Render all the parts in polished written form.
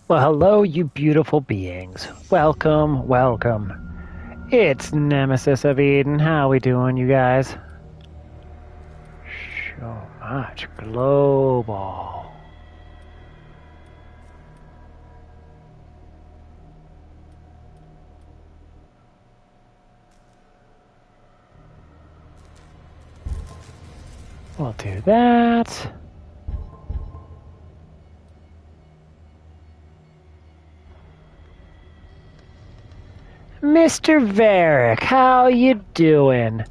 Well, hello, you beautiful beings. Welcome, welcome. It's Nemesis of Eden. How we doing, you guys? So much global. We'll do that. Mr. Varric, how you doing?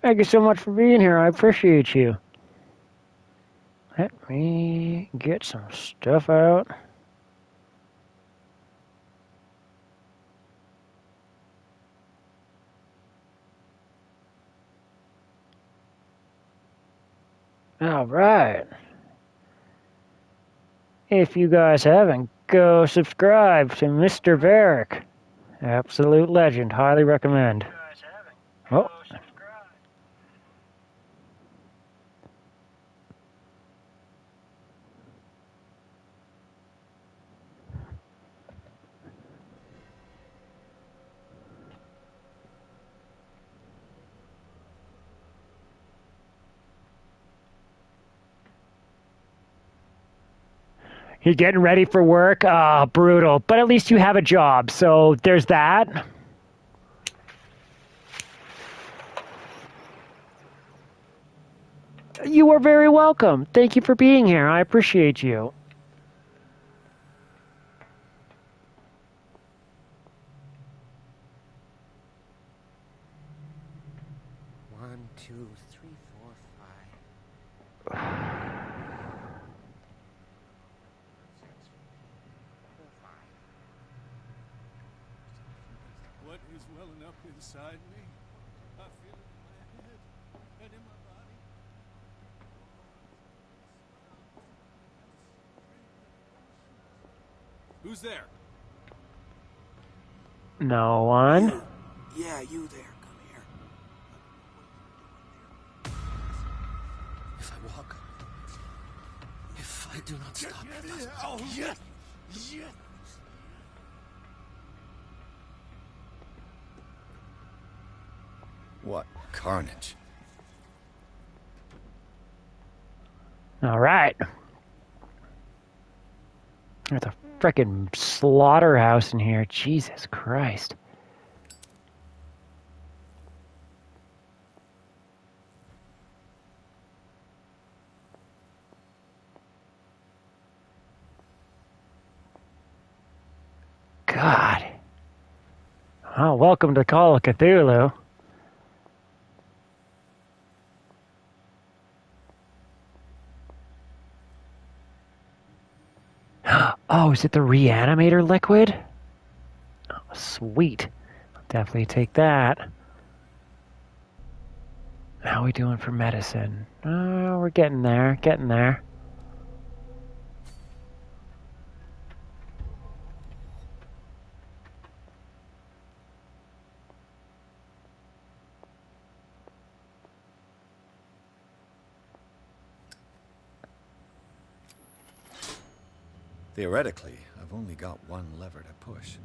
Thank you so much for being here. I appreciate you. Let me get some stuff out. All right. If you guys haven't, go subscribe to Mr. Varric. Absolute legend. Highly recommend. Oh. You're getting ready for work? Ah, brutal. But at least you have a job, so there's that. You are very welcome. Thank you for being here. I appreciate you. One, two, three, four, five. What is welling up inside me? I feel it in my head and in my body. Who's there? No one. You. Yeah, you there. Come here. If I walk, if I do not stop, Yes! What carnage? All right. There's a frickin' slaughterhouse in here. Jesus Christ. God. Oh, welcome to Call of Cthulhu. Oh, is it the reanimator liquid? Oh, sweet. I'll definitely take that. How are we doing for medicine? Oh, we're getting there, getting there. Theoretically, I've only got one lever to push.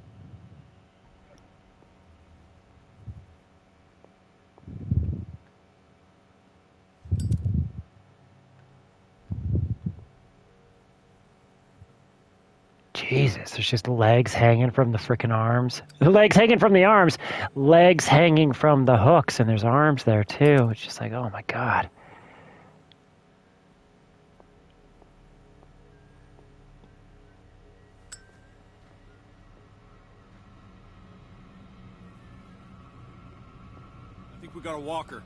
Jesus, there's just legs hanging from the frickin' arms. Legs hanging from the arms. Legs hanging from the hooks, and there's arms there too. It's just like, oh my God. I think we got a walker.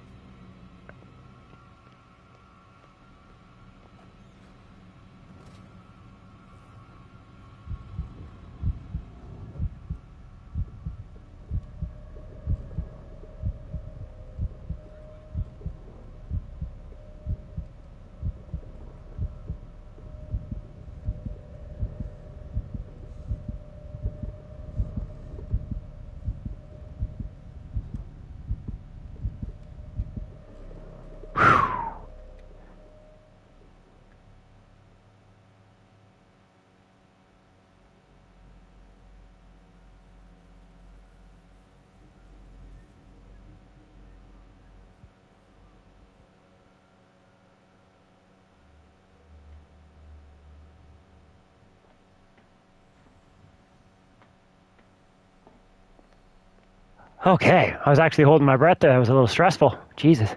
Okay, I was actually holding my breath there. It was a little stressful. Jesus.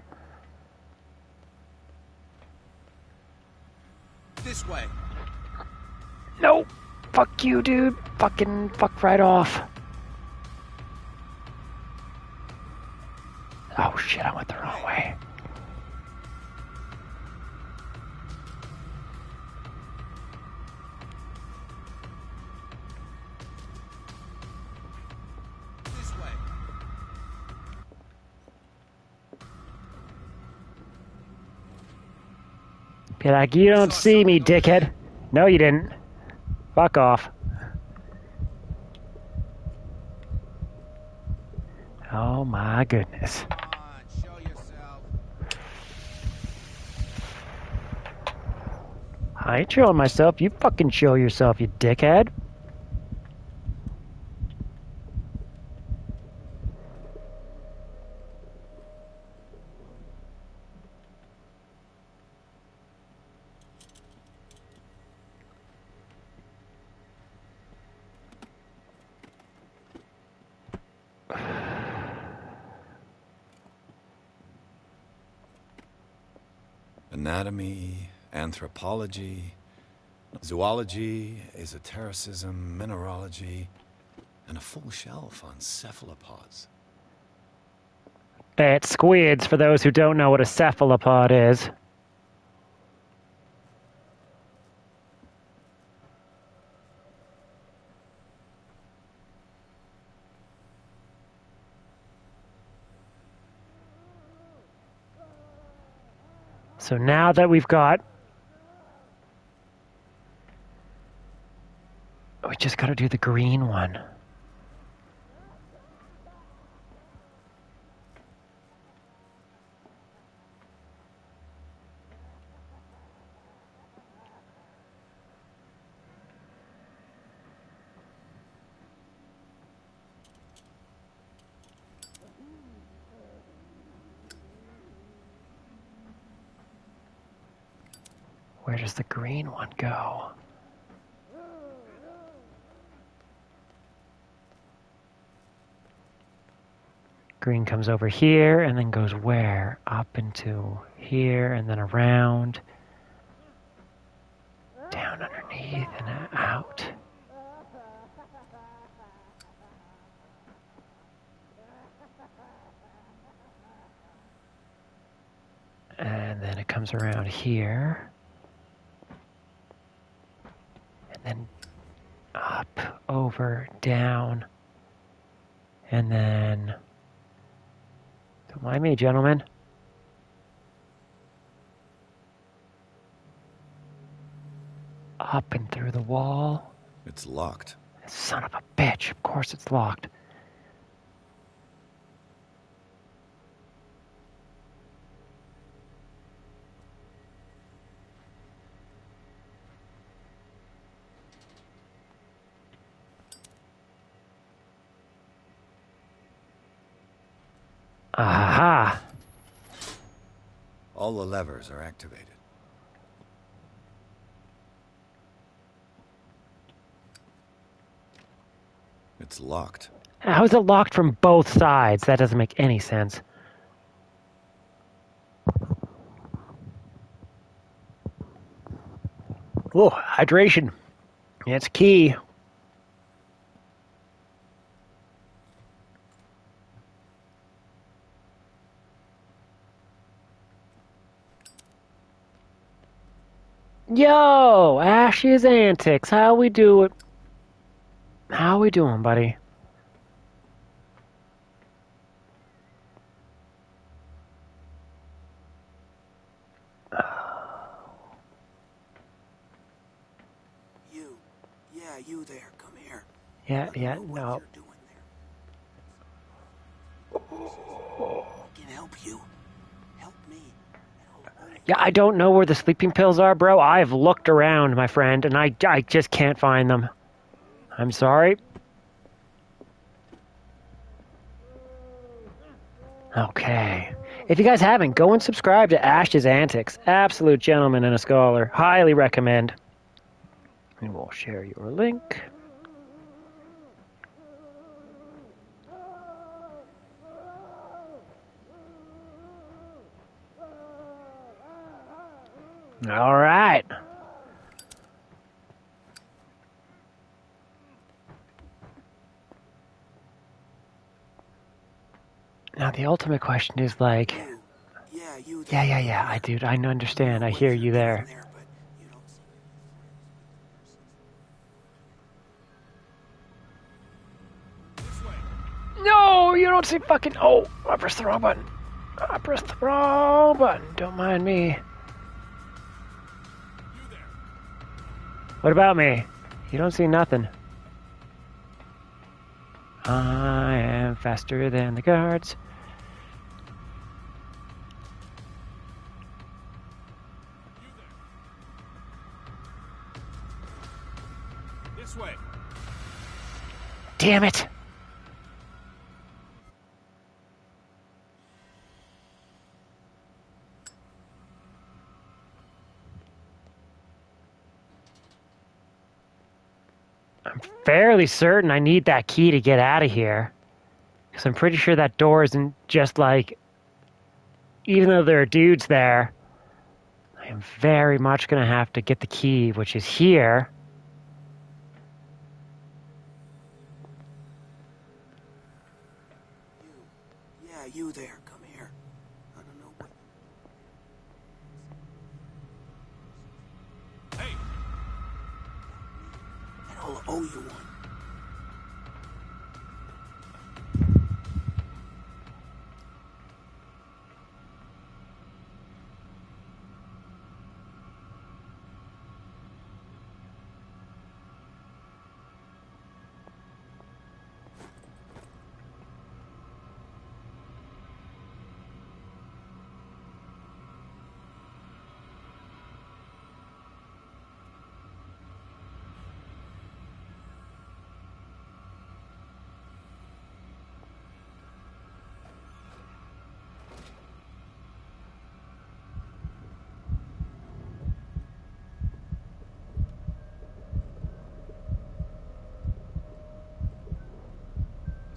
This way. No. Fuck you, dude. Fucking fuck right off. Oh shit, I went the wrong way. This way. Be like, you don't see me, dickhead. No, you didn't. Fuck off. Oh my goodness. Come on, show yourself. I ain't showing myself. You fucking show yourself, you dickhead. Anatomy, anthropology, zoology, esotericism, mineralogy, and a full shelf on cephalopods. It's squids, for those who don't know what a cephalopod is. So now that we've got... We just gotta do the green one. Where does the green one go? Green comes over here and then goes where? Up into here and then around. Down underneath and out. And then it comes around here. And then up, over, down. And then... Don't mind me, gentlemen. Up and through the wall. It's locked. Son of a bitch. Of course it's locked. Aha! All the levers are activated. It's locked. How is it locked from both sides? That doesn't make any sense. Oh, hydration. It's key. Yo, Ash's Antics. How we doing? How we doing, buddy? You there, come here. Yeah, What no. you're doing there. I can help you. Help me. Yeah, I don't know where the sleeping pills are, bro. I've looked around, my friend, and I just can't find them. I'm sorry. Okay. If you guys haven't, go and subscribe to Ash's Antics. Absolute gentleman and a scholar. Highly recommend. And we'll share your link. All right. Now the ultimate question is like, You. Yeah, you yeah, there. yeah, yeah. I do. I understand. I hear you there. There, but you don't see This way. No, you don't see fucking. Oh, I pressed the wrong button. I pressed the wrong button. Don't mind me. You there. What about me? You don't see nothing. I am faster than the guards. You there. This way. Damn it. I'm fairly certain I need that key to get out of here. Because I'm pretty sure that door isn't just like, even though there are dudes there, I am very much going to have to get the key, which is here. you. Yeah, you there. Come here. I don't know what. Hey. And I'll owe you one.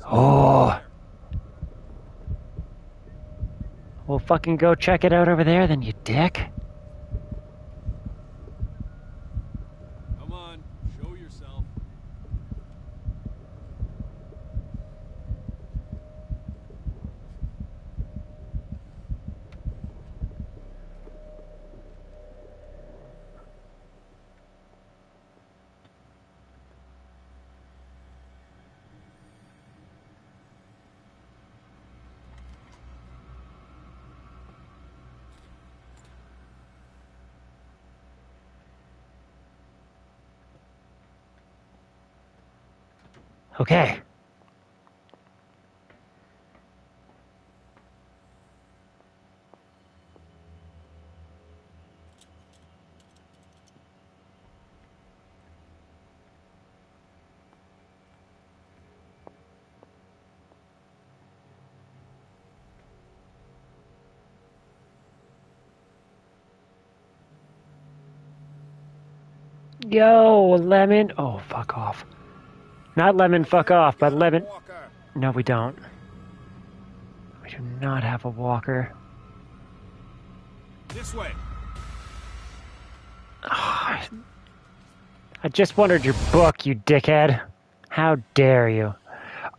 Oh. Well, fucking go check it out over there then, you dick. Come on. Show yourself. Okay. Yo, lemon. Oh, fuck off. Not lemon, fuck off, but lemon. Walker. No, we don't. We do not have a walker. This way. I just wanted your book, you dickhead. How dare you?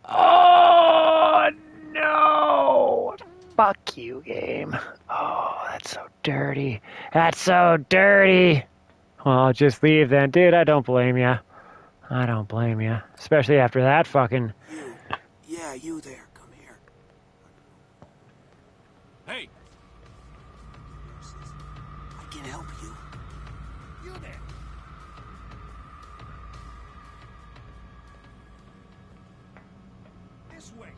Oh, no! Fuck you, game. Oh, that's so dirty. That's so dirty! Well, I'll just leave then. Dude, I don't blame you. I don't blame you. Especially after that fucking... You. Yeah, you there. Come here. Hey. I can help you. You there. This way.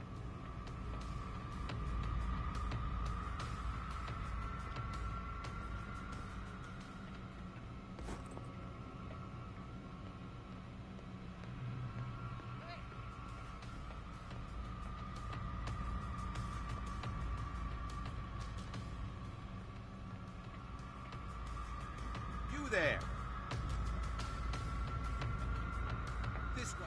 You there. This way.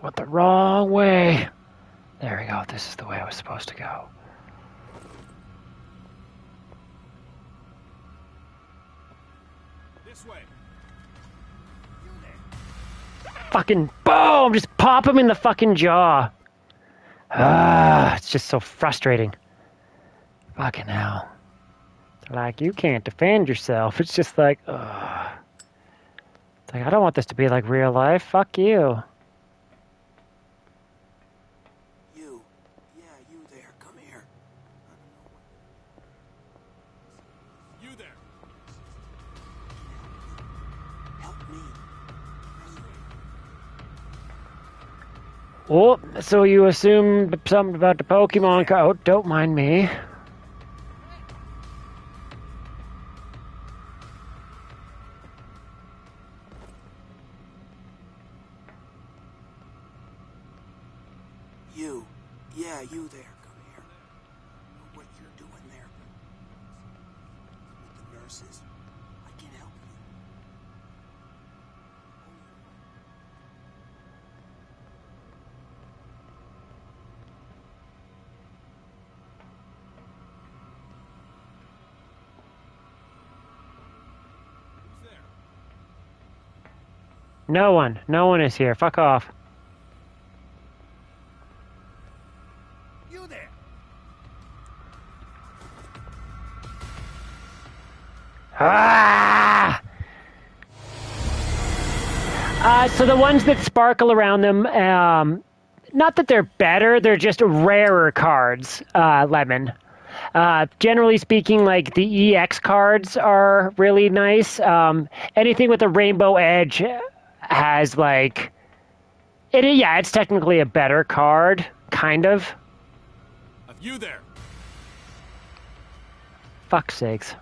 Went the wrong way. There we go. This is the way I was supposed to go. This way. Fucking boom! Just pop him in the fucking jaw. Ah, it's just so frustrating. Fucking hell. They're like, you can't defend yourself. It's just like, ugh. It's like, I don't want this to be like real life. Fuck you. You. Yeah, you there. Come here. You there. Help me. Oh, so you assume something about the Pokemon card. Oh, don't mind me. You. Yeah, you there. Come here. I know what you're doing there. With the nurses. I can help you. Who's there? No one. No one is here. Fuck off. You there. Ah! So the ones that sparkle around them, not that they're better, they're just rarer cards, Lemon. Generally speaking, like the EX cards are really nice. Anything with a rainbow edge has like, yeah, it's technically a better card, kind of. You there. Fuck's sakes.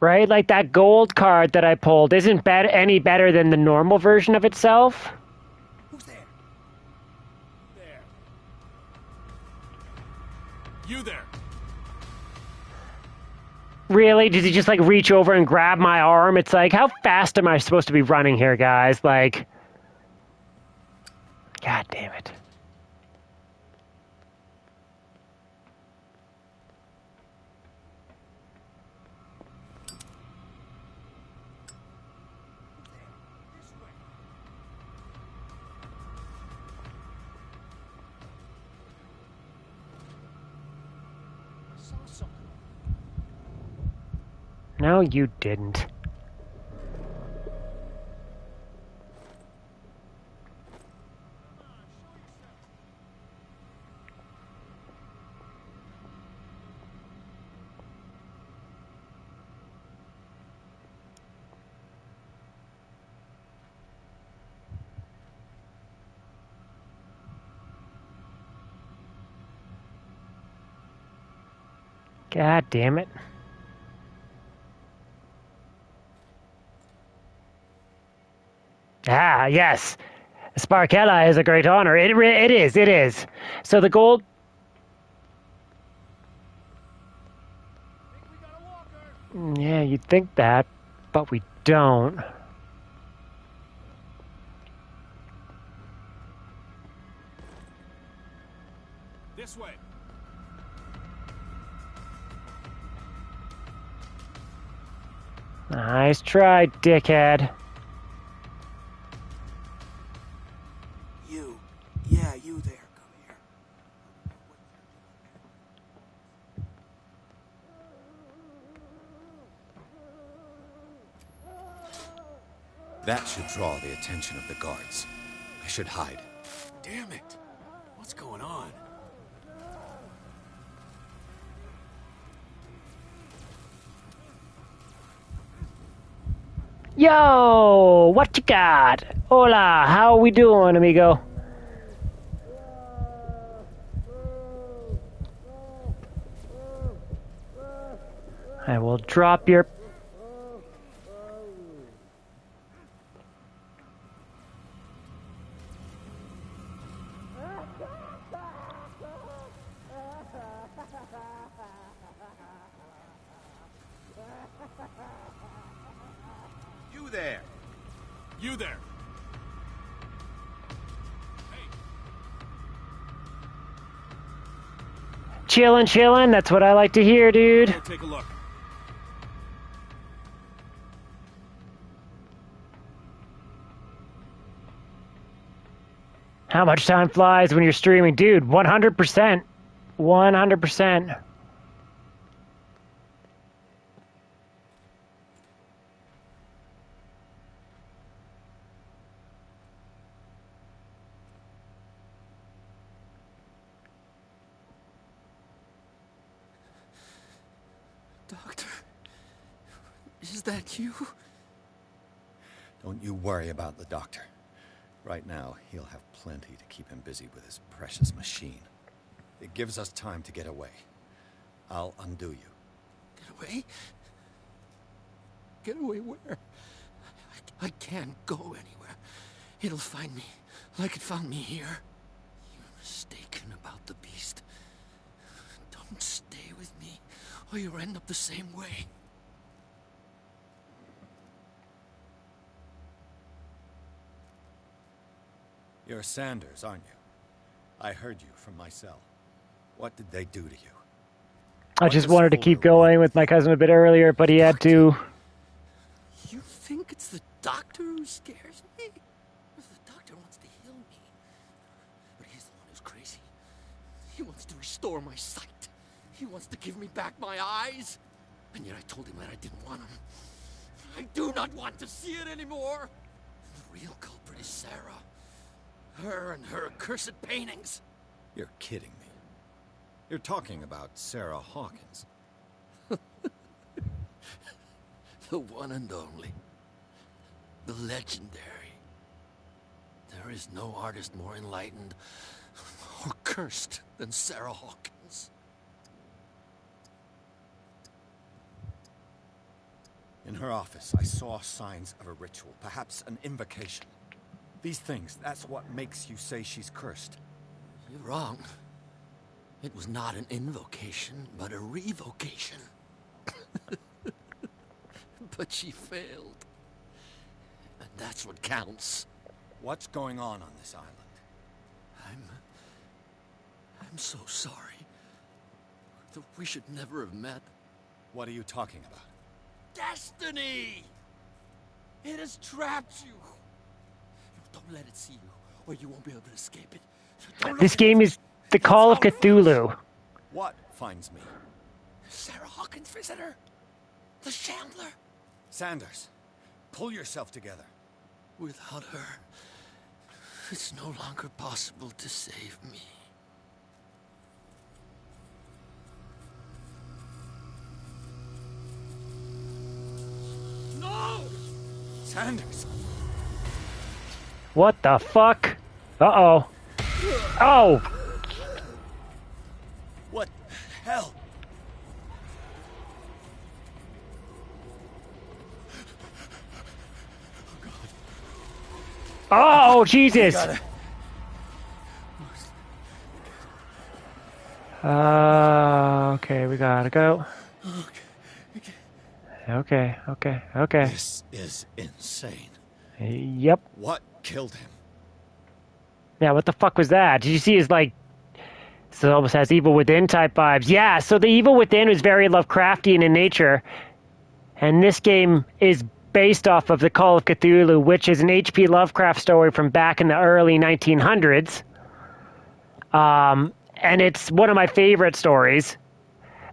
Right? Like that gold card that I pulled isn't any better than the normal version of itself. Who's there? There. You there. Really? Did he just like reach over and grab my arm? It's like, how fast am I supposed to be running here, guys? Like, God damn it. This way. I saw something. No, you didn't. God damn it. Ah, yes. Sparkella is a great honor. It is. So the gold... Think we got a walker. Yeah, you'd think that, but we don't. This way. Nice try, dickhead. You. Yeah, you there. Come here. I know what you're doing there. That should draw the attention of the guards. I should hide. Damn it. What's going on? Yo, what you got? Hola, how we doing, amigo? I will drop your... You there! You there! Chillin', chillin'. That's what I like to hear, dude. Go take a look. How much time flies when you're streaming? Dude, 100%. 100%. Doctor, is that you? Don't you worry about the doctor. Right now, he'll have plenty to keep him busy with his precious machine. It gives us time to get away. I'll undo you. Get away? Get away where? I can't go anywhere. It'll find me, like it found me here. You're mistaken about the beast. Don't stay with me, or you'll end up the same way. You're Sanders, aren't you? I heard you from my cell. What did they do to you? I What just does wanted to keep Cthulhu going want with my you? cousin a bit earlier, but he had to. You think it's the doctor who scares me? The doctor wants to heal me. But he's the one who's crazy. He wants to restore my sight. He wants to give me back my eyes. And yet I told him that I didn't want them. I do not want to see it anymore. The real culprit is Sarah. Her and her accursed paintings. You're kidding me. You're talking about Sarah Hawkins. The one and only. The legendary. There is no artist more enlightened or cursed than Sarah Hawkins. In her office, I saw signs of a ritual, perhaps an invocation. These things, that's what makes you say she's cursed. You're wrong. It was not an invocation, but a revocation. But she failed. And that's what counts. What's going on this island? I'm so sorry. We should never have met. What are you talking about? Destiny! It has trapped you. Don't let it see you, or you won't be able to escape it. Don't This look at game it. is the Call of Cthulhu. What finds me? Sarah Hawkins' visitor. The Chandler. Sanders, pull yourself together. Without her, it's no longer possible to save me. No! Sanders! What the fuck? Uh-oh. Oh! What the hell? Oh, Jesus! Okay, we gotta go. Okay. This is insane. Yep. What killed him? Yeah, what the fuck was that? Did you see his, like... So it almost has Evil Within type vibes. Yeah, so the Evil Within was very Lovecraftian in nature. And this game is based off of the Call of Cthulhu, which is an H.P. Lovecraft story from back in the early 1900s. And it's one of my favorite stories.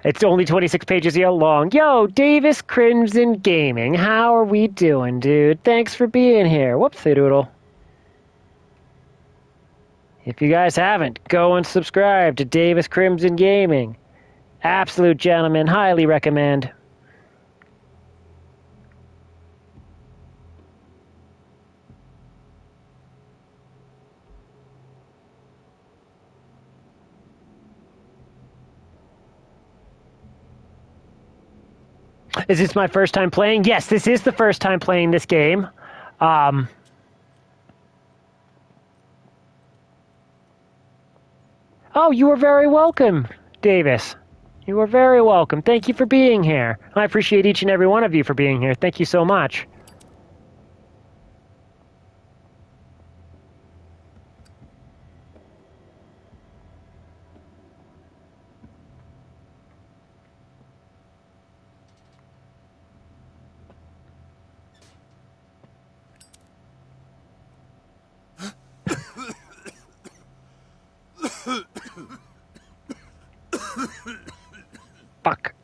It's only 26 pages long. Yo, Davis Crimson Gaming, how are we doing, dude? Thanks for being here. Whoopsie doodle. If you guys haven't, go and subscribe to Davis Crimson Gaming. Absolute gentleman, highly recommend. Is this my first time playing? Yes, this is the first time playing this game. Oh, you are very welcome, Davis. You are very welcome. Thank you for being here. I appreciate each and every one of you for being here. Thank you so much. Fuck.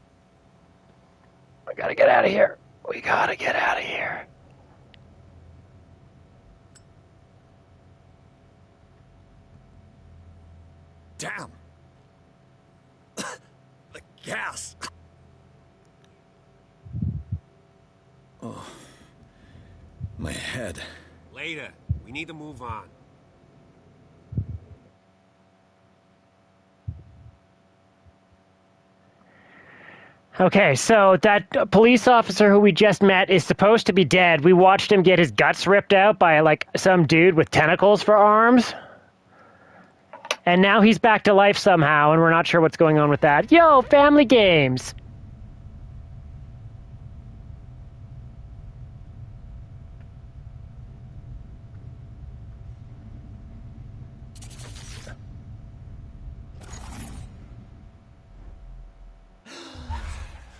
I gotta get out of here. We gotta get out of here. Damn! The gas! Oh. My head. Later. We need to move on. Okay, so that police officer who we just met is supposed to be dead. We watched him get his guts ripped out by, like, some dude with tentacles for arms. And now he's back to life somehow, and we're not sure what's going on with that. Yo, family games!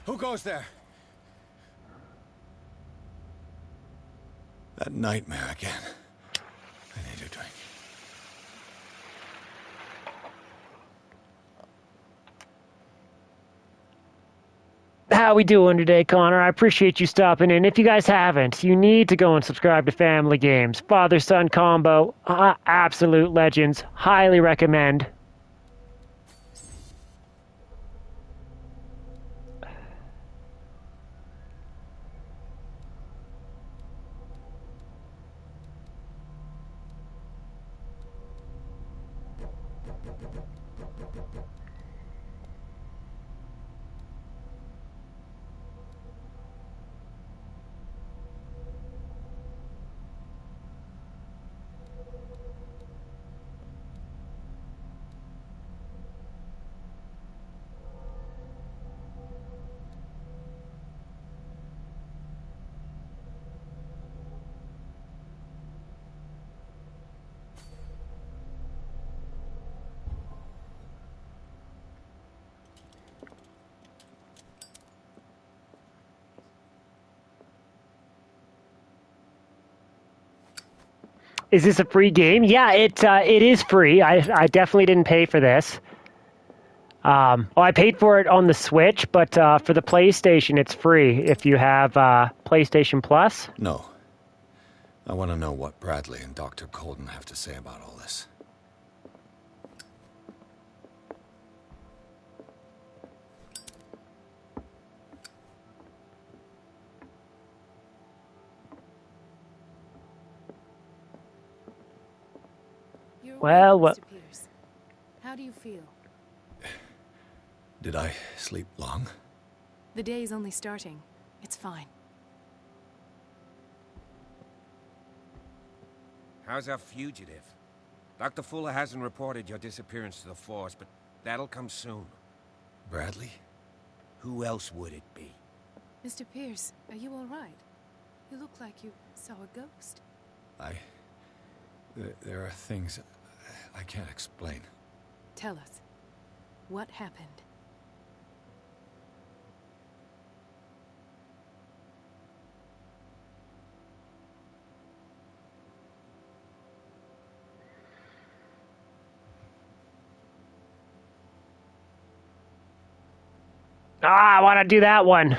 Who goes there? That nightmare again. I need a drink. How we doing today, Connor? I appreciate you stopping in. If you guys haven't, you need to go and subscribe to Family Games. Father-son combo, absolute legends. Highly recommend. Is this a free game? Yeah, it is free. I definitely didn't pay for this. Well, I paid for it on the Switch, but for the PlayStation, it's free if you have PlayStation Plus. No. I want to know what Bradley and Dr. Colden have to say about all this. You're Well, awake, Mr. Pierce. How do you feel? Did I sleep long? The day's only starting. It's fine. How's our fugitive? Dr. Fuller hasn't reported your disappearance to the force, but that'll come soon. Bradley? Who else would it be? Mr. Pierce, are you all right? You look like you saw a ghost. There are things I can't explain. Tell us. What happened? I want to do that one.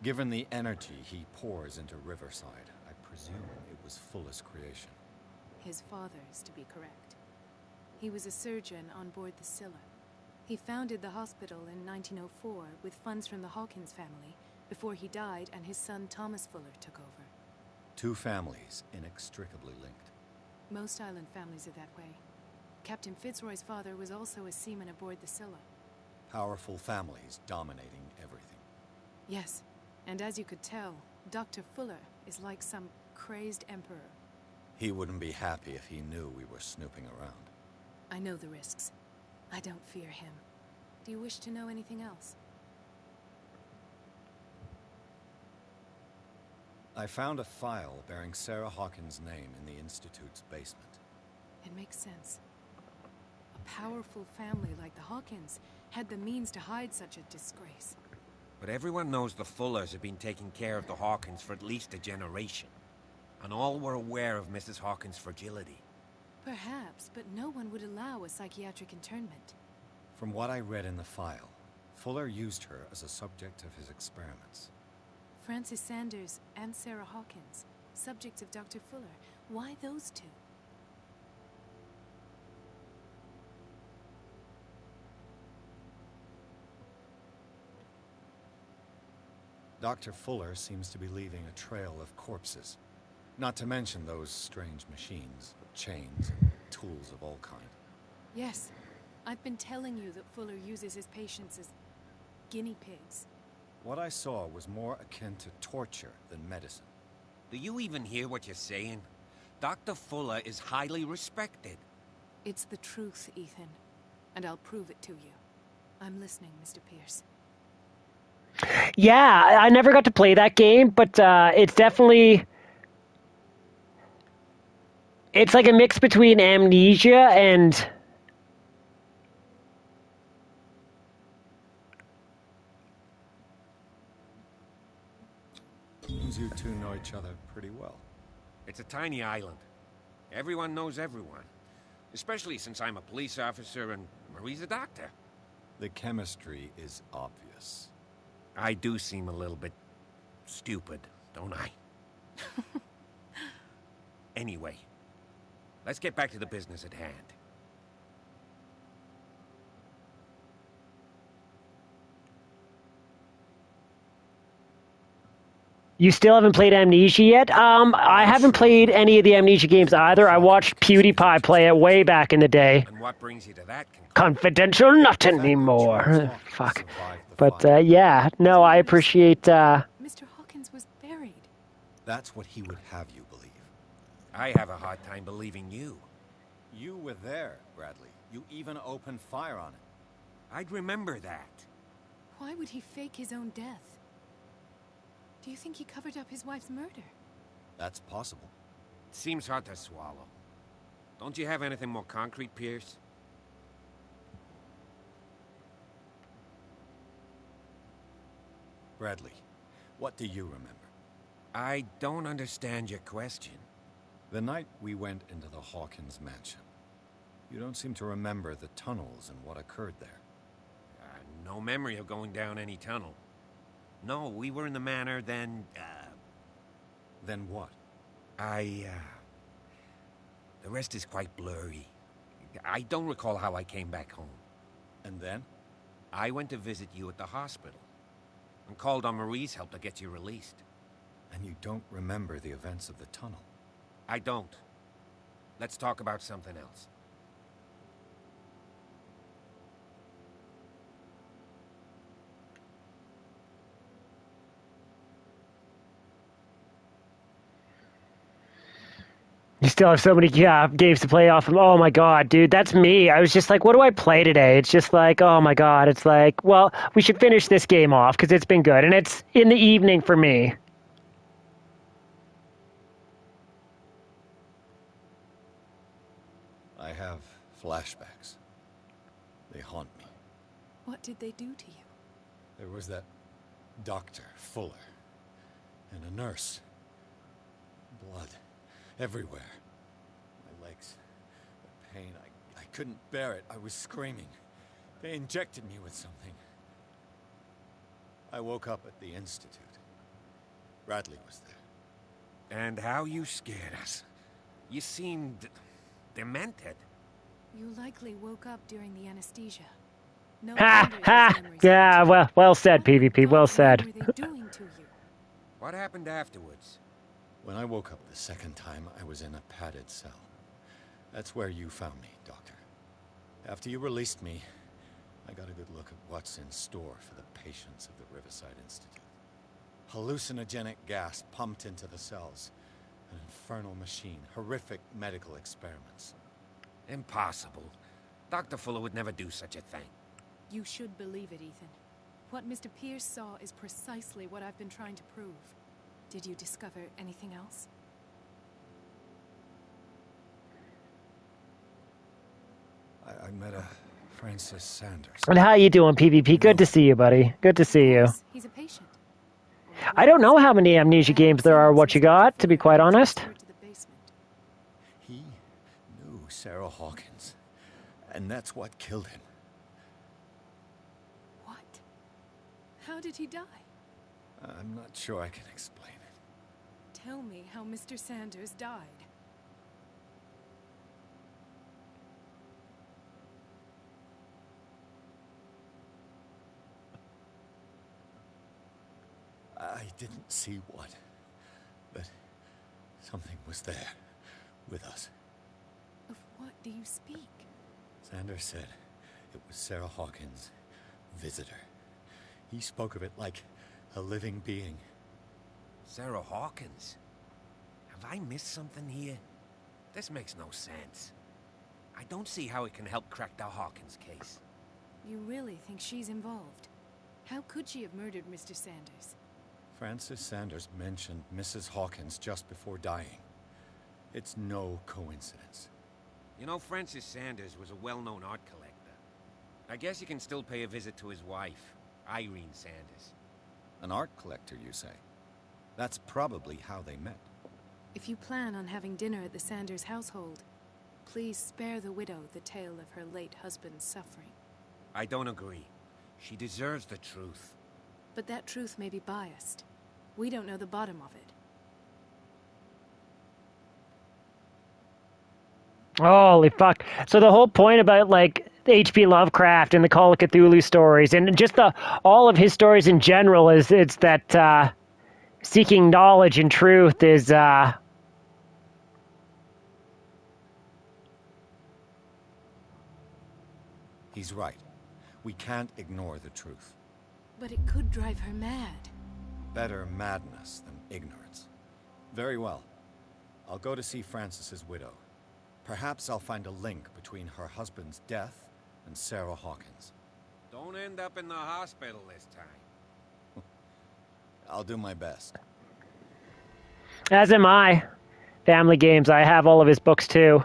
Given the energy he pours into Riverside, I presume it was Fuller's creation. His father's, to be correct. He was a surgeon on board the Scylla. He founded the hospital in 1904 with funds from the Hawkins family before he died and his son Thomas Fuller took over. Two families inextricably linked. Most island families are that way. Captain Fitzroy's father was also a seaman aboard the Scylla. Powerful families dominating everything. Yes, and as you could tell, Dr. Fuller is like some crazed emperor. He wouldn't be happy if he knew we were snooping around. I know the risks. I don't fear him. Do you wish to know anything else? I found a file bearing Sarah Hawkins' name in the Institute's basement. It makes sense. A powerful family like the Hawkins had the means to hide such a disgrace. But everyone knows the Fullers have been taking care of the Hawkins for at least a generation. And all were aware of Mrs. Hawkins' fragility. Perhaps, but no one would allow a psychiatric internment. From what I read in the file, Fuller used her as a subject of his experiments. Francis Sanders and Sarah Hawkins, subjects of Dr. Fuller. Why those two? Dr. Fuller seems to be leaving a trail of corpses. Not to mention those strange machines, chains, and tools of all kind. Yes, I've been telling you that Fuller uses his patients as guinea pigs. What I saw was more akin to torture than medicine. Do you even hear what you're saying? Dr. Fuller is highly respected. It's the truth, Ethan. And I'll prove it to you. I'm listening, Mr. Pierce. Yeah, I never got to play that game, but it's definitely... It's like a mix between Amnesia and... Seems you two know each other pretty well. It's a tiny island. Everyone knows everyone. Especially since I'm a police officer and Marie's a doctor. The chemistry is obvious. I do seem a little bit stupid, don't I? Anyway, let's get back to the business at hand. You still haven't played Amnesia yet? I haven't played any of the Amnesia games either. I watched PewDiePie play it way back in the day. And what brings you to that conclusion? Confidential, not anymore. Fuck. But yeah, no, I appreciate... Mr. Hawkins was buried. That's what he would have you believe. I have a hard time believing you. You were there, Bradley. You even opened fire on it. I'd remember that. Why would he fake his own death? Do you think he covered up his wife's murder? That's possible. Seems hard to swallow. Don't you have anything more concrete, Pierce? Bradley, what do you remember? I don't understand your question. The night we went into the Hawkins mansion. You don't seem to remember the tunnels and what occurred there. No memory of going down any tunnel. No, we were in the manor, then, Then what? the rest is quite blurry. I don't recall how I came back home. And then? I went to visit you at the hospital, and called on Marie's help to get you released. And you don't remember the events of the tunnel? I don't. Let's talk about something else. You still have so many games to play off of. Oh my god, dude, that's me. I was just like, what do I play today? It's just like, oh my god. It's like, well, we should finish this game off because it's been good. And it's in the evening for me. I have flashbacks. They haunt me. What did they do to you? There was that Dr. Fuller. And a nurse. Blood. Everywhere. My legs. The pain. I couldn't bear it. I was screaming. They injected me with something. I woke up at the Institute. Bradley was there. And how you scared us. You seemed... demented. You likely woke up during the anesthesia. No Ha wonder ha! those memories Yeah, well said, What in PvP. Well God's name said. were they doing to you? What happened afterwards? When I woke up the second time, I was in a padded cell. That's where you found me, Doctor. After you released me, I got a good look at what's in store for the patients of the Riverside Institute. Hallucinogenic gas pumped into the cells. An infernal machine. Horrific medical experiments. Impossible. Dr. Fuller would never do such a thing. You should believe it, Ethan. What Mr. Pierce saw is precisely what I've been trying to prove. Did you discover anything else? I met a Francis Sanders. And how you doing, PvP? Good to see you, buddy. Good to see you. He's a patient. I don't know how many Amnesia games there are, what you got, to be quite honest. He knew Sarah Hawkins, and that's what killed him. What? How did he die? I'm not sure I can explain it. Tell me how Mr. Sanders died. I didn't see what, but something was there, with us. Of what do you speak? Sanders said it was Sarah Hawkins' visitor. He spoke of it like a living being. Sarah Hawkins? Have I missed something here? This makes no sense. I don't see how it can help crack the Hawkins case. You really think she's involved? How could she have murdered Mr. Sanders? Francis Sanders mentioned Mrs. Hawkins just before dying. It's no coincidence. You know, Francis Sanders was a well-known art collector. I guess you can still pay a visit to his wife, Irene Sanders. An art collector, you say? That's probably how they met. If you plan on having dinner at the Sanders household, please spare the widow the tale of her late husband's suffering. I don't agree. She deserves the truth. But that truth may be biased. We don't know the bottom of it. Holy fuck. So the whole point about, like, H.P. Lovecraft and the Call of Cthulhu stories, and just all of his stories in general, is it's that seeking knowledge and truth is... He's right. We can't ignore the truth. But it could drive her mad. Better madness than ignorance. Very well. I'll go to see Francis's widow. Perhaps I'll find a link between her husband's death and Sarah Hawkins. Don't end up in the hospital this time. I'll do my best. As am I. Family Games, I have all of his books too.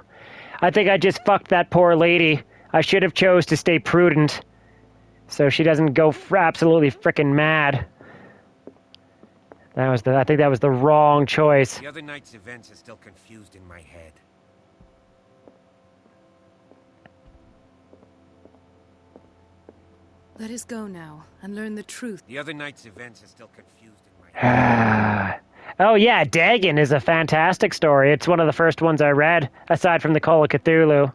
I think I just fucked that poor lady. I should have chose to stay prudent, so she doesn't go absolutely frickin' mad. I think that was the wrong choice. The other night's events are still confused in my head. Let us go now and learn the truth. The other night's events are still confused in my head. Oh yeah, Dagon is a fantastic story. It's one of the first ones I read, aside from the Call of Cthulhu.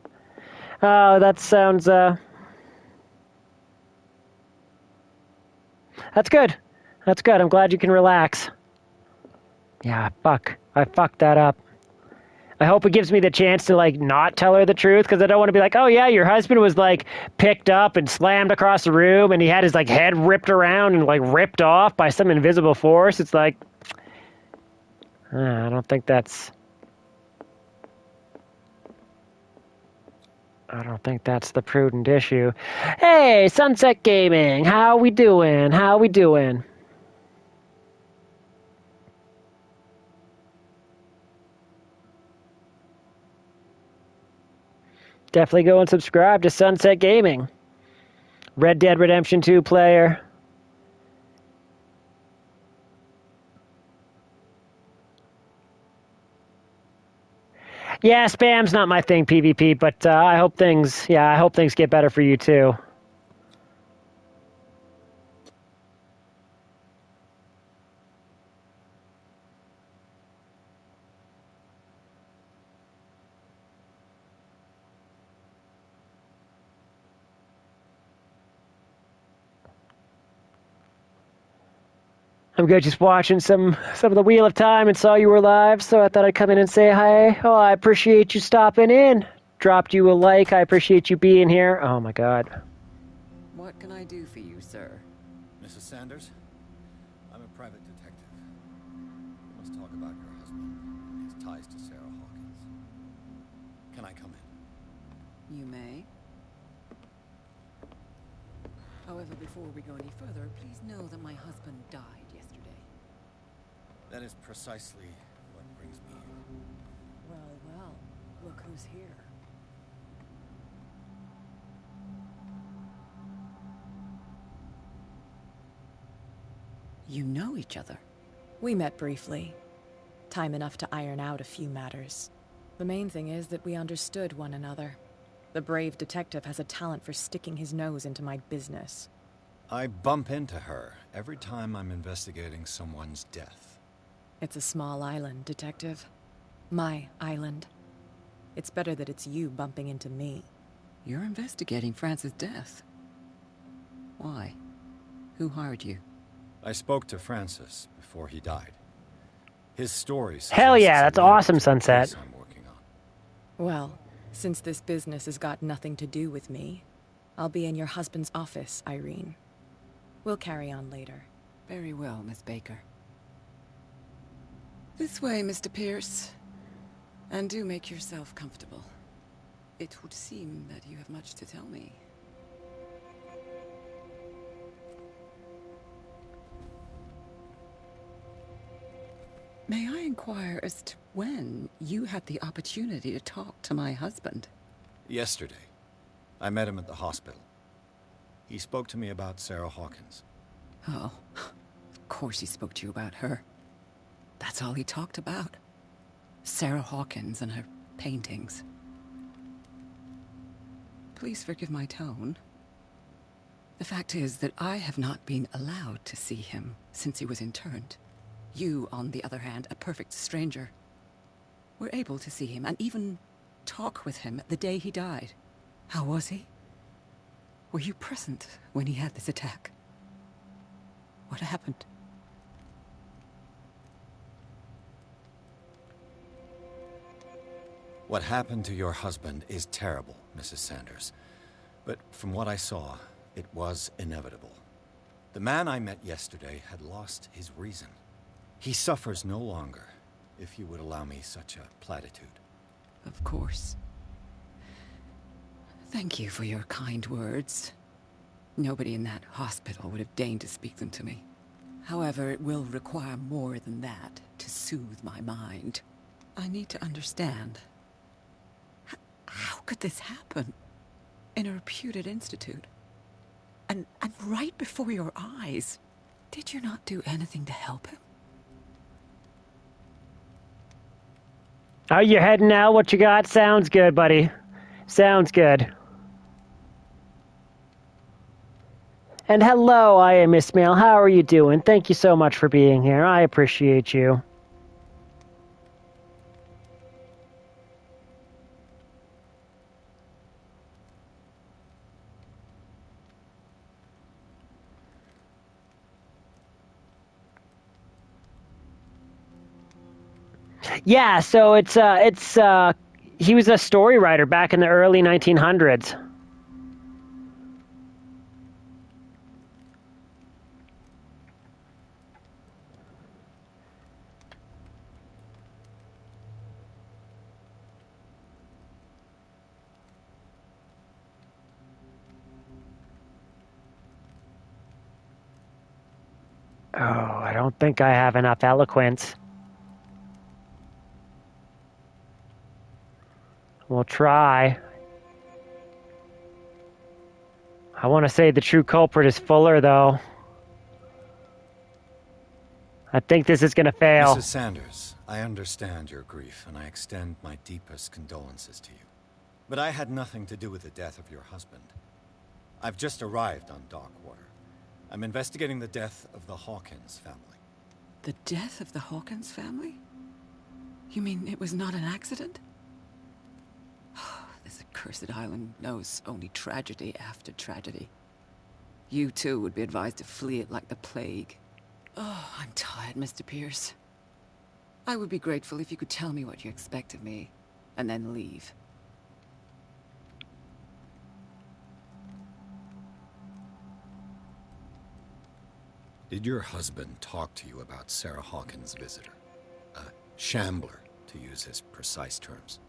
Oh, that sounds, That's good. That's good. I'm glad you can relax. Yeah, fuck. I fucked that up. I hope it gives me the chance to, like, not tell her the truth, because I don't want to be like, oh yeah, your husband was, like, picked up and slammed across the room, and he had his, like, head ripped around and, like, ripped off by some invisible force. It's like, I don't think that's the prudent issue. Hey, Sunset Gaming, how we doing? How we doing? Definitely go and subscribe to Sunset Gaming. Red Dead Redemption 2 player. Yeah, spam's not my thing, PvP, but I hope things get better for you too. I'm good, just watching some of the Wheel of Time and saw you were live, so I thought I'd come in and say hi. Oh, I appreciate you stopping in. dropped you a like. I appreciate you being here. Oh my god. What can I do for you, sir? Mrs. Sanders, I'm a private detective. We must talk about your husband and his ties to Sarah Hawkins. Can I come in? You may. However, before we go any further, please know that my husband died yesterday. That is precisely what brings me here. Well, well, look who's here. You know each other. We met briefly. Time enough to iron out a few matters. The main thing is that we understood one another. The brave detective has a talent for sticking his nose into my business. I bump into her every time I'm investigating someone's death. It's a small island, Detective. My island. It's better that it's you bumping into me. You're investigating Francis' death. Why? Who hired you? I spoke to Francis before he died. His stories. Hell yeah, that's awesome, Sunset. I'm working on. Well, since this business has got nothing to do with me, I'll be in your husband's office, Irene. We'll carry on later. Very well, Miss Baker. This way, Mr. Pierce. And do make yourself comfortable. It would seem that you have much to tell me. May I inquire as to when you had the opportunity to talk to my husband? Yesterday, I met him at the hospital. He spoke to me about Sarah Hawkins. Oh, of course he spoke to you about her. That's all he talked about. Sarah Hawkins and her paintings. Please forgive my tone. The fact is that I have not been allowed to see him since he was interned. You, on the other hand, a perfect stranger, were able to see him and even talk with him the day he died. How was he? Were you present when he had this attack? What happened? What happened to your husband is terrible, Mrs. Sanders. But from what I saw, it was inevitable. The man I met yesterday had lost his reason. He suffers no longer, if you would allow me such a platitude. Of course. Thank you for your kind words. Nobody in that hospital would have deigned to speak them to me. However, it will require more than that to soothe my mind. I need to understand. How could this happen? In a reputed institute? And right before your eyes? Did you not do anything to help him? Oh, you're heading out? What you got? Sounds good, buddy. Sounds good. And hello, I am Ismail. How are you doing? Thank you so much for being here. I appreciate you. Yeah, so he was a story writer back in the early 1900s. Oh, I don't think I have enough eloquence. We'll try. I want to say the true culprit is Fuller, though. I think this is going to fail. Mrs. Sanders, I understand your grief, and I extend my deepest condolences to you. But I had nothing to do with the death of your husband. I've just arrived on Darkwater. I'm investigating the death of the Hawkins family. The death of the Hawkins family? You mean it was not an accident? This accursed island knows only tragedy after tragedy. You too would be advised to flee it like the plague. Oh, I'm tired, Mr. Pierce. I would be grateful if you could tell me what you expect of me, and then leave. Did your husband talk to you about Sarah Hawkins' visitor? A shambler, to use his precise terms.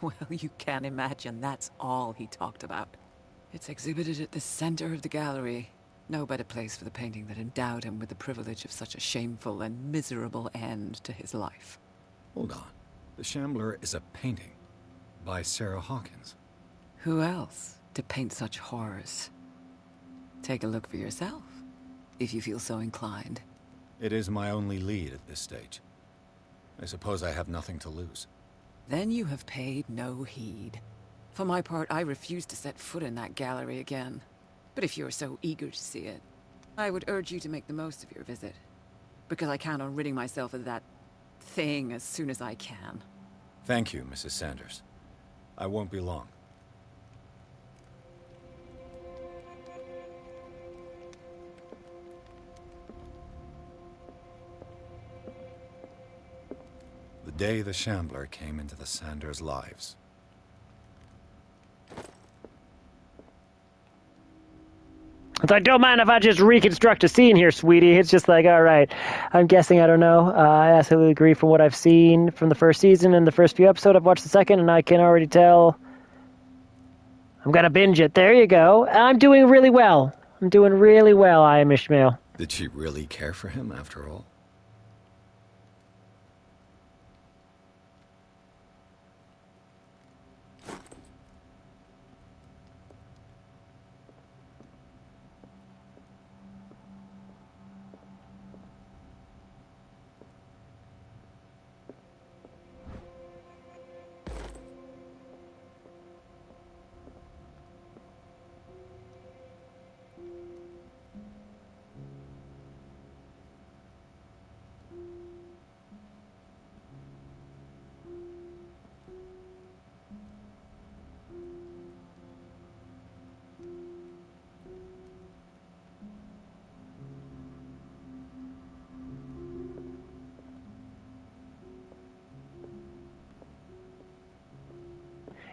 Well, you can't imagine that's all he talked about. It's exhibited at the center of the gallery. No better place for the painting that endowed him with the privilege of such a shameful and miserable end to his life. Hold on. The Shambler is a painting by Sarah Hawkins. Who else to paint such horrors? Take a look for yourself, if you feel so inclined. It is my only lead at this stage. I suppose I have nothing to lose. Then you have paid no heed. For my part, I refuse to set foot in that gallery again. But if you're so eager to see it, I would urge you to make the most of your visit. Because I count on ridding myself of that thing as soon as I can. Thank you, Mrs. Sanders. I won't be long. The day the Shambler came into the Sanders' lives. It's like, don't mind if I just reconstruct a scene here, sweetie. It's just like, all right. I'm guessing, I don't know. I absolutely agree from what I've seen from the first season and the first few episodes. I've watched the second, and I can already tell I'm going to binge it. There you go. I'm doing really well. I'm doing really well, I am Ishmael. Did she really care for him after all?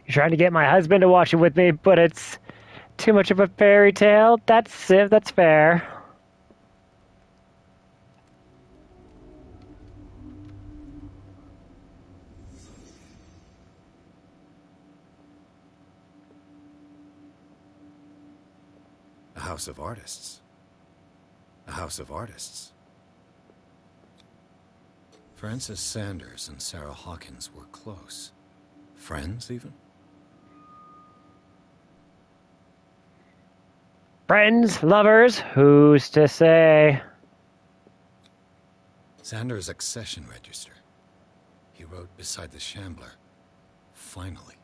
You're trying to get my husband to watch it with me, but it's too much of a fairy tale. That's it. That's fair. A house of artists. A house of artists. Francis Sanders and Sarah Hawkins were close. Friends, even? Friends, lovers, who's to say? Sanders' accession register. He wrote beside the Shambler, "Finally."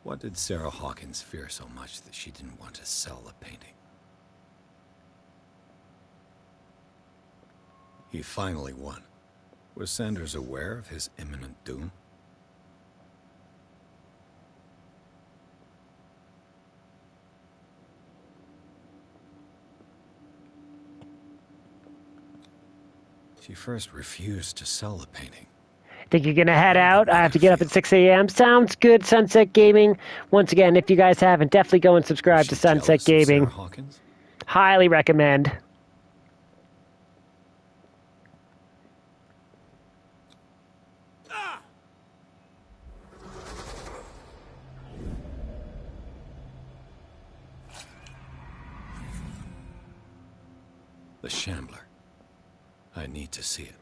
What did Sarah Hawkins fear so much that she didn't want to sell the painting? He finally won. Was Sanders aware of his imminent doom? She first refused to sell the painting. Think you're going to head out? I have to get up at 6 a.m. Sounds good, Sunset Gaming. Once again, if you guys haven't, definitely go and subscribe to Sunset Gaming. Sarah Hawkins? Highly recommend. The Shambler. I need to see it.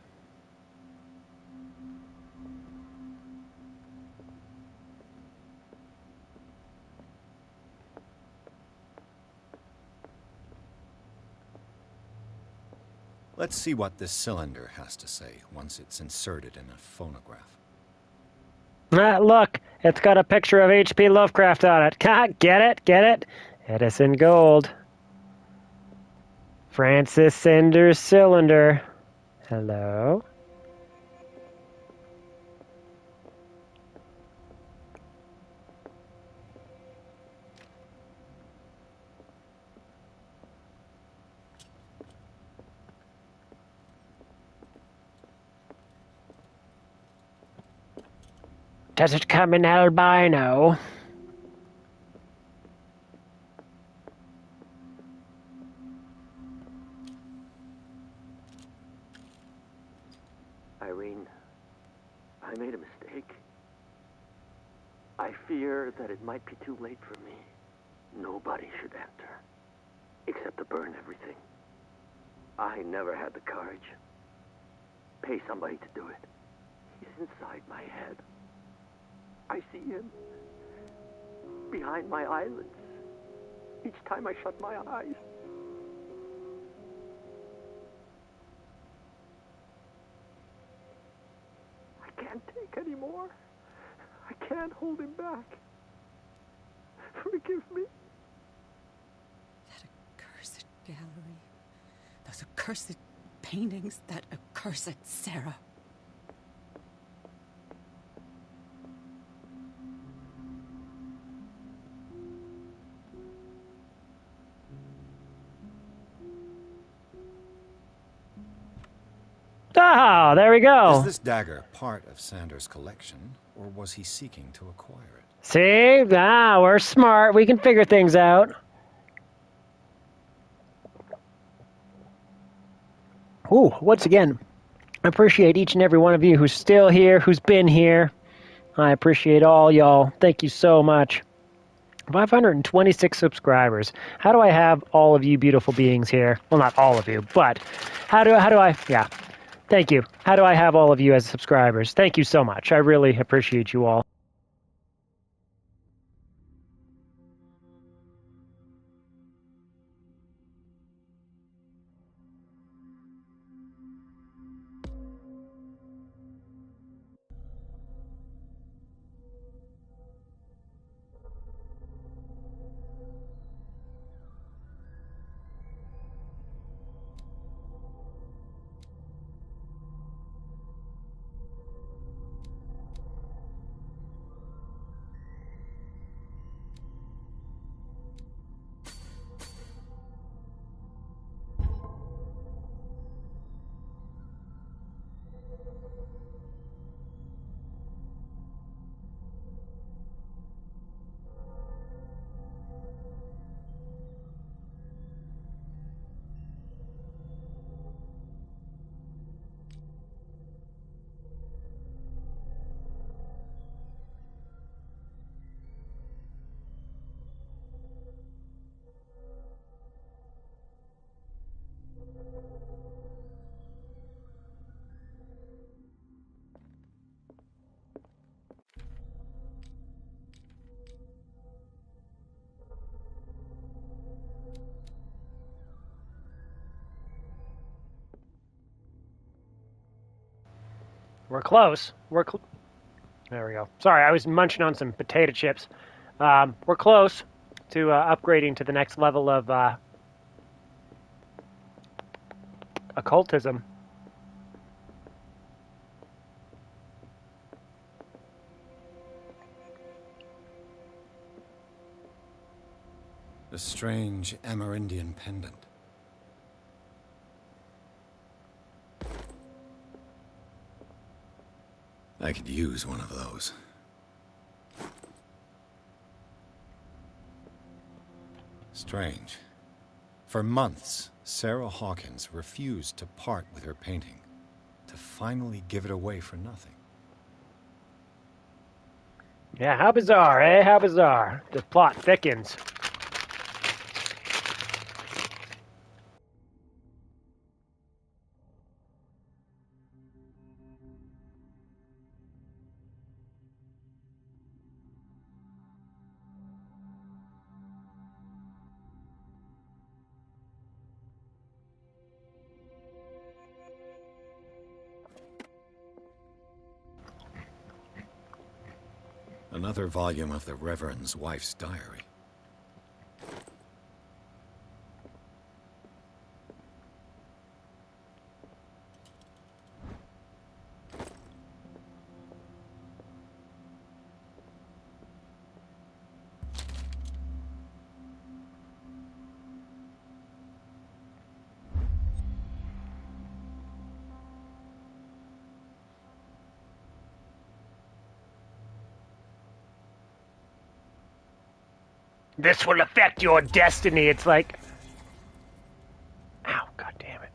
Let's see what this cylinder has to say once it's inserted in a phonograph. Look, it's got a picture of H.P. Lovecraft on it. Get it? Get it? Edison Gold. Francis Sanders cylinder. Hello? Does it come in albino? Irene, I made a mistake. I fear that it might be too late for me. Nobody should enter, except to burn everything. I never had the courage. Pay somebody to do it. He's inside my head. I see him behind my eyelids each time I shut my eyes. I can't take any more. I can't hold him back. Forgive me. That accursed gallery. Those accursed paintings. That accursed Sarah. Ah, there we go. Is this dagger part of Sanders' collection, or was he seeking to acquire it? See? Ah, we're smart. We can figure things out. Ooh, once again, I appreciate each and every one of you who's still here, who's been here. I appreciate all y'all. Thank you so much. 526 subscribers. How do I have all of you beautiful beings here? Well, not all of you, but how do I, yeah. Thank you. How do I have all of you as subscribers? Thank you so much. I really appreciate you all. We're close. There we go. Sorry, I was munching on some potato chips. We're close to upgrading to the next level of occultism. A strange Amerindian pendant. I could use one of those. Strange. For months, Sarah Hawkins refused to part with her painting, to finally give it away for nothing. Yeah, how bizarre, eh? How bizarre. The plot thickens. Another volume of the Reverend's wife's diary. This will affect your destiny. It's like... Ow, god damn it.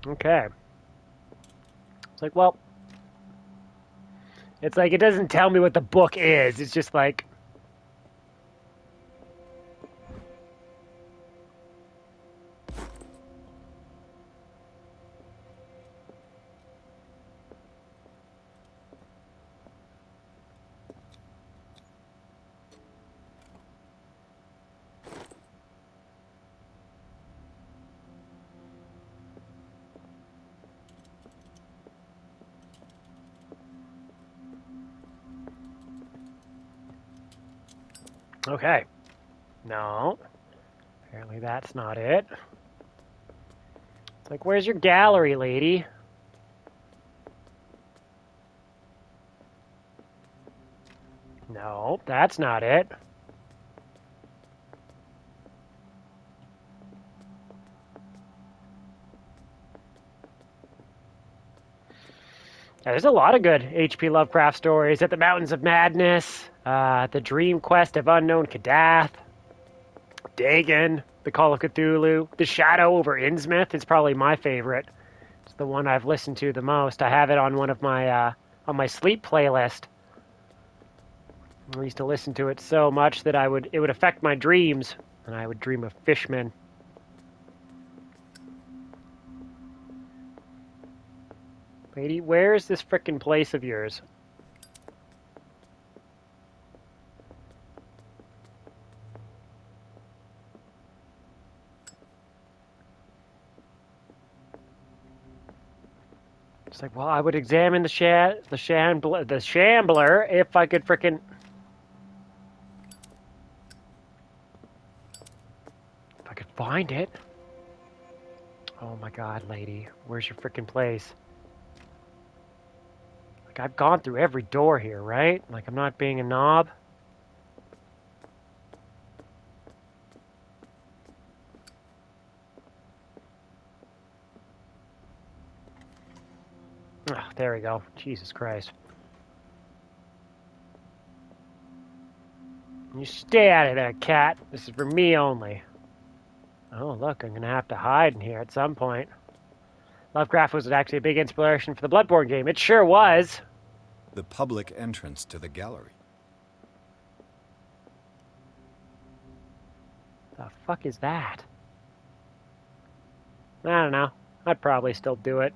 Okay. It's like, well, it's like it doesn't tell me what the book is. It's just like, okay. No. Apparently that's not it. It's like, where's your gallery, lady? No, that's not it. Yeah, there's a lot of good H.P. Lovecraft stories. At the Mountains of Madness, The Dream Quest of Unknown Kadath, Dagon, The Call of Cthulhu, The Shadow over Innsmouth is probably my favorite. It's the one I've listened to the most. I have it on one of my on my sleep playlist. I used to listen to it so much that it would affect my dreams, and I would dream of fishmen. Lady, where is this frickin' place of yours? It's like, well, I would examine the shambler if I could frickin'. If I could find it. Oh my god, lady. Where's your frickin' place? Like, I've gone through every door here, right? Like, I'm not being a knob. Oh, there we go. Jesus Christ. You stay out of there, cat. This is for me only. Oh, look, I'm gonna have to hide in here at some point. Lovecraft was actually a big inspiration for the Bloodborne game. It sure was. The public entrance to the gallery. The fuck is that? I don't know. I'd probably still do it.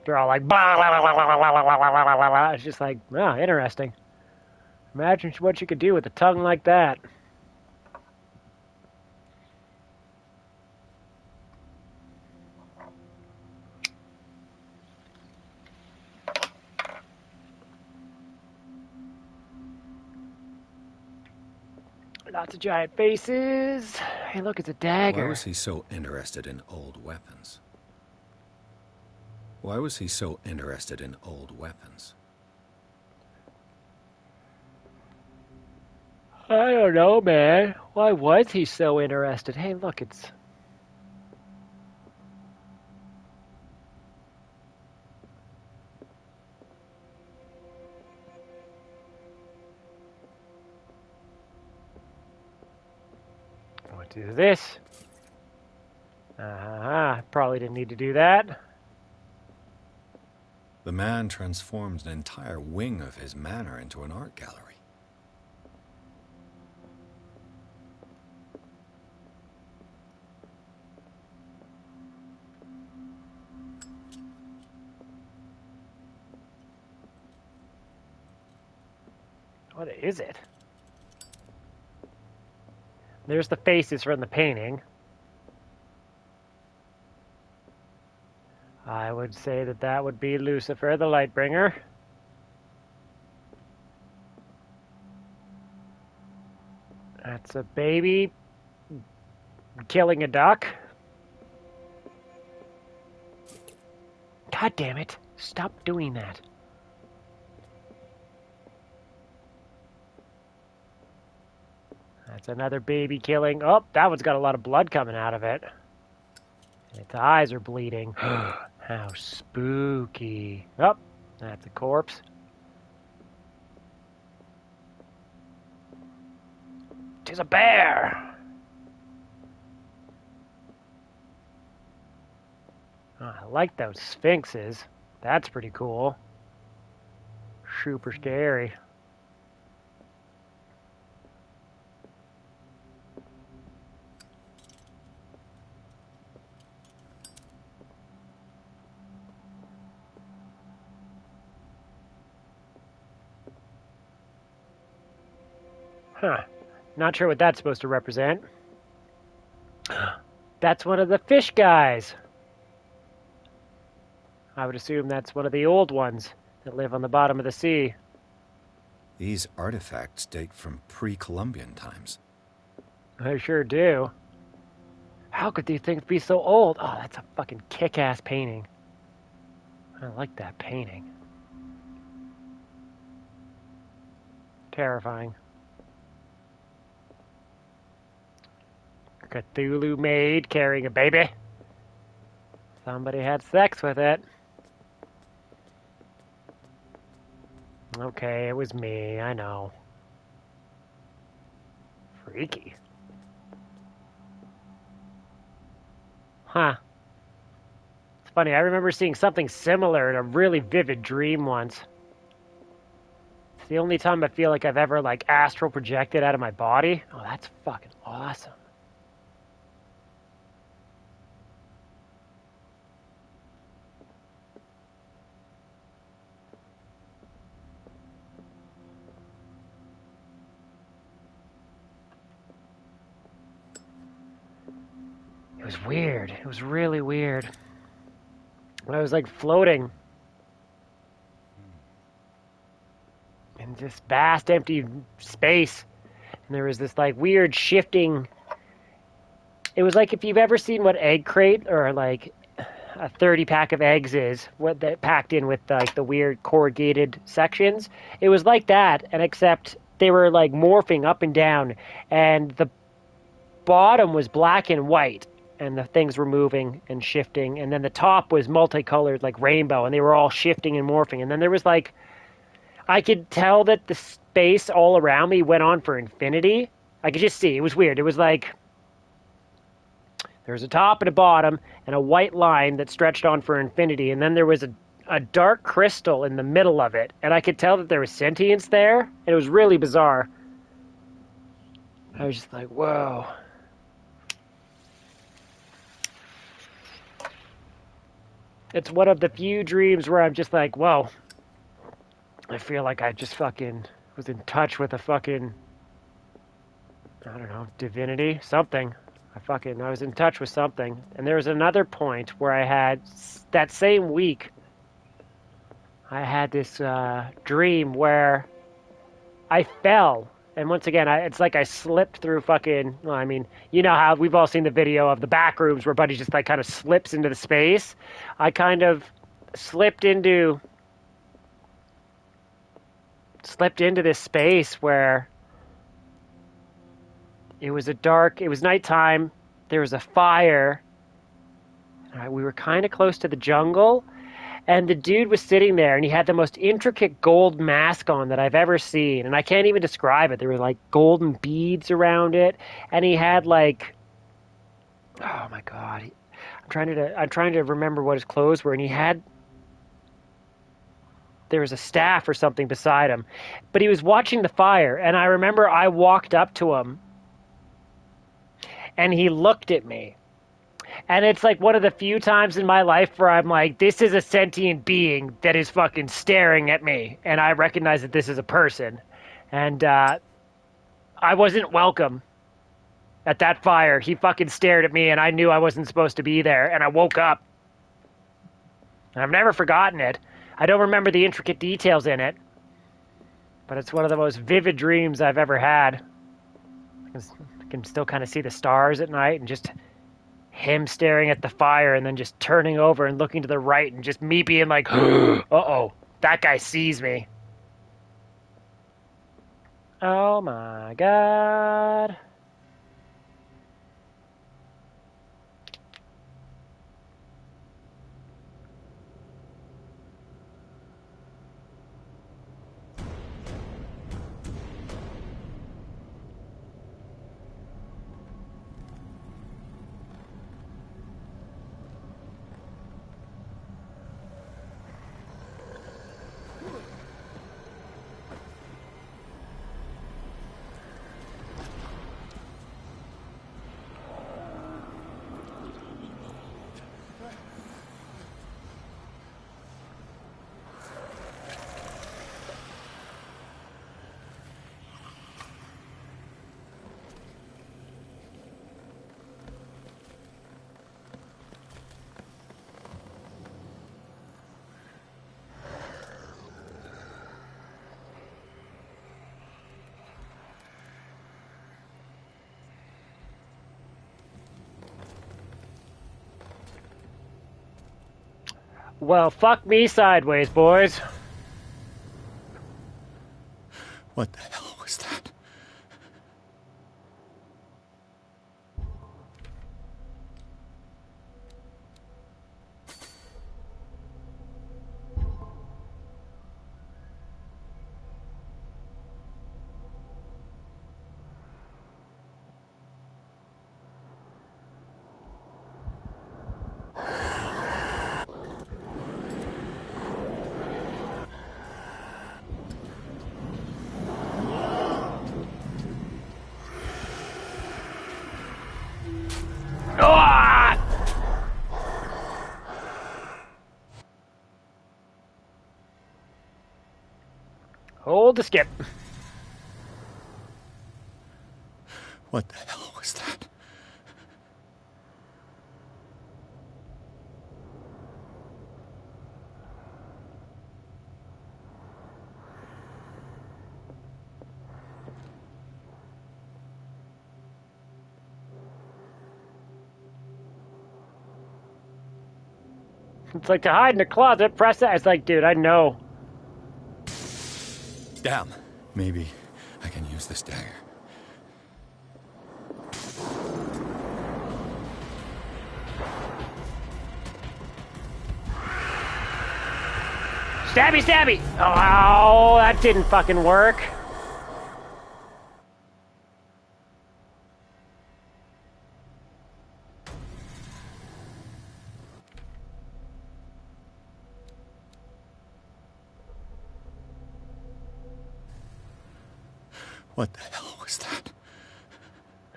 They're all like, blah, blah, blah, blah, blah, blah, blah, blah, blah, blah. It's just like, oh, interesting. Imagine what you could do with a tongue like that. Lots of giant faces. Hey, look, it's a dagger. Why was he so interested in old weapons? Why was he so interested in old weapons? I don't know, man. Why was he so interested? Hey, look, it's... What is this? Probably didn't need to do that. The man transformed an entire wing of his manor into an art gallery. What is it? There's the faces from the painting. I would say that that would be Lucifer, the Lightbringer. That's a baby killing a duck. God damn it. Stop doing that. That's another baby killing. Oh, that one's got a lot of blood coming out of it. Its eyes are bleeding. How spooky. Oh, That's a corpse. "'Tis a bear!" Oh, I like those sphinxes. That's pretty cool. Super scary. Huh. Not sure what that's supposed to represent. That's one of the fish guys. I would assume that's one of the old ones that live on the bottom of the sea. These artifacts date from pre-Columbian times. I sure do. How could these things be so old? Oh, that's a fucking kick-ass painting. I like that painting. Terrifying. Cthulhu maid carrying a baby. Somebody had sex with it. Okay, it was me, I know. Freaky. Huh. It's funny, I remember seeing something similar in a really vivid dream once. It's the only time I feel like I've ever, like, astral projected out of my body. Oh, that's fucking awesome. It was weird. It was really weird. I was, like, floating in this vast empty space. And there was this, like, weird shifting. It was like if you've ever seen what Egg Crate or, like, a 30 pack of eggs is, what that packed in with, like, the weird corrugated sections. It was like that, and except they were, like, morphing up and down, and the bottom was black and white, and the things were moving and shifting, and then the top was multicolored, like rainbow, and they were all shifting and morphing. And then there was, like, I could tell that the space all around me went on for infinity. I could just see. It was weird. It was like there was a top and a bottom and a white line that stretched on for infinity, and then there was a dark crystal in the middle of it, and I could tell that there was sentience there, and it was really bizarre. I was just like, whoa. It's one of the few dreams where I'm just like, whoa. I feel like I just fucking was in touch with a fucking, I don't know, divinity, something. I was in touch with something. And there was another point where I had, that same week, I had this dream where I fell. And once again, it's like I slipped through fucking, well, I mean, you know how we've all seen the video of the back rooms where Buddy just like kind of slips into the space. I kind of slipped into this space where it was nighttime, there was a fire, we were kind of close to the jungle, and the dude was sitting there, and he had the most intricate gold mask on that I've ever seen, and I can't even describe it. There were, like, golden beads around it, and he had, like, oh my god, I'm trying to remember what his clothes were, and there was a staff or something beside him, but he was watching the fire, and I remember I walked up to him, and he looked at me. And it's like one of the few times in my life where I'm like, this is a sentient being that is fucking staring at me. And I recognize that this is a person. And I wasn't welcome at that fire. He fucking stared at me, and I knew I wasn't supposed to be there. And I woke up. And I've never forgotten it. I don't remember the intricate details in it. But it's one of the most vivid dreams I've ever had. I can still kind of see the stars at night, and just him staring at the fire and then just turning over and looking to the right and just me being like, uh-oh, that guy sees me. Oh my god. Well, fuck me sideways, boys. What the hell was that? Ah! Hold the skip. What the hell was that? It's like to hide in a closet, press that. It's like, dude, I know. Damn. Maybe I can use this dagger. Stabby, stabby! Oh, that didn't fucking work. What the hell was that?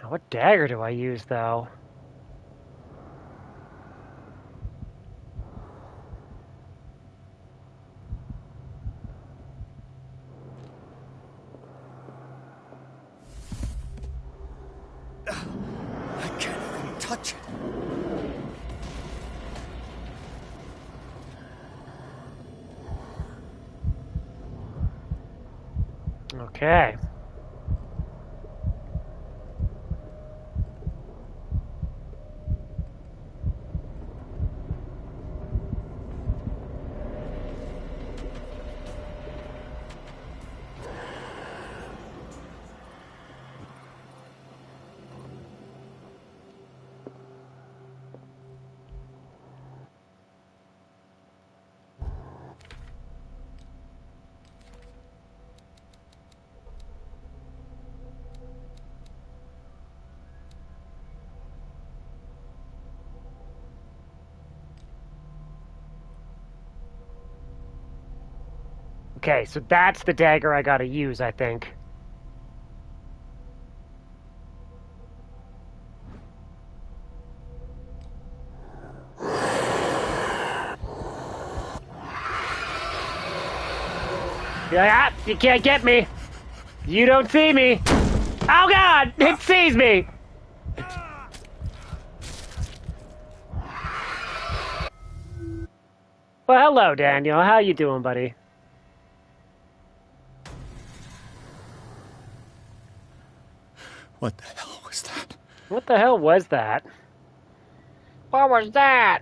Now, what dagger do I use, though? I can't even touch it. Okay. Okay, so that's the dagger I gotta use, I think. Yeah, you can't get me. You don't see me. Oh God, it sees me. Well, hello, Daniel. How you doing, buddy? What the hell was that? What the hell was that? What was that?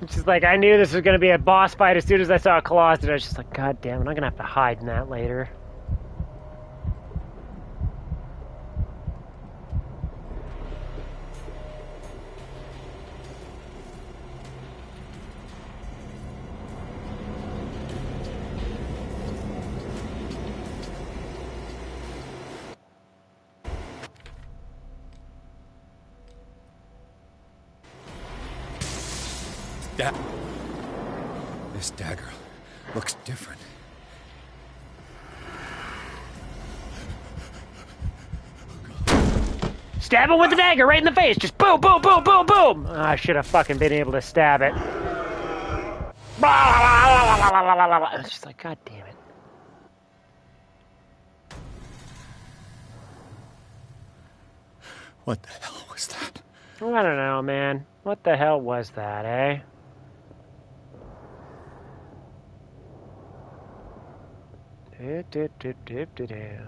Just like, I knew this was going to be a boss fight as soon as I saw a closet. I was just like, God damn, I'm not going to have to hide in that later. This dagger looks different. Stab him with the dagger right in the face. Just boom, boom, boom, boom, boom. Oh, I should have fucking been able to stab it. It's just like, God damn it. What the hell was that? I don't know, man. What the hell was that, eh?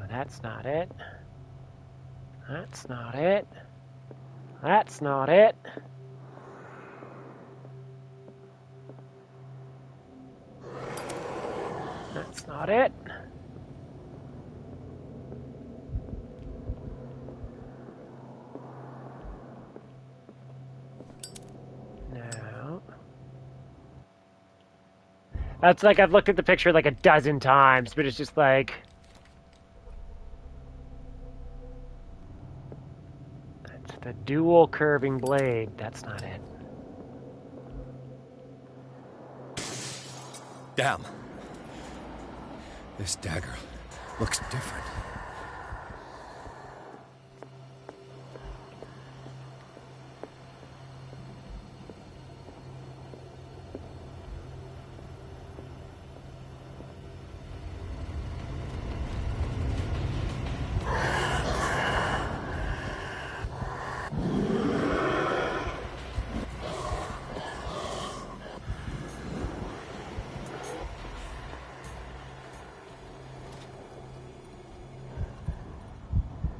That's not it. That's not it. That's not it. That's not it. No. That's like, I've looked at the picture like a dozen times, but it's just like... That's the dual curving blade. That's not it. Damn. This dagger looks different.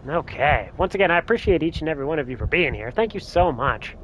Okay. Once again, I appreciate each and every one of you for being here. Thank you so much.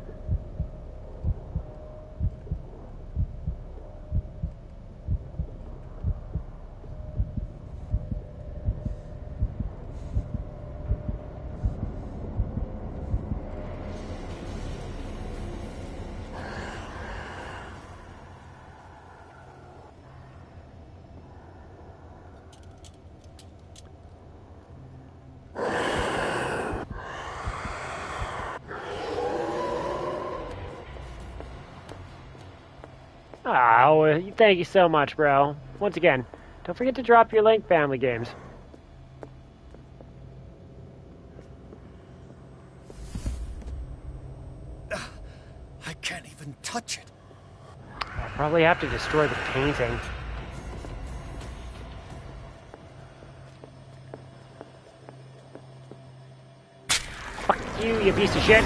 Oh, thank you so much, bro. Once again, don't forget to drop your link, Family Games. I can't even touch it. I'll probably have to destroy the painting. Fuck you, you piece of shit.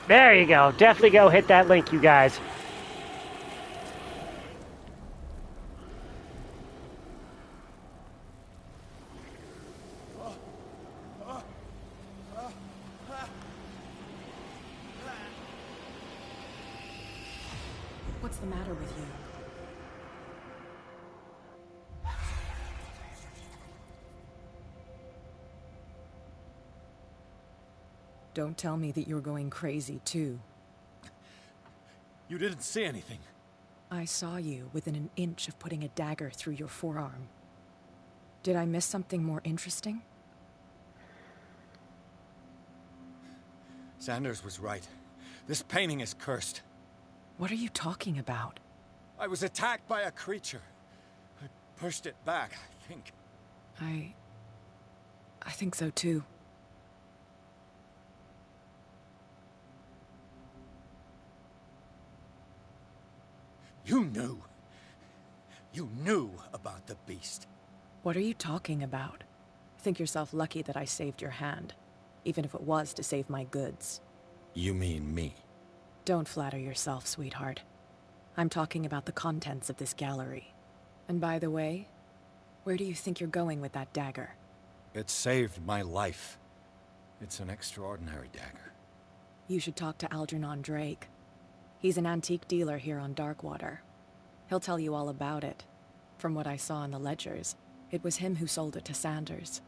There you go. Definitely go hit that link, you guys. What's the matter with you? Don't tell me that you're going crazy, too. You didn't see anything. I saw you within an inch of putting a dagger through your forearm. Did I miss something more interesting? Sanders was right. This painting is cursed. What are you talking about? I was attacked by a creature. I pushed it back, I think. I think so, too. You knew. You knew about the beast. What are you talking about? Think yourself lucky that I saved your hand, even if it was to save my goods. You mean me? Don't flatter yourself, sweetheart. I'm talking about the contents of this gallery. And by the way, where do you think you're going with that dagger? It saved my life. It's an extraordinary dagger. You should talk to Algernon Drake. He's an antique dealer here on Darkwater. He'll tell you all about it. From what I saw in the ledgers, it was him who sold it to Sanders.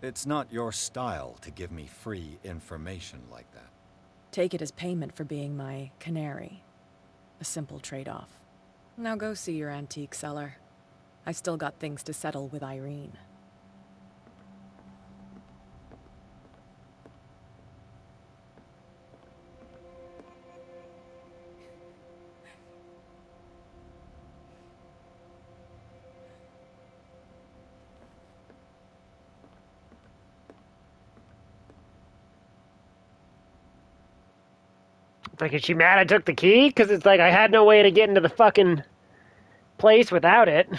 It's not your style to give me free information like that. Take it as payment for being my canary. A simple trade-off. Now go see your antique seller. I still got things to settle with Irene. Like, is she mad I took the key? Because it's like I had no way to get into the fucking place without it.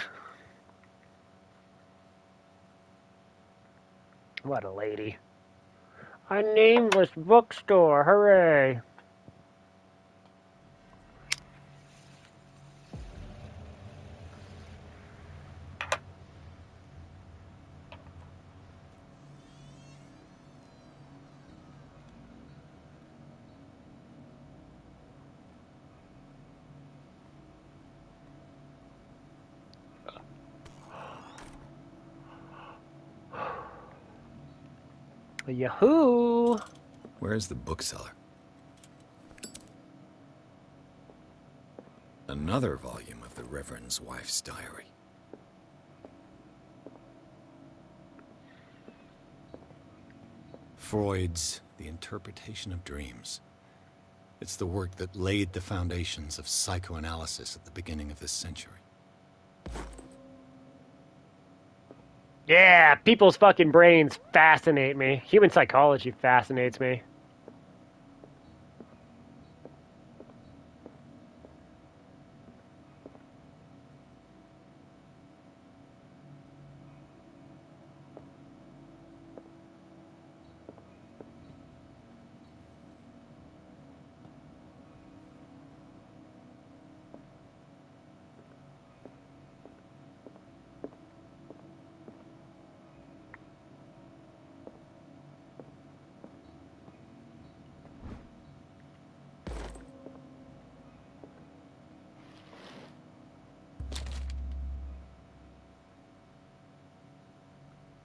What a lady. A nameless bookstore, hooray. Yahoo! Where's the bookseller? Another volume of the Reverend's wife's diary. Freud's The Interpretation of Dreams. It's the work that laid the foundations of psychoanalysis at the beginning of this century. Yeah, people's fucking brains fascinate me. Human psychology fascinates me.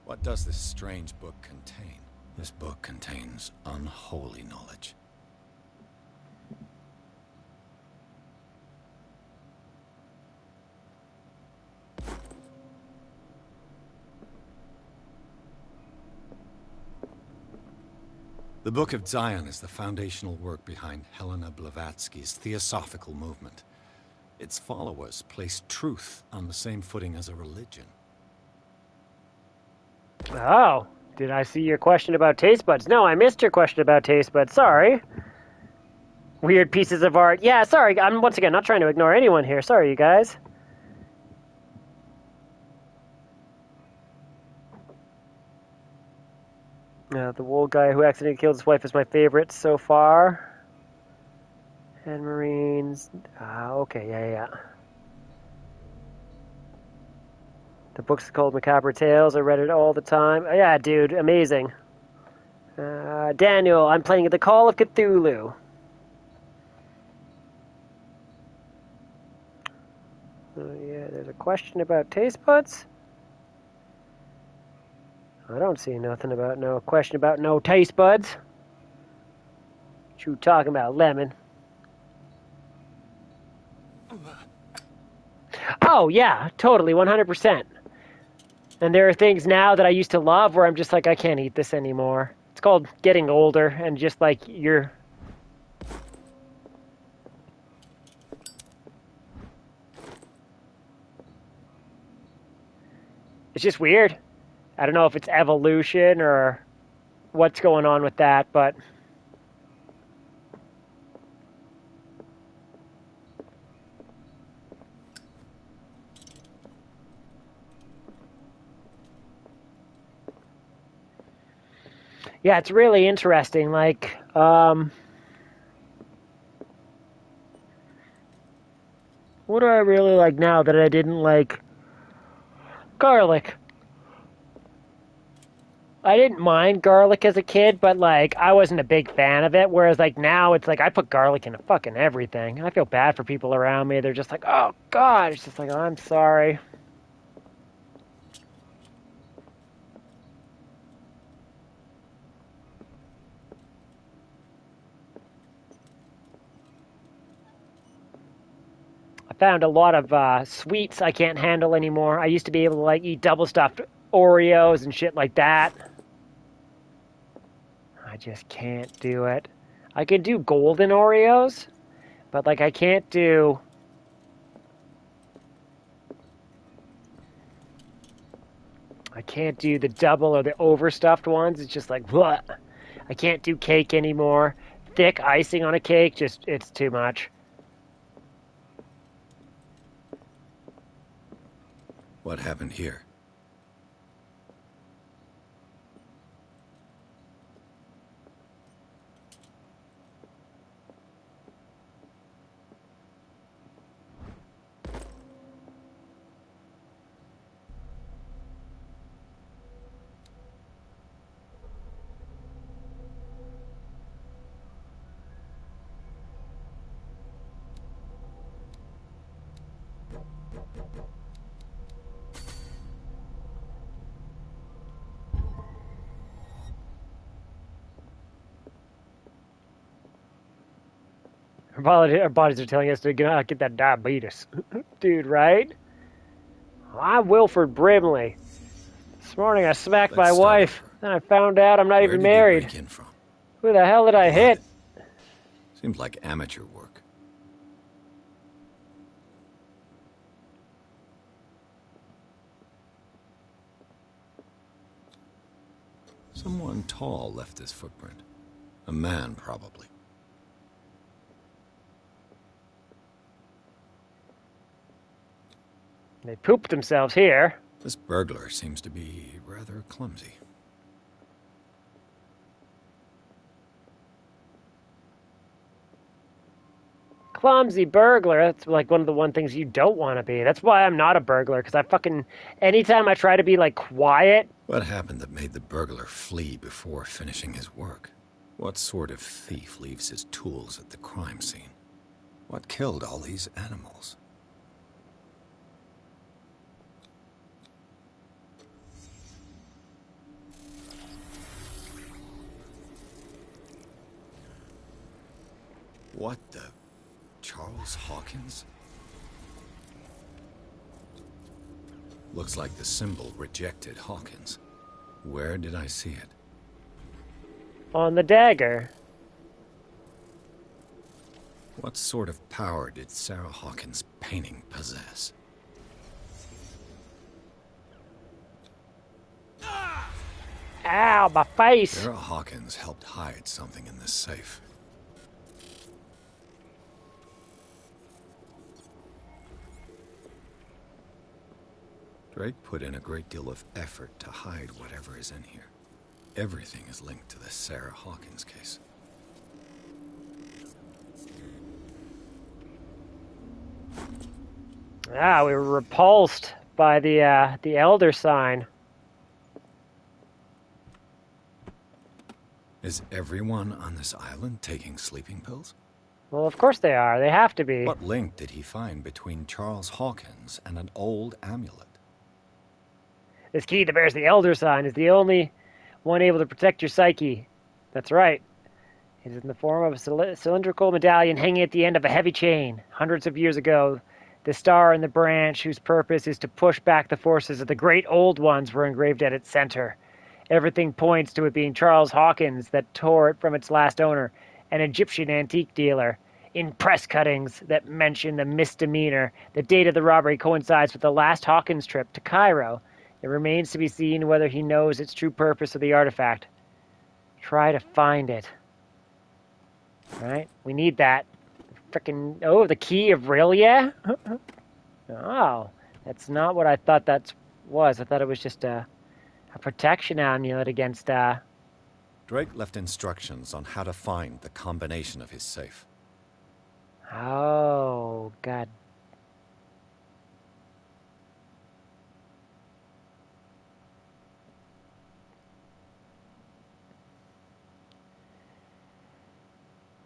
What does this strange book contain? This book contains unholy knowledge. The Book of Zion is the foundational work behind Helena Blavatsky's Theosophical movement. Its followers place truth on the same footing as a religion. Oh, did I see your question about taste buds? No, I missed your question about taste buds. Sorry. Weird pieces of art. Yeah, sorry. I'm, once again, not trying to ignore anyone here. Sorry, you guys. The wool guy who accidentally killed his wife is my favorite so far. And Marines. Okay, yeah. The book's called Macabre Tales. I read it all the time. Oh, yeah, dude, amazing. Daniel, I'm playing The Call of Cthulhu. Yeah, there's a question about taste buds. I don't see nothing about no question about no taste buds. What you talking about, Lemon? Oh, yeah, totally, 100%. And there are things now that I used to love where I'm just like, I can't eat this anymore. It's called getting older and just like you're... It's just weird. I don't know if it's evolution or what's going on with that, but... Yeah, it's really interesting. Like, what do I really like now that I didn't like? Garlic. I didn't mind garlic as a kid, but like I wasn't a big fan of it. Whereas like now it's like I put garlic into fucking everything. And I feel bad for people around me. They're just like, oh God. It's just like, oh, I'm sorry. found a lot of sweets I can't handle anymore. I used to be able to like eat double stuffed Oreos and shit like that. I just can't do it. I can do golden Oreos, but like I can't do the double or the overstuffed ones. It's just like what? I can't do cake anymore. Thick icing on a cake, just it's too much. What happened here? Our bodies are telling us to get that diabetes. Dude, right? I'm Wilford Brimley. This morning I smacked Let's my start wife. over. Then I found out I'm not Where even did you married. break in from? Who the hell did I hit? Seems like amateur work. Someone tall left this footprint. A man, probably. They pooped themselves here. This burglar seems to be rather clumsy. Clumsy burglar. That's like one of the one things you don't want to be. That's why I'm not a burglar, because I fucking... Anytime I try to be, like, quiet... What happened that made the burglar flee before finishing his work? What sort of thief leaves his tools at the crime scene? What killed all these animals? What the... Charles Hawkins? Looks like the symbol rejected Hawkins. Where did I see it? On the dagger. What sort of power did Sarah Hawkins' painting possess? Ow, my face! Sarah Hawkins helped hide something in this safe. Drake put in a great deal of effort to hide whatever is in here. Everything is linked to the Sarah Hawkins case. Ah, we were repulsed by the elder sign. Is everyone on this island taking sleeping pills? Well, of course they are. They have to be. What link did he find between Charles Hawkins and an old amulet? This key that bears the elder sign is the only one able to protect your psyche. That's right. It is in the form of a cylindrical medallion hanging at the end of a heavy chain. Hundreds of years ago, the star and the branch, whose purpose is to push back the forces of the great old ones, were engraved at its center. Everything points to it being Charles Hawkins that tore it from its last owner, an Egyptian antique dealer. In press cuttings that mention the misdemeanor, the date of the robbery coincides with the last Hawkins trip to Cairo. It remains to be seen whether he knows its true purpose of the artifact. Try to find it. Right? We need that. Frickin' oh, the key of Rillia? Oh, that's not what I thought that was. I thought it was just a protection amulet against, Drake left instructions on how to find the combination of his safe. Oh, God.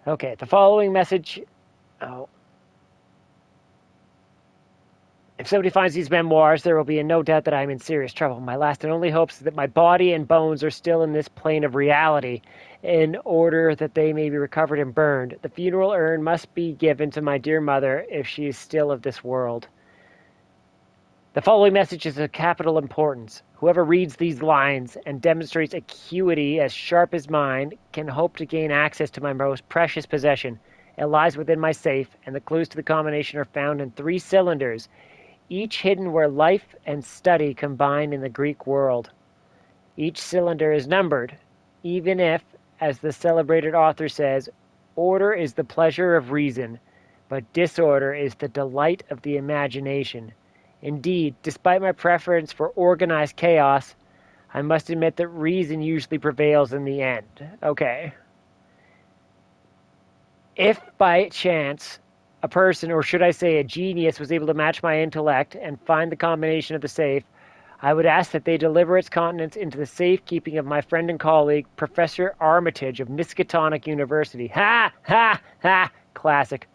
Okay, the following message... Oh. If somebody finds these memoirs, there will be no doubt that I am in serious trouble. My last and only hopes is that my body and bones are still in this plane of reality, in order that they may be recovered and burned. The funeral urn must be given to my dear mother if she is still of this world. The following message is of capital importance. Whoever reads these lines and demonstrates acuity as sharp as mine can hope to gain access to my most precious possession. It lies within my safe, and the clues to the combination are found in 3 cylinders, each hidden where life and study combine in the Greek world. Each cylinder is numbered, even if, as the celebrated author says, order is the pleasure of reason, but disorder is the delight of the imagination. Indeed, despite my preference for organized chaos, I must admit that reason usually prevails in the end. Okay. If by chance a person, or should I say a genius, was able to match my intellect and find the combination of the safe, I would ask that they deliver its contents into the safekeeping of my friend and colleague, Professor Armitage of Miskatonic University. Ha! Ha! Ha! Classic.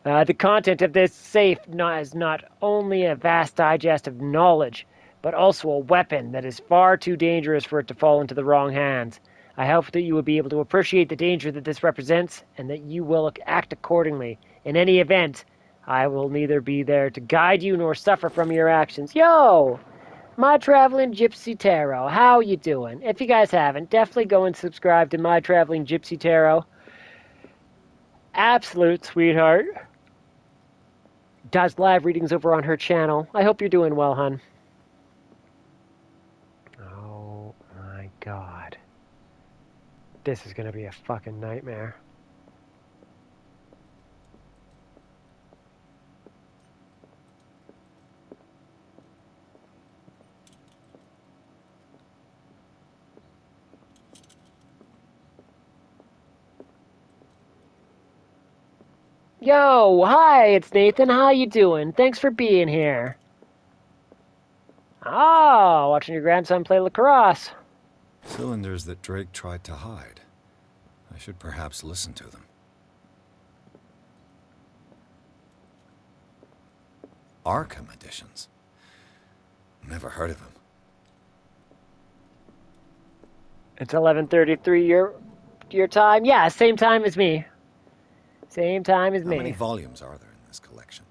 The content of this safe is not only a vast digest of knowledge, but also a weapon that is far too dangerous for it to fall into the wrong hands. I hope that you will be able to appreciate the danger that this represents, and that you will act accordingly. In any event, I will neither be there to guide you nor suffer from your actions. Yo! My Traveling Gypsy Tarot. How you doing? If you guys haven't, definitely go and subscribe to My Traveling Gypsy Tarot. Absolute sweetheart. Does live readings over on her channel. I hope you're doing well, hun. Oh my god. This is gonna be a fucking nightmare. Yo, hi, it's Nathan. How you doing? Thanks for being here. Oh, watching your grandson play lacrosse. Cylinders that Drake tried to hide. I should perhaps listen to them. Arkham editions. Never heard of them. It's 11:33 your time. Yeah, same time as me. Same time as me. How many volumes are there in this collection?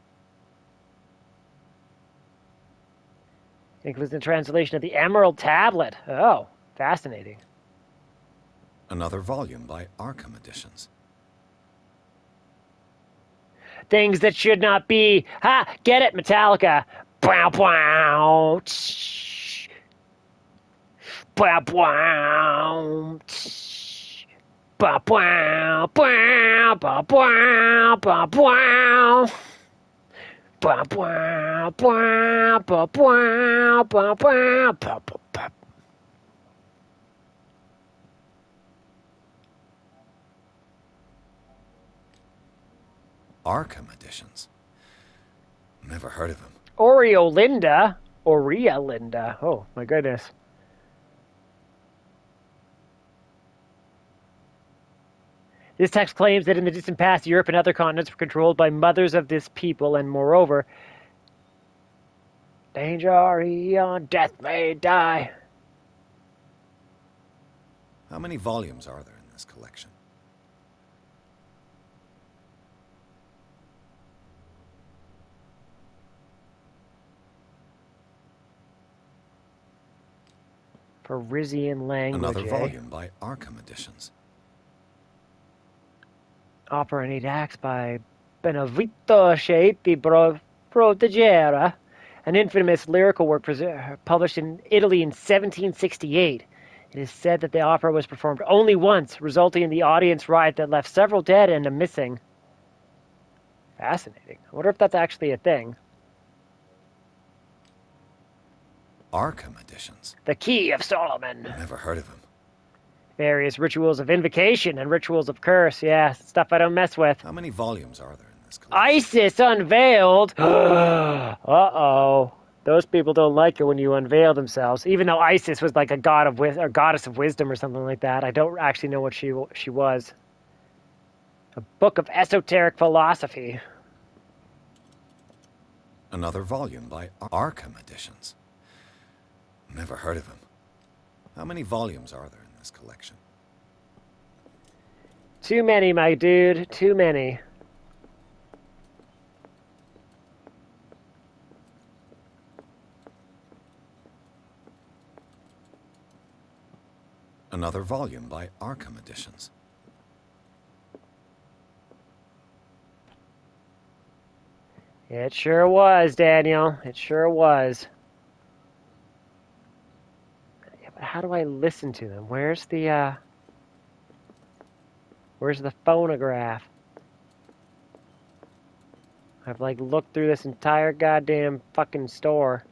It was the translation of the Emerald Tablet. Oh, fascinating. Another volume by Arkham Editions. Things that should not be. Ha! Get it, Metallica. Bow, bow. Tsh. Bow, bow. Tsh. Bow, bow. Bow, bow, bow. Bow, bow. Bow, bow. Bow, bow, bow. Bow, bow. Bow, bow. Arkham Editions. Never heard of them. Oreo Linda. Oria Linda. Oh, my goodness. This text claims that in the distant past, Europe and other continents were controlled by mothers of this people, and moreover, danger on death may die. How many volumes are there in this collection? Parisian language. Another volume by Arkham Editions. Opera in 8 acts by Benedetto Scetti Protegera, an infamous lyrical work published in Italy in 1768. It is said that the opera was performed only once, resulting in the audience riot that left several dead and a missing. Fascinating. I wonder if that's actually a thing. Arkham Editions. The Key of Solomon. Never heard of him. Various rituals of invocation and rituals of curse. Yeah, stuff I don't mess with. How many volumes are there in this collection? ISIS unveiled. Uh-oh. Those people don't like it when you unveil themselves. Even though Isis was like a god of or goddess of wisdom or something like that. I don't actually know what she was. A book of esoteric philosophy. Another volume by Arkham Editions. Never heard of him. How many volumes are there in this collection? Too many, my dude. Too many. Another volume by Arkham Editions. It sure was, Daniel. It sure was. Yeah, but how do I listen to them? Where's the phonograph? I've like looked through this entire goddamn fucking store.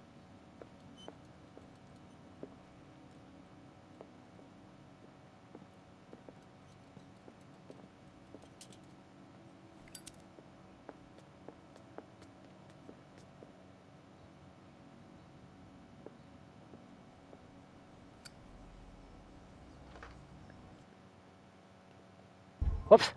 Whoops.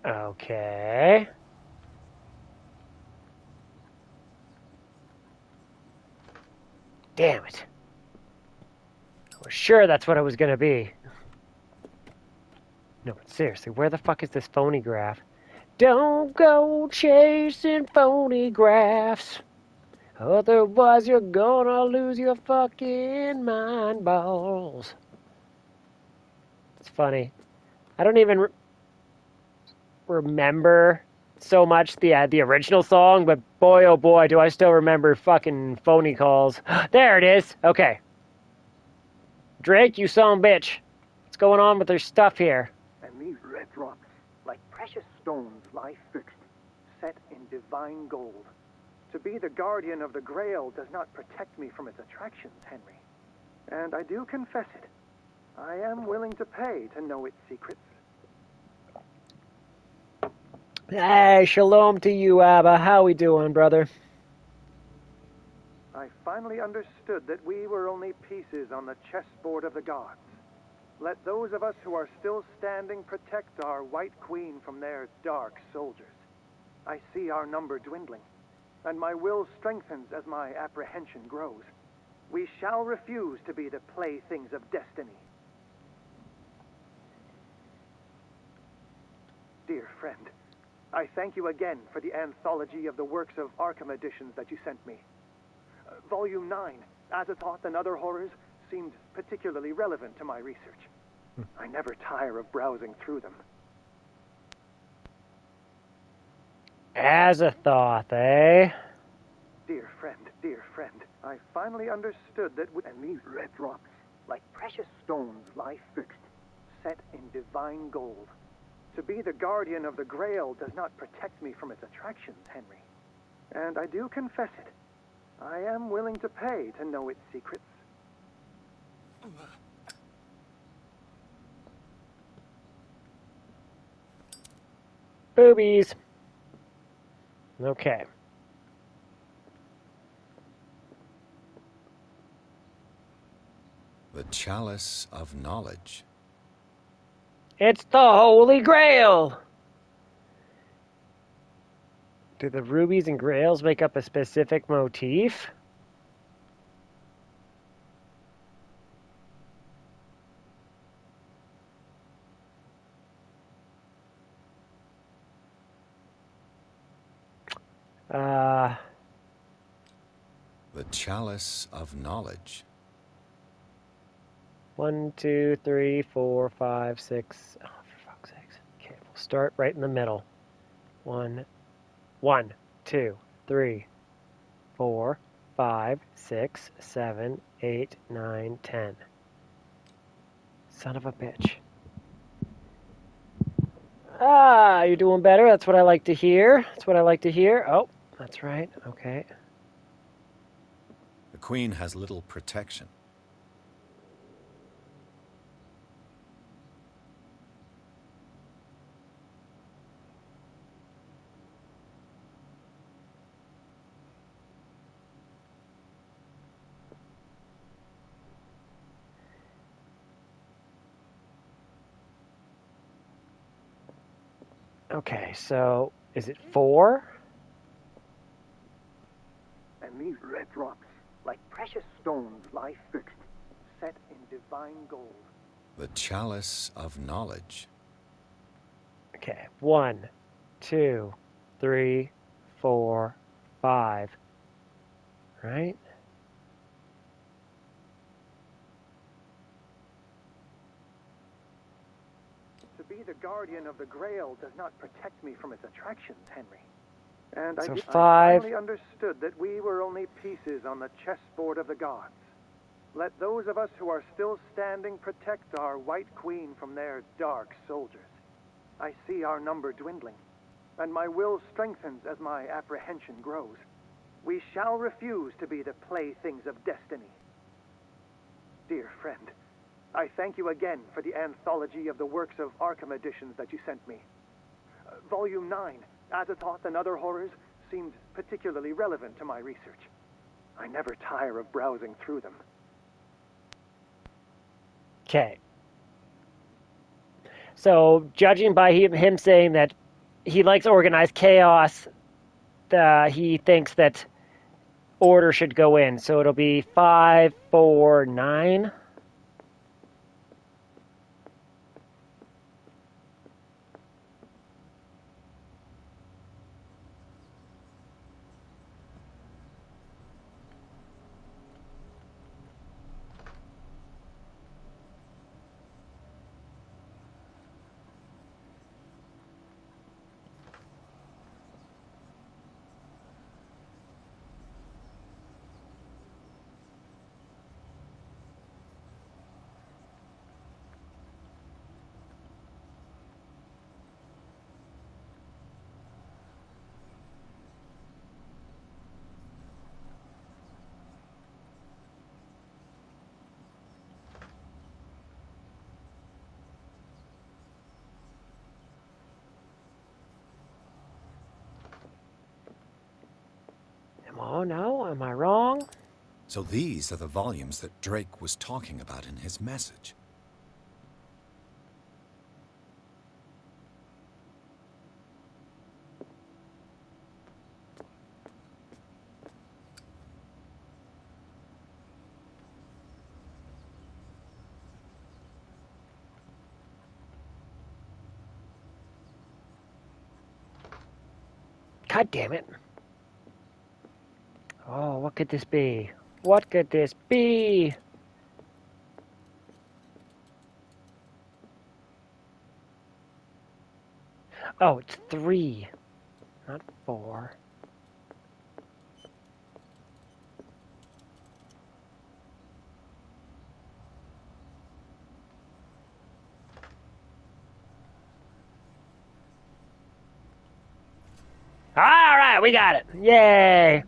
Okay. Damn it. I was sure that's what it was gonna be. No, but seriously, where the fuck is this phonograph? Don't go chasing phonographs. Otherwise you're gonna lose your fucking mind balls. It's funny. I don't even remember so much the original song, but boy oh boy do I still remember fucking phony calls. There it is. Okay. Drake, you son of a bitch. What's going on with their stuff here? And these red drops, like precious stones, lie fixed, set in divine gold. To be the guardian of the Grail does not protect me from its attractions, Henry. And I do confess it. I am willing to pay to know its secrets. Hey, shalom to you, Abba. How we doing, brother? I finally understood that we were only pieces on the chessboard of the gods. Let those of us who are still standing protect our White Queen from their dark soldiers. I see our number dwindling, and my will strengthens as my apprehension grows. We shall refuse to be the playthings of destiny. Dear friend, I thank you again for the anthology of the works of Arkham Editions that you sent me. Volume 9, Azathoth and Other Horrors, seemed particularly relevant to my research. I never tire of browsing through them. Azathoth, eh? Dear friend, I finally understood that and these red drops, like precious stones, lie fixed, set in divine gold. To be the guardian of the Grail does not protect me from its attractions, Henry. And I do confess it. I am willing to pay to know its secrets. Boobies. Okay. The Chalice of Knowledge. It's the Holy Grail! Do the rubies and grails make up a specific motif? The Chalice of Knowledge. 1, 2, 3, 4, 5, 6. Oh, for fuck's sakes. Okay, we'll start right in the middle. 1, 1. 2, 3, 4, 5, 6, 7, 8, 9, 10. Son of a bitch. Ah, you're doing better. That's what I like to hear. That's what I like to hear. Oh, that's right. Okay. The Queen has little protection. Okay, so is it 4? And these red drops, like precious stones, lie fixed, set in divine gold. The Chalice of Knowledge. Okay, 1, 2, 3, 4, 5. Right? To be the guardian of the Grail does not protect me from its attractions, Henry. And So I 5. finally understood that we were only pieces on the chessboard of the gods. Let those of us who are still standing protect our White Queen from their dark soldiers. I see our number dwindling, and my will strengthens as my apprehension grows. We shall refuse to be the playthings of destiny. Dear friend, I thank you again for the anthology of the works of Arkham editions that you sent me. Volume 9, Azathoth and Other Horrors, seemed particularly relevant to my research. I never tire of browsing through them. Okay. So, judging by him saying that he likes organized chaos, he thinks that order should go in. So it'll be 5, 4, 9. Oh no, am I wrong? So these are the volumes that Drake was talking about in his message. God damn it. Oh, what could this be? What could this be? Oh, it's 3, not 4. All right, we got it. Yay.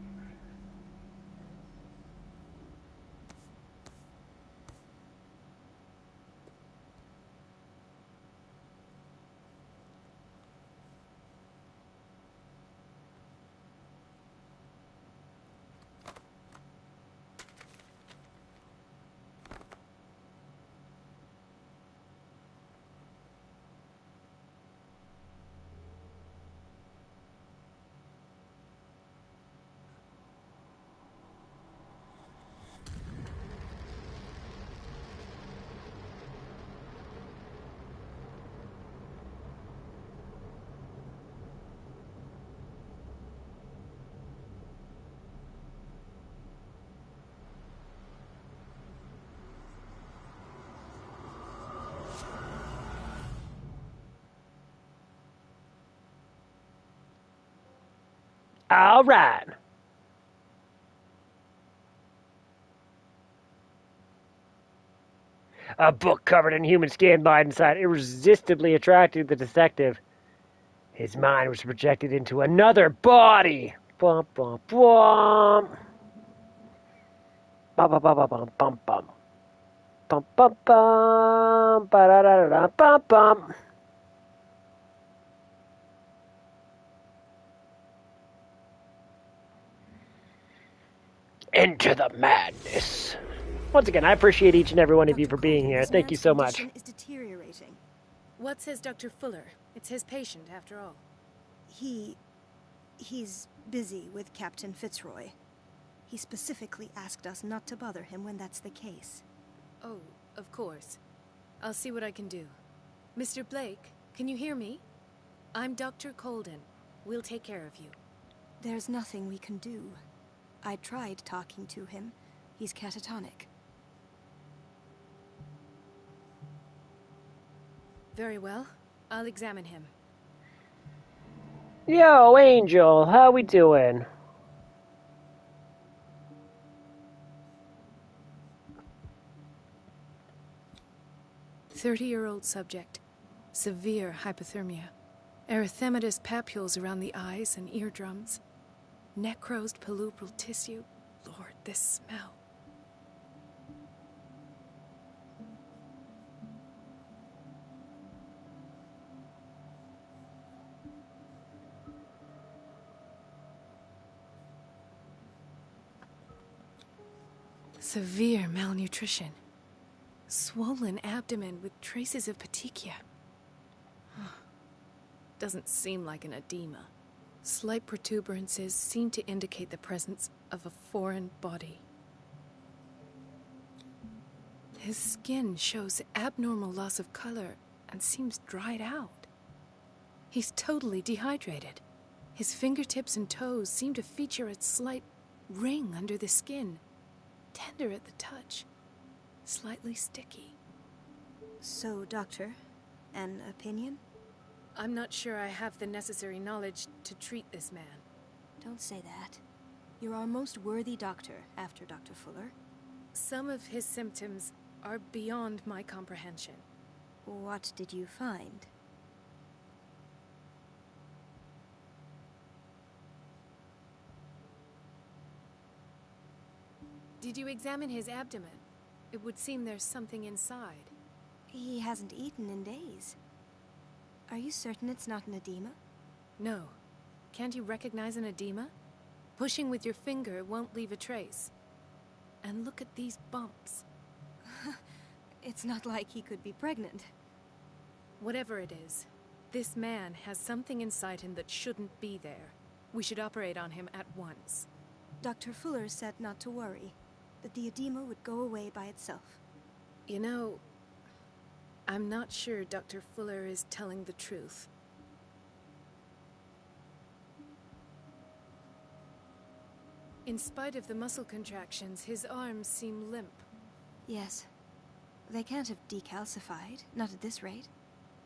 All right. A book covered in human skin lied inside, irresistibly attracting the detective. His mind was projected into another body. Bum, bum, bum. Bum, bum, bum, bum, bum, bum, bum. Bum, bum, bum. Ba-da-da-da-da, bum, bum. Into the madness. Once again, I appreciate each and every one of you Dr. for being Colden, here. this Thank you man's so much. condition is deteriorating. What says Dr. Fuller? It's his patient, after all. He's busy with Captain Fitzroy. He specifically asked us not to bother him when that's the case. Oh, of course. I'll see what I can do. Mr. Blake, can you hear me? I'm Dr. Colden. We'll take care of you. There's nothing we can do. I tried talking to him. He's catatonic. Very well. I'll examine him. Yo, Angel, how we doing? "30-year-old subject. Severe hypothermia. Erythematous papules around the eyes and eardrums. Necrosed palpebral tissue. Lord, this smell. Severe malnutrition. Swollen abdomen with traces of petechia. Doesn't seem like an edema. Slight protuberances seem to indicate the presence of a foreign body. His skin shows abnormal loss of color and seems dried out. He's totally dehydrated. His fingertips and toes seem to feature a slight ring under the skin. Tender at the touch. Slightly sticky. So, Doctor, an opinion? I'm not sure I have the necessary knowledge to treat this man. Don't say that. You're our most worthy doctor after Dr. Fuller. Some of his symptoms are beyond my comprehension. What did you find? Did you examine his abdomen? It would seem there's something inside. He hasn't eaten in days. Are you certain it's not an edema? No. Can't you recognize an edema? Pushing with your finger won't leave a trace. And look at these bumps. It's not like he could be pregnant. Whatever it is, this man has something inside him that shouldn't be there. We should operate on him at once. Dr. Fuller said not to worry, that the edema would go away by itself. You know, I'm not sure Dr. Fuller is telling the truth. In spite of the muscle contractions, his arms seem limp. Yes. They can't have decalcified, not at this rate.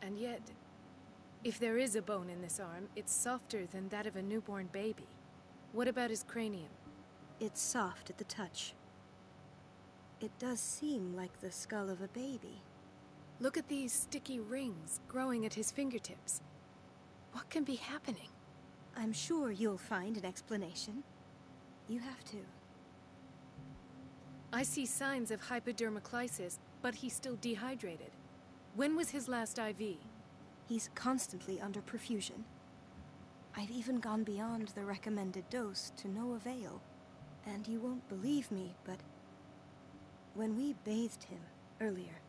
And yet, if there is a bone in this arm, it's softer than that of a newborn baby. What about his cranium? It's soft at the touch. It does seem like the skull of a baby. Look at these sticky rings growing at his fingertips. What can be happening? I'm sure you'll find an explanation. You have to. I see signs of hypodermoclysis, but he's still dehydrated. When was his last IV? He's constantly under perfusion. I've even gone beyond the recommended dose to no avail. And you won't believe me, but when we bathed him earlier...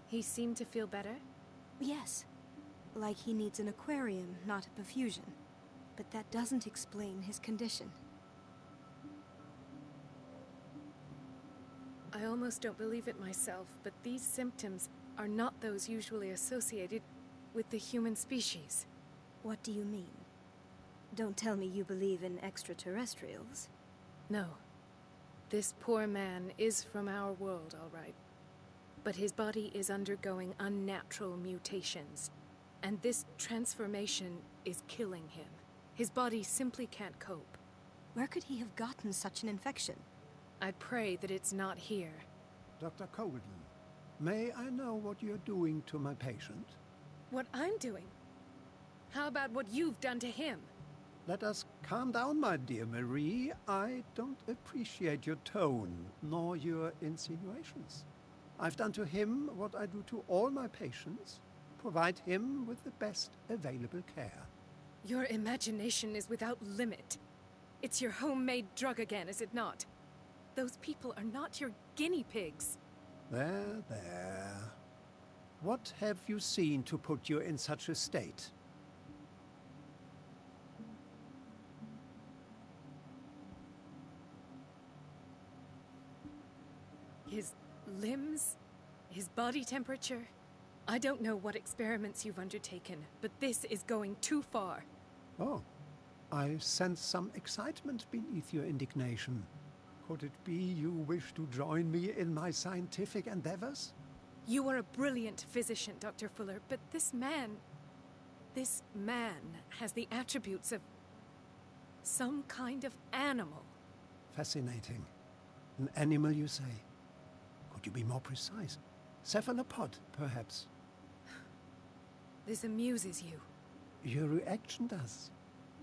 He seemed to feel better? Yes. Like he needs an aquarium, not a perfusion. But that doesn't explain his condition. I almost don't believe it myself, but these symptoms are not those usually associated with the human species. What do you mean? Don't tell me you believe in extraterrestrials. No. This poor man is from our world, all right. But his body is undergoing unnatural mutations, and this transformation is killing him. His body simply can't cope. Where could he have gotten such an infection? I pray that it's not here. Dr. Colden, may I know what you're doing to my patient? What I'm doing? How about what you've done to him? Let us calm down, my dear Marie. I don't appreciate your tone, nor your insinuations. I've done to him what I do to all my patients. Provide him with the best available care. Your imagination is without limit. It's your homemade drug again, is it not? Those people are not your guinea pigs. There, there. What have you seen to put you in such a state? His limbs? His body temperature? I don't know what experiments you've undertaken, but this is going too far. Oh, I sense some excitement beneath your indignation. Could it be you wish to join me in my scientific endeavors? You are a brilliant physician, Dr. Fuller, but this man has the attributes of some kind of animal. Fascinating. An animal, you say? Could you be more precise? Cephalopod, perhaps? This amuses you. Your reaction does.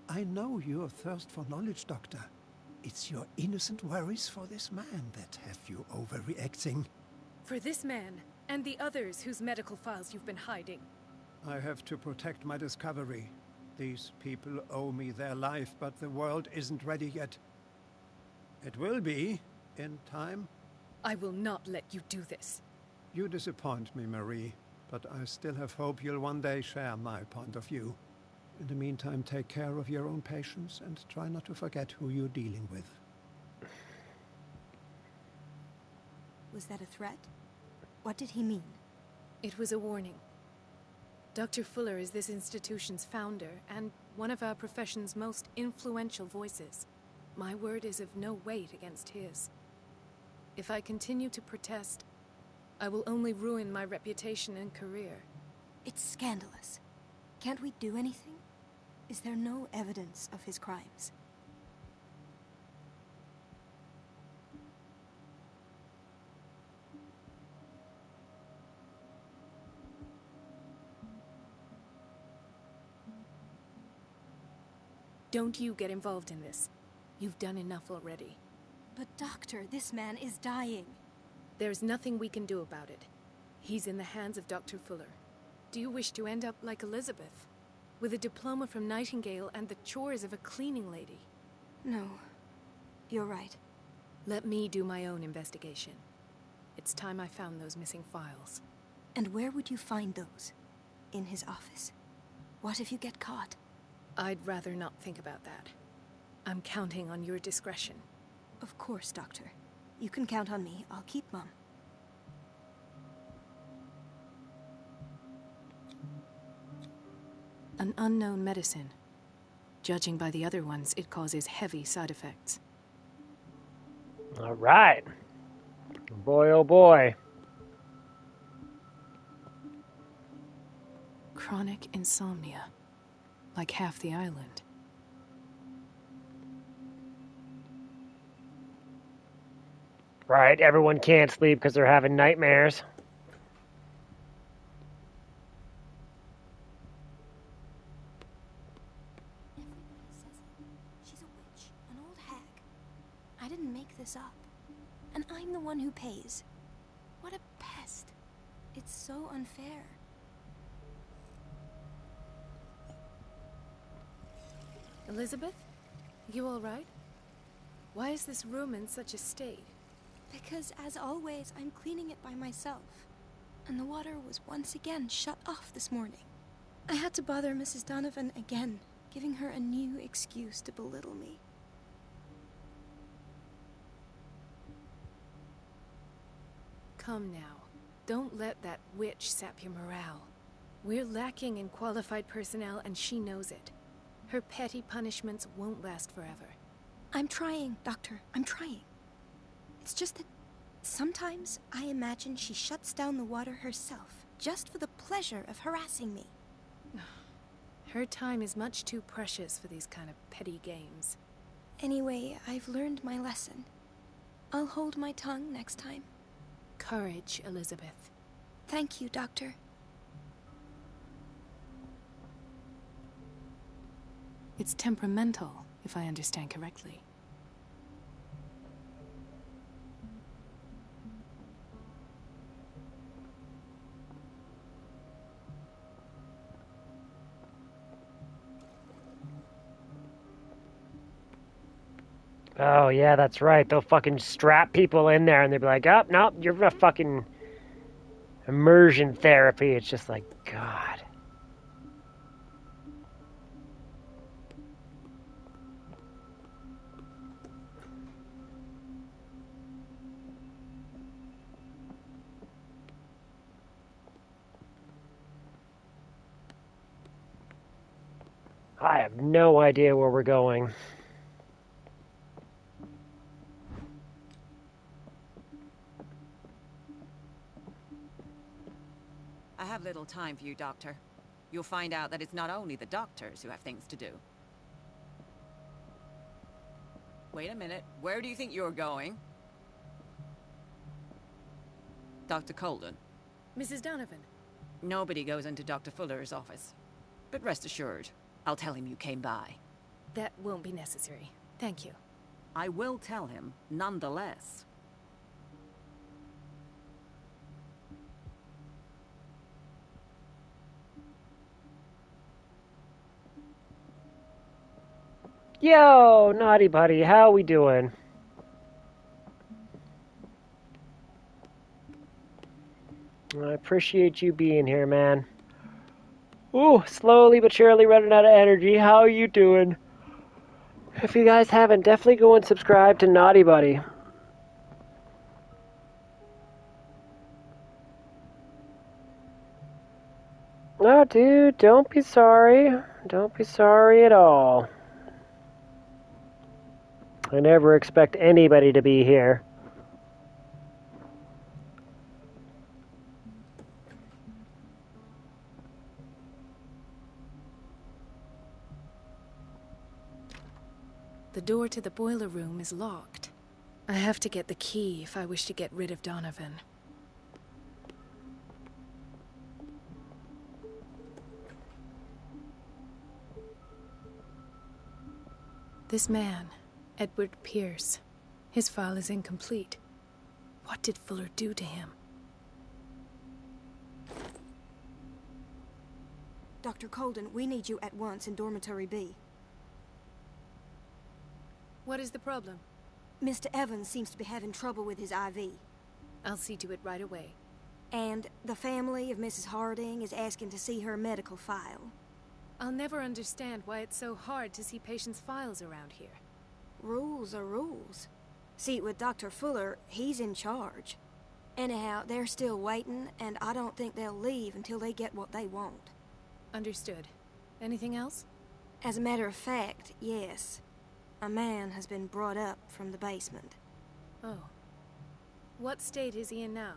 I know your thirst for knowledge, Doctor. It's your innocent worries for this man that have you overreacting. For this man, and the others whose medical files you've been hiding. I have to protect my discovery. These people owe me their life, but the world isn't ready yet. It will be, in time. I will not let you do this. You disappoint me, Marie, but I still have hope you'll one day share my point of view. In the meantime, take care of your own patients and try not to forget who you're dealing with. Was that a threat? What did he mean? It was a warning. Dr. Fuller is this institution's founder and one of our profession's most influential voices. My word is of no weight against his. If I continue to protest, I will only ruin my reputation and career. It's scandalous. Can't we do anything? Is there no evidence of his crimes? Don't you get involved in this. You've done enough already. But Doctor, this man is dying. There's nothing we can do about it. He's in the hands of Dr. Fuller. Do you wish to end up like Elizabeth? With a diploma from Nightingale and the chores of a cleaning lady? No. You're right. Let me do my own investigation. It's time I found those missing files. And where would you find those? In his office? What if you get caught? I'd rather not think about that. I'm counting on your discretion. Of course, Doctor. You can count on me. I'll keep Mum. An unknown medicine. Judging by the other ones, it causes heavy side effects. All right. Boy, oh boy. Chronic insomnia. Like half the island. Right, everyone can't sleep because they're having nightmares. Everybody says it. She's a witch, an old hag. I didn't make this up. And I'm the one who pays. What a pest. It's so unfair. Elizabeth? You all right? Why is this room in such a state? Because, as always, I'm cleaning it by myself. And the water was once again shut off this morning. I had to bother Mrs. Donovan again, giving her a new excuse to belittle me. Come now. Don't let that witch sap your morale. We're lacking in qualified personnel, and she knows it. Her petty punishments won't last forever. I'm trying, Doctor. I'm trying. It's just that sometimes I imagine she shuts down the water herself, just for the pleasure of harassing me. Her time is much too precious for these kind of petty games. Anyway, I've learned my lesson. I'll hold my tongue next time. Courage, Elizabeth. Thank you, Doctor. It's temperamental, if I understand correctly. Oh, yeah, that's right. They'll fucking strap people in there and they'll be like, oh, no, you're a fucking immersion therapy. It's just like, God. I have no idea where we're going. I have little time for you, Doctor. You'll find out that it's not only the doctors who have things to do. Wait a minute. Where do you think you're going? Dr. Colden. Mrs. Donovan. Nobody goes into Dr. Fuller's office. But rest assured, I'll tell him you came by. That won't be necessary. Thank you. I will tell him, nonetheless. Yo, Naughty Buddy, how we doing? I appreciate you being here, man. Ooh, slowly but surely running out of energy. How are you doing? If you guys haven't, definitely go and subscribe to Naughty Buddy. No, dude, don't be sorry. Don't be sorry at all. I never expect anybody to be here. The door to the boiler room is locked. I have to get the key if I wish to get rid of Donovan. This man, Edward Pierce, his file is incomplete. What did Fuller do to him? Dr. Colden, we need you at once in Dormitory B. What is the problem? Mr. Evans seems to be having trouble with his IV. I'll see to it right away. And the family of Mrs. Harding is asking to see her medical file. I'll never understand why it's so hard to see patients' files around here. Rules are rules. See, with Dr. Fuller, he's in charge. Anyhow, they're still waiting, and I don't think they'll leave until they get what they want. Understood. Anything else? As a matter of fact, yes. A man has been brought up from the basement. Oh. What state is he in now?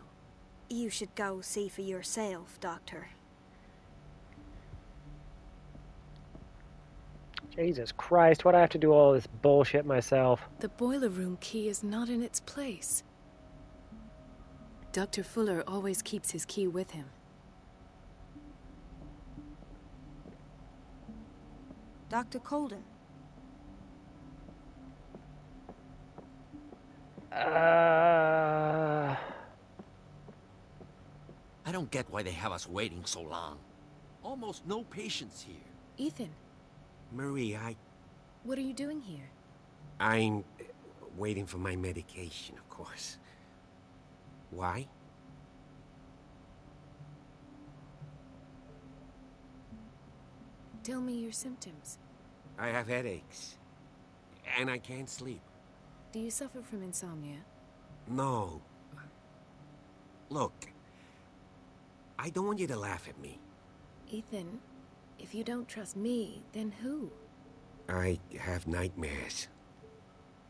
You should go see for yourself, Doctor. Jesus Christ, why'd I have to do all this bullshit myself? The boiler room key is not in its place. Dr. Fuller always keeps his key with him. Dr. Colden. I don't get why they have us waiting so long. Almost no patients here. Ethan, Marie, what are you doing here? I'm waiting for my medication, of course. Why? Tell me your symptoms. I have headaches. And I can't sleep. Do you suffer from insomnia? No. Look, I don't want you to laugh at me. Ethan, if you don't trust me, then who? I have nightmares.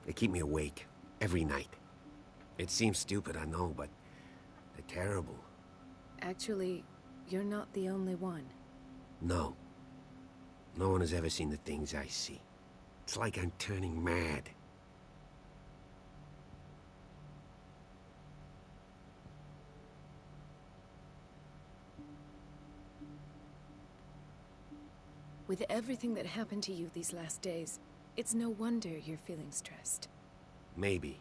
They keep me awake every night. It seems stupid, I know, but they're terrible. Actually, you're not the only one. No. No one has ever seen the things I see. It's like I'm turning mad. With everything that happened to you these last days, it's no wonder you're feeling stressed. Maybe.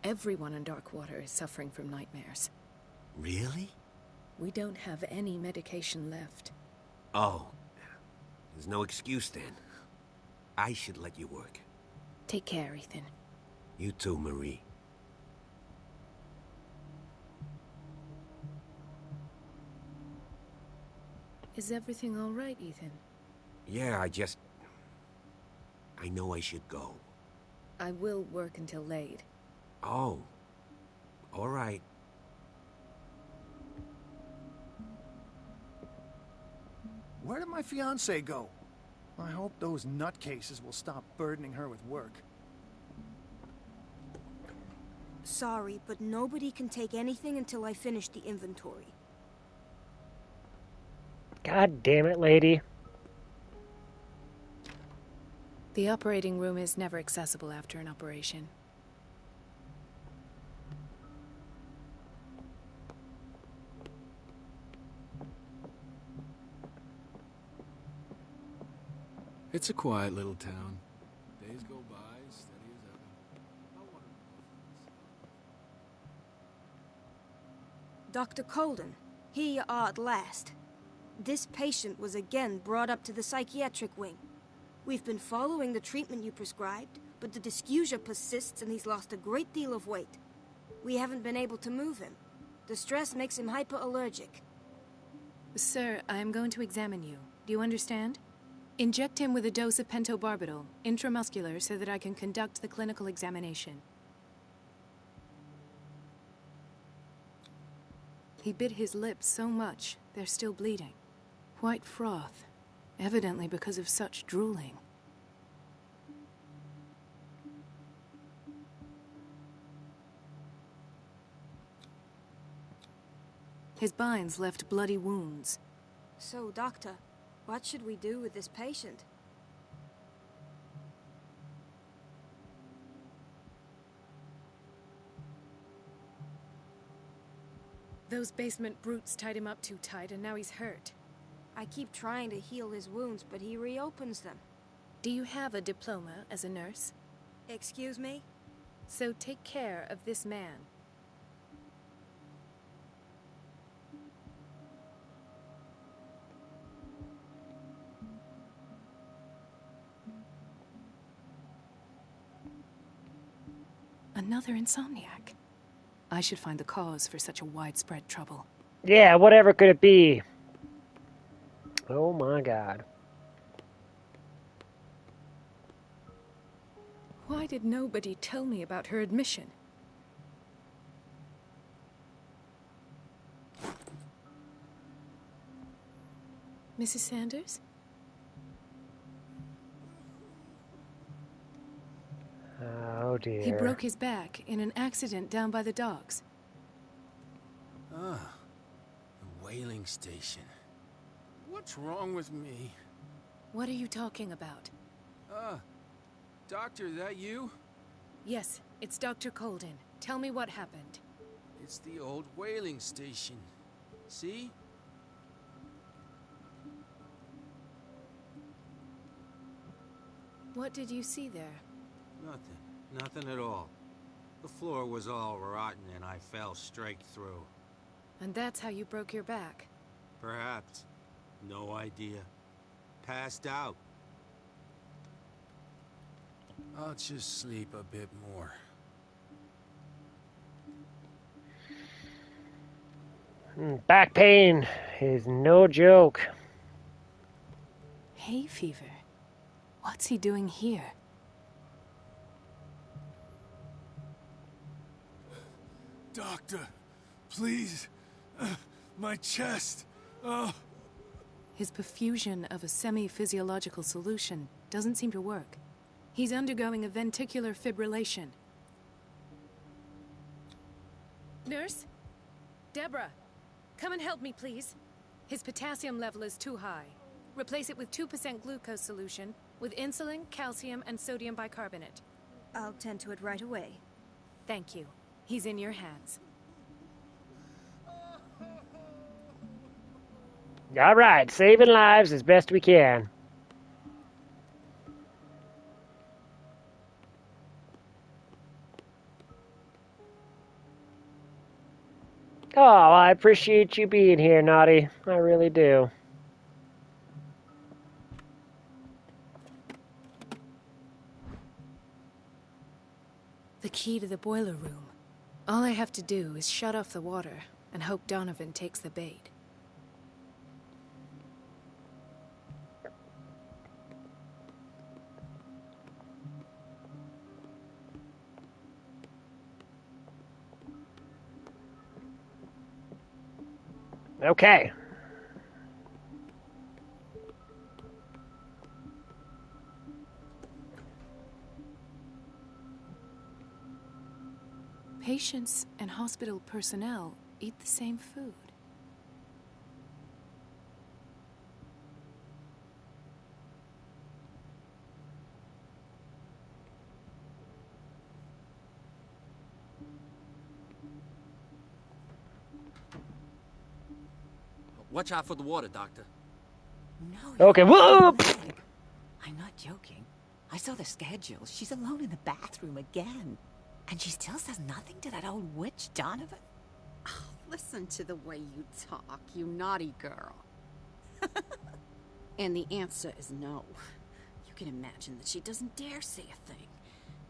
Everyone in Darkwater is suffering from nightmares. Really? We don't have any medication left. Oh. There's no excuse then. I should let you work. Take care, Ethan. You too, Marie. Is everything all right, Ethan? Yeah, I know I should go. I will work until late. Oh. All right. Where did my fiancée go? I hope those nutcases will stop burdening her with work. Sorry, but nobody can take anything until I finish the inventory. God damn it, lady. The operating room is never accessible after an operation. It's a quiet little town. Days go by, steady as ever. No wonder. Dr. Colden, here you are at last. This patient was again brought up to the psychiatric wing. We've been following the treatment you prescribed, but the dysgeusia persists and he's lost a great deal of weight. We haven't been able to move him. The stress makes him hyperallergic. Sir, I am going to examine you. Do you understand? Inject him with a dose of pentobarbital, intramuscular, so that I can conduct the clinical examination. He bit his lips so much, they're still bleeding. White froth, evidently because of such drooling. His binds left bloody wounds. So, Doctor, what should we do with this patient? Those basement brutes tied him up too tight, and now he's hurt. I keep trying to heal his wounds, but he reopens them. Do you have a diploma as a nurse? Excuse me? So take care of this man. Another insomniac. I should find the cause for such a widespread trouble. Yeah, whatever could it be? Oh my god. Why did nobody tell me about her admission? Mrs. Sanders? Oh dear. He broke his back in an accident down by the docks. Ah, the whaling station. What's wrong with me? What are you talking about? Doctor, that you? Yes, it's Dr. Colden. Tell me what happened. It's the old whaling station. See? What did you see there? Nothing. Nothing at all. The floor was all rotten and I fell straight through. And that's how you broke your back. Perhaps. No idea. Passed out. I'll just sleep a bit more. Back pain is no joke. Hay fever. What's he doing here? Doctor, please. My chest. Oh. His perfusion of a semi-physiological solution doesn't seem to work. He's undergoing a ventricular fibrillation. Nurse? Deborah, come and help me, please. His potassium level is too high. Replace it with 2% glucose solution with insulin, calcium, and sodium bicarbonate. I'll tend to it right away. Thank you. He's in your hands. All right, saving lives as best we can. Oh, I appreciate you being here, Naughty. I really do. The key to the boiler room. All I have to do is shut off the water and hope Donovan takes the bait. Okay. Patients and hospital personnel eat the same food. Watch out for the water, Doctor. No, Okay, you're whoa! not. I'm not joking. I saw the schedule. She's alone in the bathroom again. And she still says nothing to that old witch, Donovan? Oh, listen to the way you talk, you naughty girl. And the answer is no. You can imagine that she doesn't dare say a thing.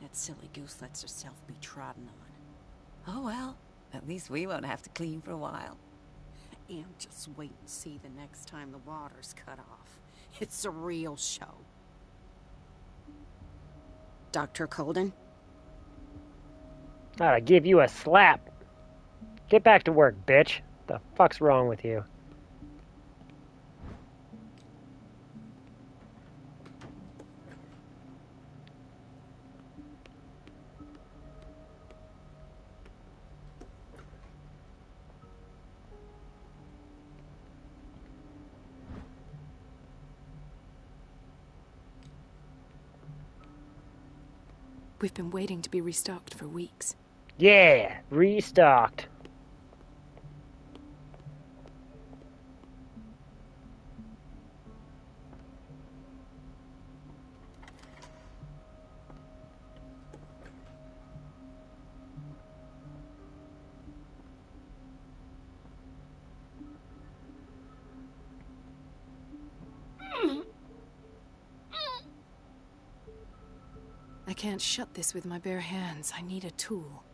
That silly goose lets herself be trodden on. Oh well, at least we won't have to clean for a while. And just wait and see the next time the water's cut off. It's a real show. Dr. Colden? Gotta give you a slap. Get back to work, bitch. The fuck's wrong with you? We've been waiting to be restocked for weeks. Yeah, restocked. I can't shut this with my bare hands. I need a tool.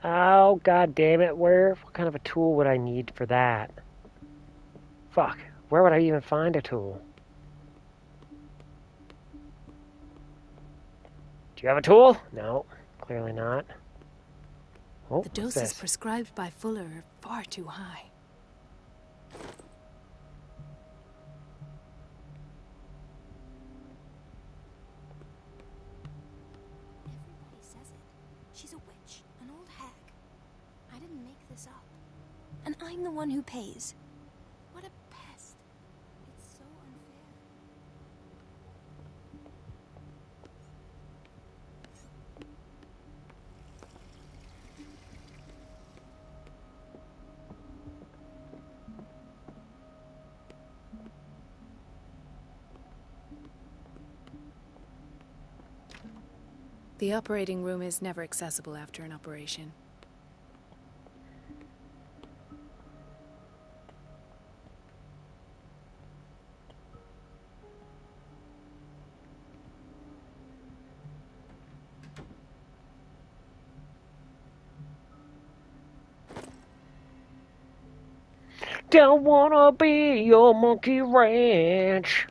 Oh, god damn it. What kind of a tool would I need for that? Fuck. Where would I even find a tool? Do you have a tool? No, clearly not. Oh, The what's doses this? prescribed by Fuller are far too high. Everybody says it. She's a witch, an old hag. I didn't make this up. And I'm the one who pays. What a pest. It's so unfair. The operating room is never accessible after an operation. Don't wanna be your monkey ranch.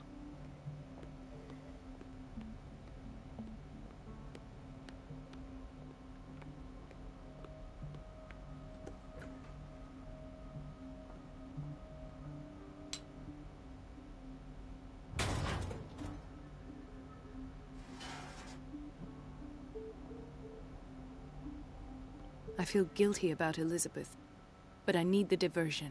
I feel guilty about Elizabeth, but I need the diversion.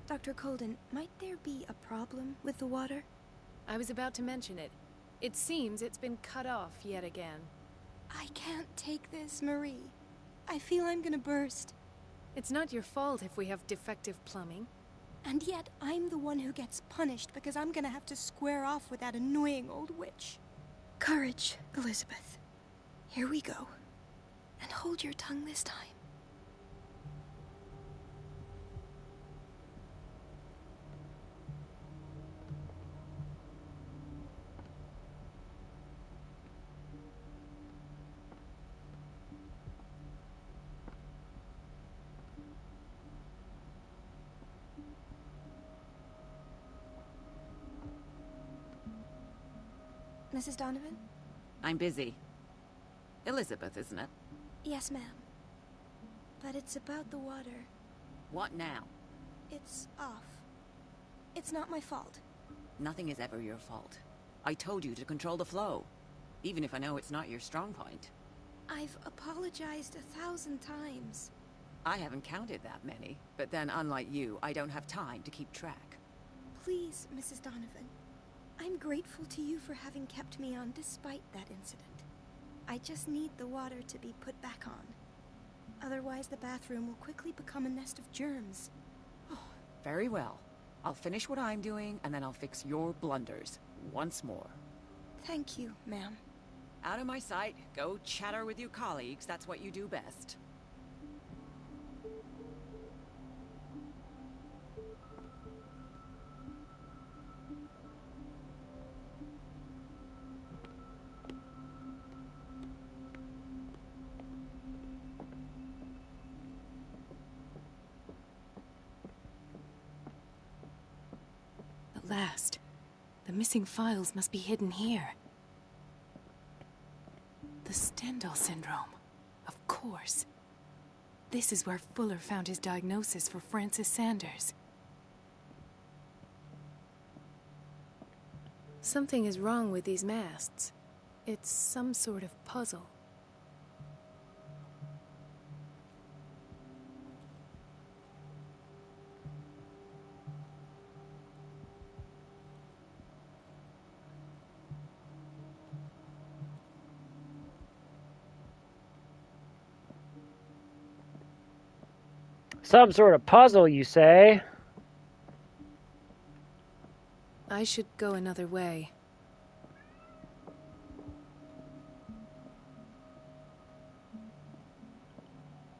Dr. Colden, might there be a problem with the water? I was about to mention it. It seems it's been cut off yet again. I can't take this, Marie. I feel I'm gonna burst. It's not your fault if we have defective plumbing. And yet, I'm the one who gets punished because I'm gonna have to square off with that annoying old witch. Courage, Elizabeth. Here we go. And hold your tongue this time. Mrs. Donovan? I'm busy. Elizabeth, isn't it? Yes, ma'am. But it's about the water. What now? It's off. It's not my fault. Nothing is ever your fault. I told you to control the flow, even if I know it's not your strong point. I've apologized 1,000 times. I haven't counted that many, but then unlike you, I don't have time to keep track. Please, Mrs. Donovan. I'm grateful to you for having kept me on despite that incident. I just need the water to be put back on. Otherwise, the bathroom will quickly become a nest of germs. Oh, very well. I'll finish what I'm doing, and then I'll fix your blunders once more. Thank you, ma'am. Out of my sight. Go chatter with your colleagues. That's what you do best. At last. The missing files must be hidden here. The Stendhal syndrome. Of course. This is where Fuller found his diagnosis for Francis Sanders. Something is wrong with these masts. It's some sort of puzzle. Some sort of puzzle, you say? I should go another way.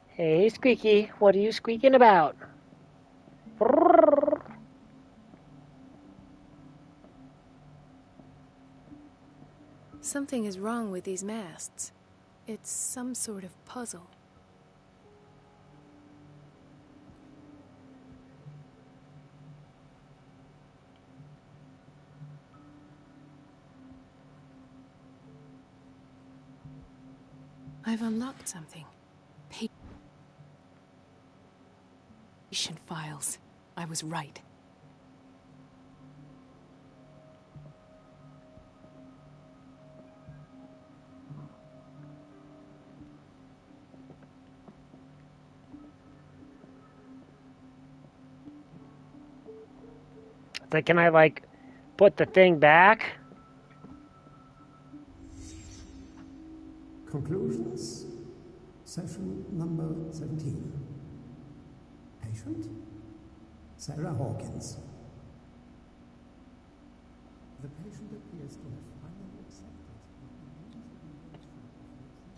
Hey, Squeaky, what are you squeaking about? Something is wrong with these masts. It's some sort of puzzle. I've unlocked something. Patient files. I was right. Like, can I, like, put the thing back? Conclusions. Session number 17. Patient? Sarah Hawkins. The patient appears to have finally accepted.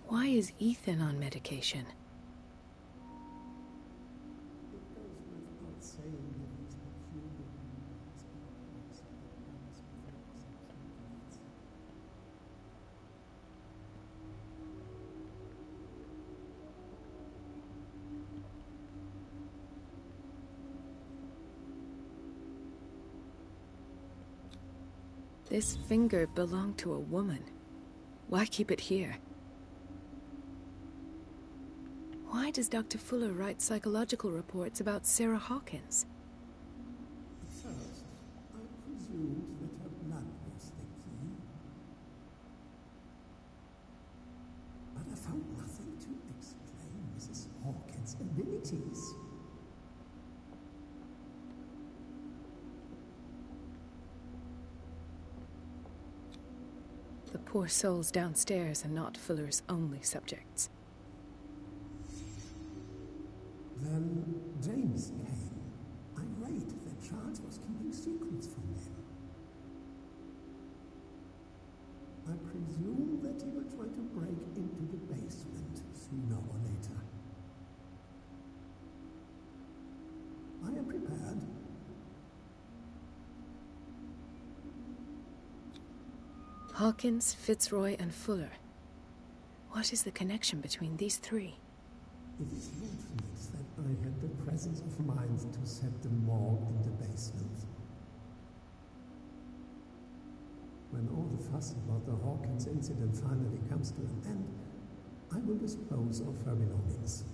Why is Ethan on medication? It goes without saying that he's peculiar. This finger belonged to a woman. Why keep it here? Why does Dr. Fuller write psychological reports about Sarah Hawkins? First, I presumed that her blood was the key. But I found nothing to explain Mrs. Hawkins' abilities. The poor souls downstairs are not Fuller's only subjects. Then James came, irate that Charles was keeping secrets from them. I presume that he will try to break into the basement sooner or later. I am prepared. Hawkins, Fitzroy, and Fuller. What is the connection between these three? It is fortunate that I had the presence of mind to set the morgue in the basement. When all the fuss about the Hawkins incident finally comes to an end, I will dispose of her belongings.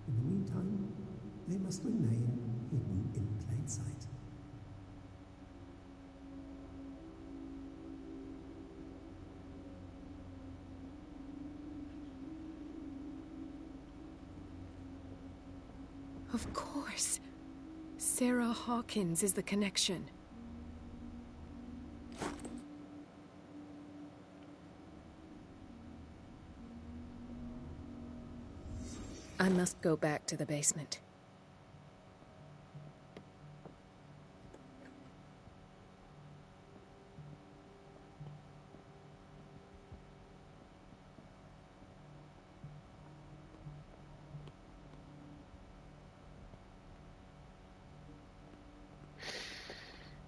In the meantime, they must remain hidden in plain sight. Of course. Sarah Hawkins is the connection. I must go back to the basement.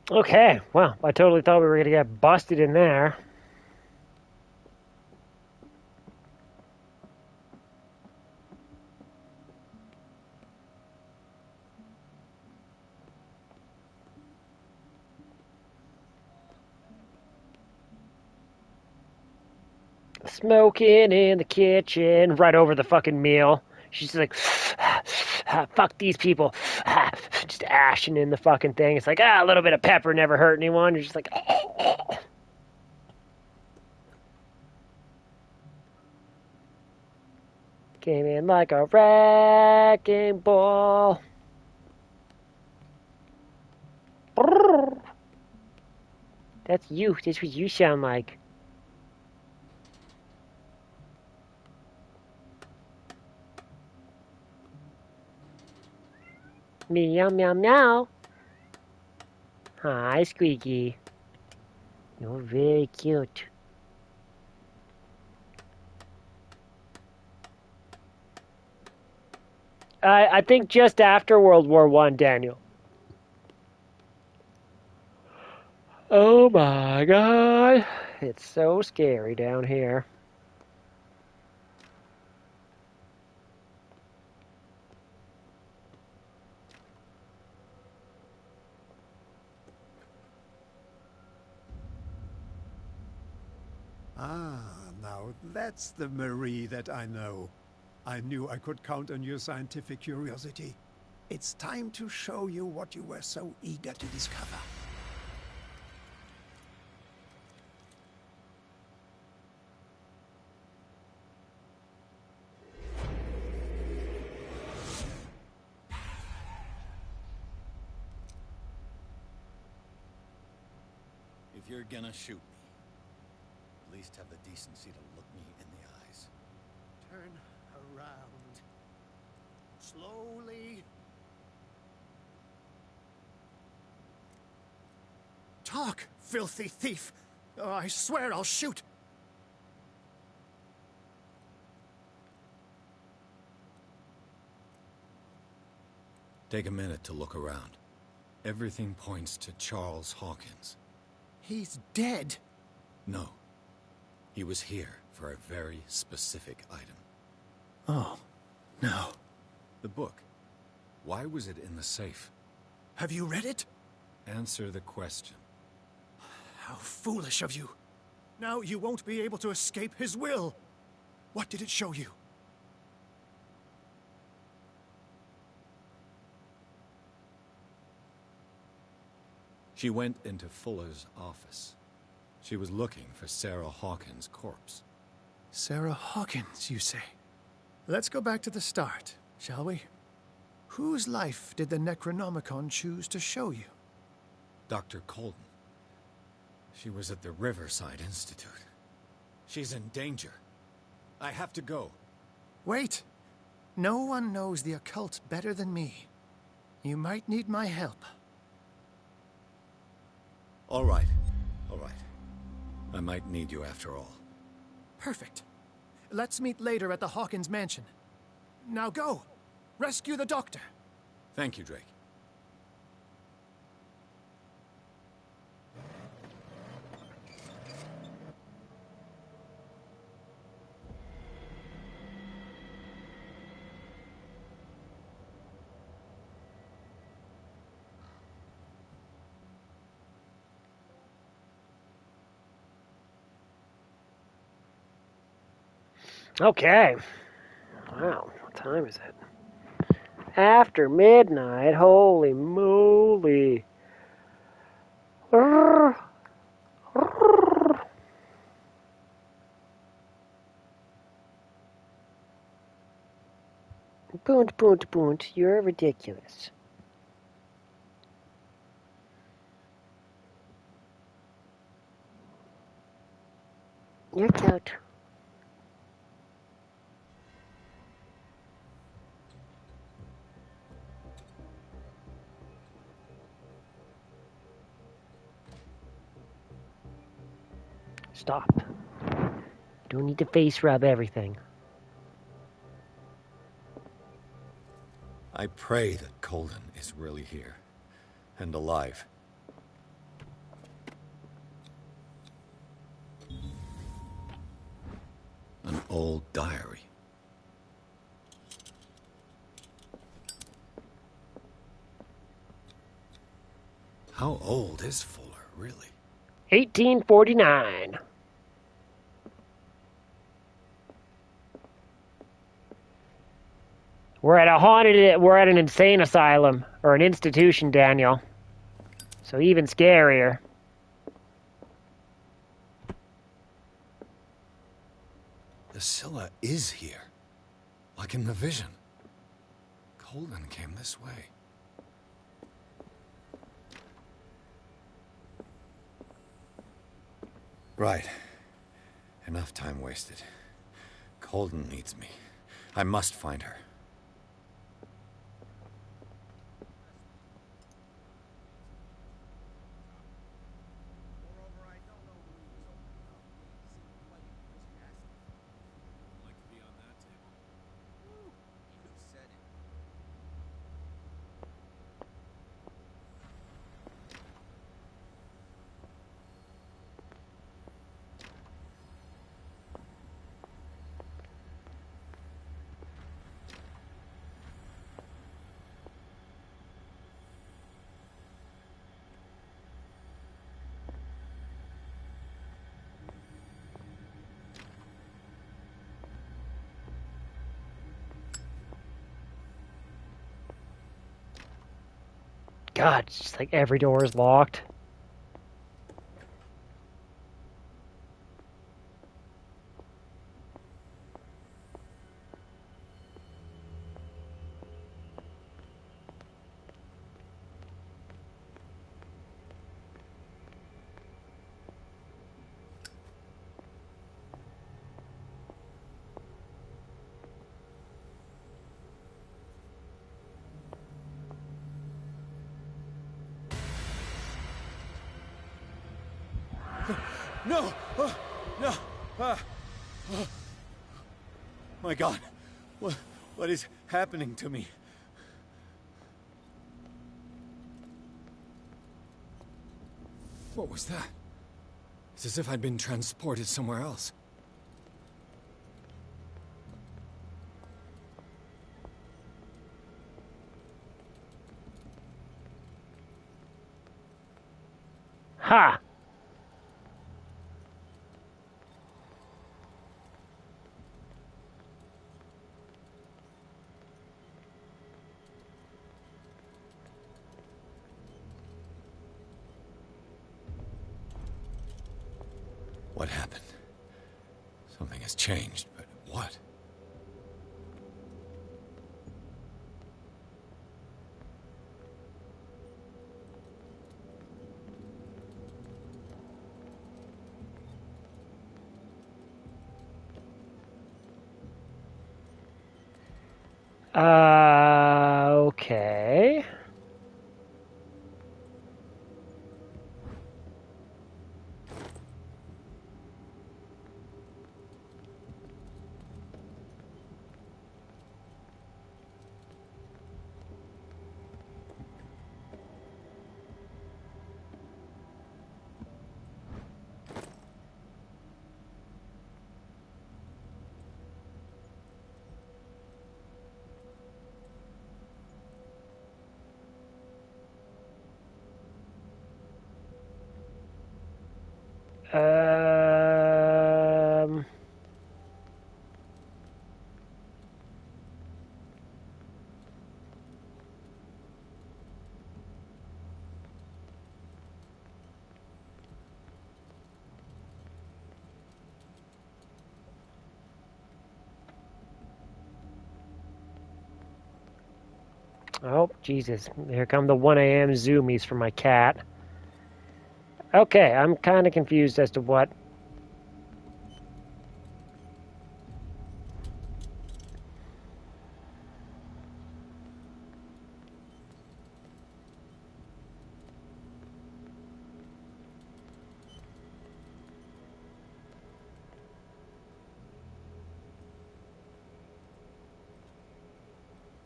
Okay, well, I totally thought we were going to get busted in there. Smoking in the kitchen, right over the fucking meal. She's like, fuck these people. Just ashing in the fucking thing. It's like, a little bit of pepper never hurt anyone. You're just like, came in like a wrecking ball. That's you. That's what you sound like. Meow, meow, meow. Hi, Squeaky. You're very cute. I think just after World War I, Daniel. Oh my god. It's so scary down here. Ah, now that's the Marie that I know. I knew I could count on your scientific curiosity. It's time to show you what you were so eager to discover. If you're gonna shoot me, at least have the decency to look me in the eyes. Turn around. Slowly. Talk, filthy thief! Oh, I swear I'll shoot! Take a minute to look around. Everything points to Charles Hawkins. He's dead. No. He was here for a very specific item. Oh, no. The book. Why was it in the safe? Have you read it? Answer the question. How foolish of you. Now you won't be able to escape his will. What did it show you? She went into Fuller's office. She was looking for Sarah Hawkins' corpse. Sarah Hawkins, you say? Let's go back to the start, shall we? Whose life did the Necronomicon choose to show you? Dr. Colden. She was at the Riverside Institute. She's in danger. I have to go. Wait. No one knows the occult better than me. You might need my help. All right. All right. I might need you after all. Perfect. Let's meet later at the Hawkins mansion. Now go! Rescue the doctor! Thank you, Drake. Okay. Wow, what time is it? After midnight. Holy moly. Boont, boont, boont. You're ridiculous. You're cute. Stop. Don't need to face rub everything. I pray that Colden is really here. And alive. An old diary. How old is Fuller, really? 1849. We're at an insane asylum, or an institution, Daniel. So even scarier. The Scylla is here. Like in the vision. Colden came this way. Right. Enough time wasted. Colden needs me. I must find her. God, it's just like every door is locked. No! No! My God! What is happening to me? What was that? It's as if I'd been transported somewhere else. Ha! What happened? Something has changed, but what? Okay. Um. Oh, Jesus. Here come the 1 a.m. zoomies from my cat. Okay, I'm kind of confused as to what...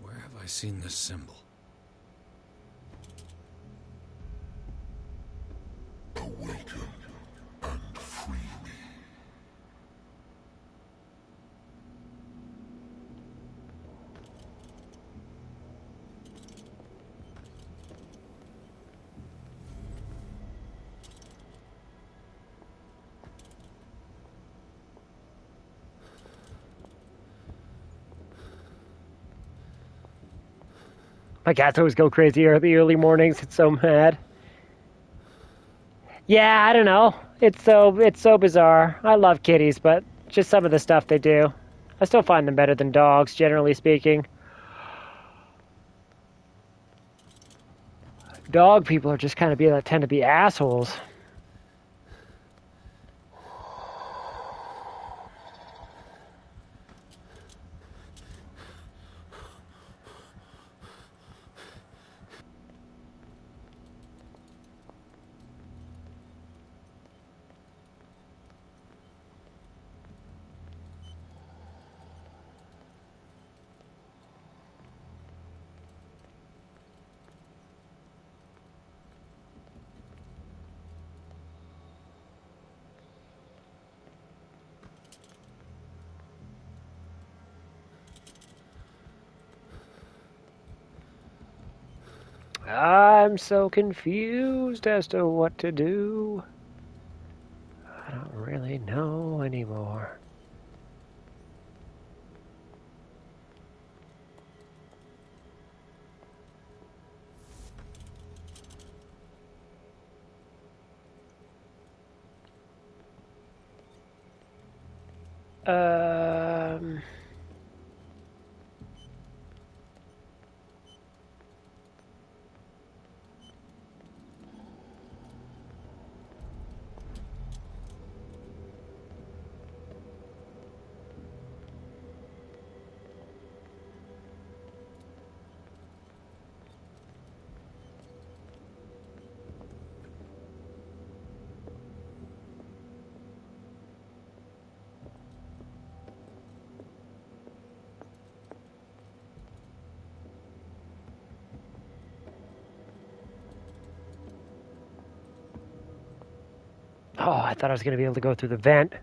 Where have I seen this symbol? Awaken and free me. My cats always go crazy early mornings. It's so mad. Yeah, I don't know. It's so bizarre. I love kitties, but just some of the stuff they do. I still find them better than dogs, generally speaking. Dog people are just kind of tend to be assholes. I'm so confused as to what to do. I don't really know anymore. Um... Oh, I thought I was going to be able to go through the vent.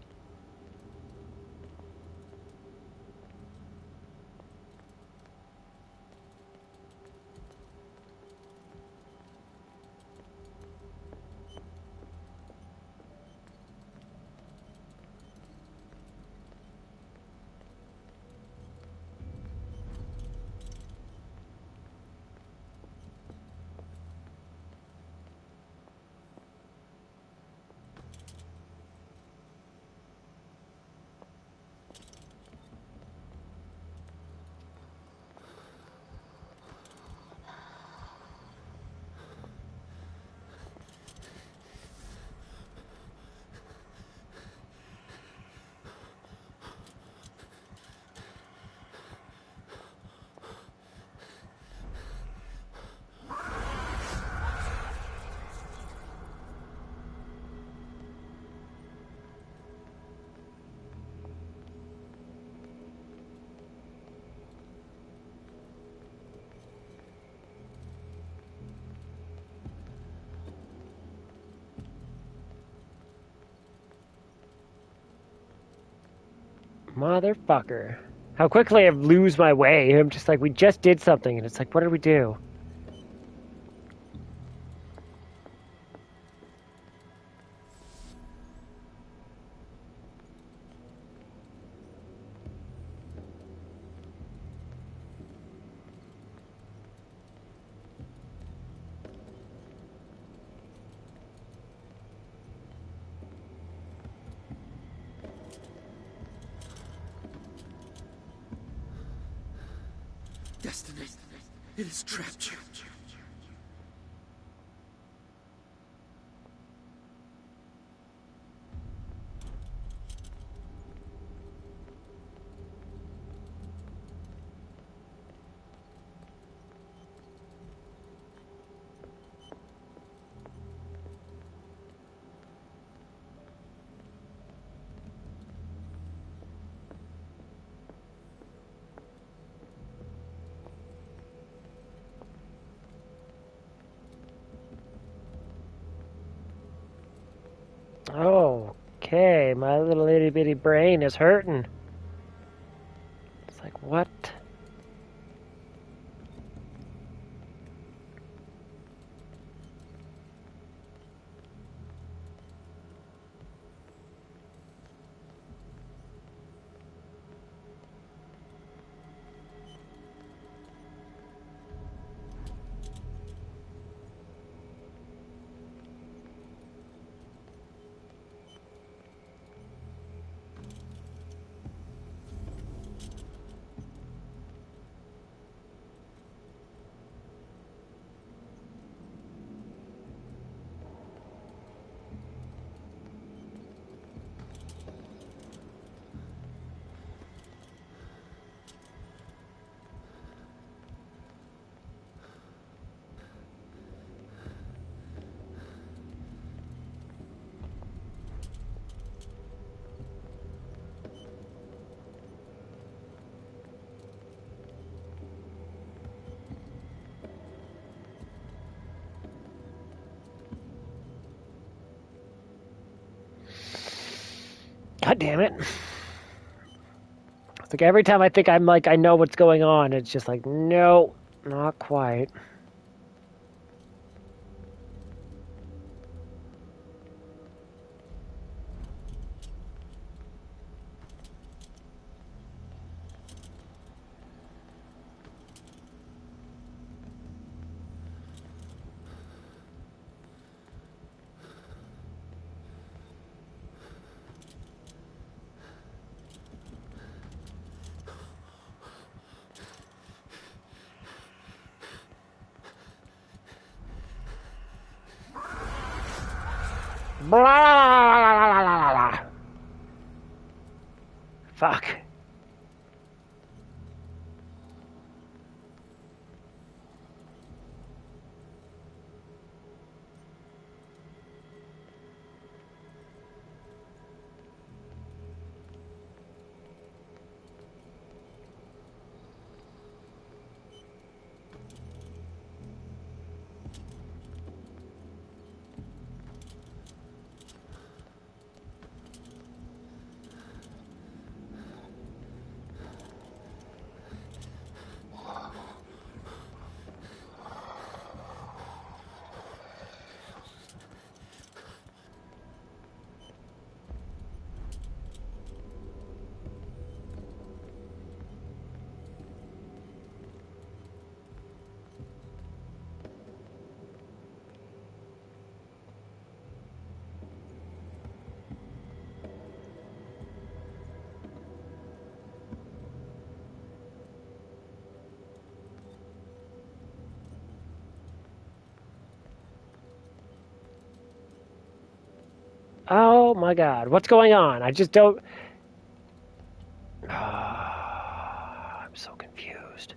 Motherfucker. How quickly I lose my way. I'm just like, we just did something, and it's like, what did we do? Destiny, it has trapped you. Okay, my little itty bitty brain is hurting. It's like, what? God damn it. It's like every time I think I'm like, I know what's going on, it's just like, no, not quite. Blah, blah, blah, blah. Fuck. Oh my god, what's going on? I just don't. I'm so confused.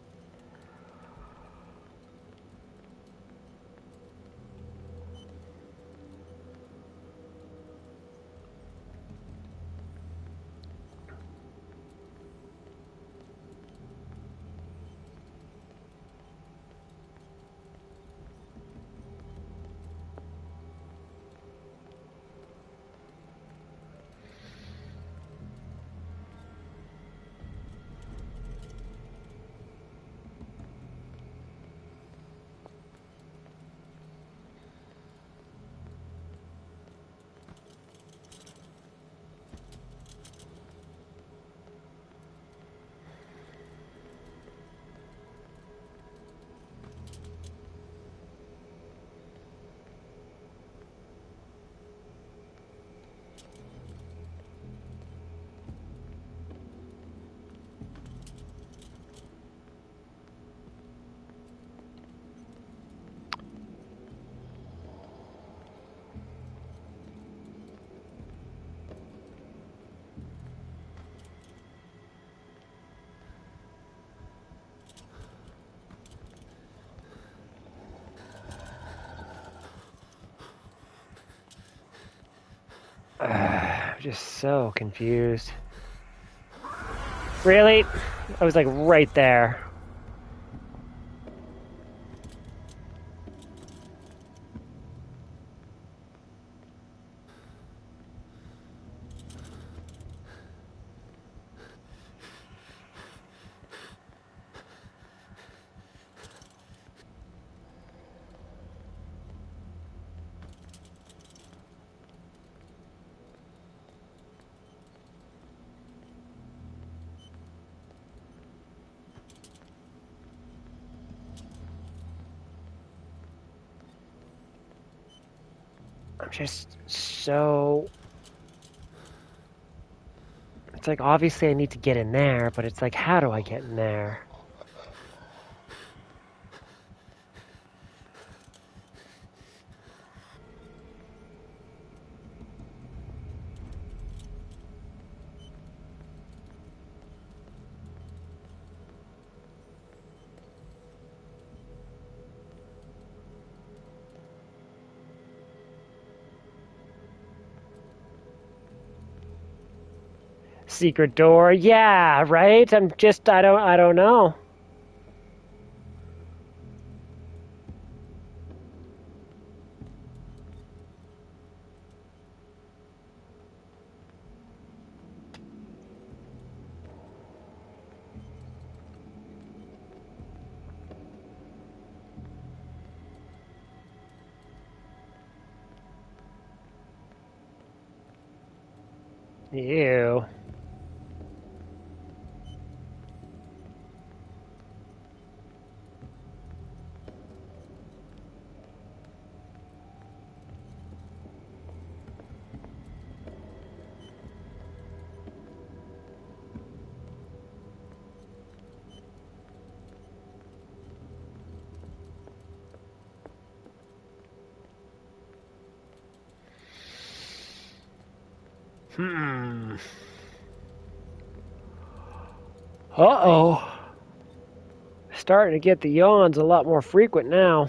I'm just so confused. Really? I was like right there. I'm just so... It's like, obviously I need to get in there, but it's like, how do I get in there? Secret door? Yeah, right? I don't know. Ew. Hmm. Uh-oh. Starting to get the yawns a lot more frequent now.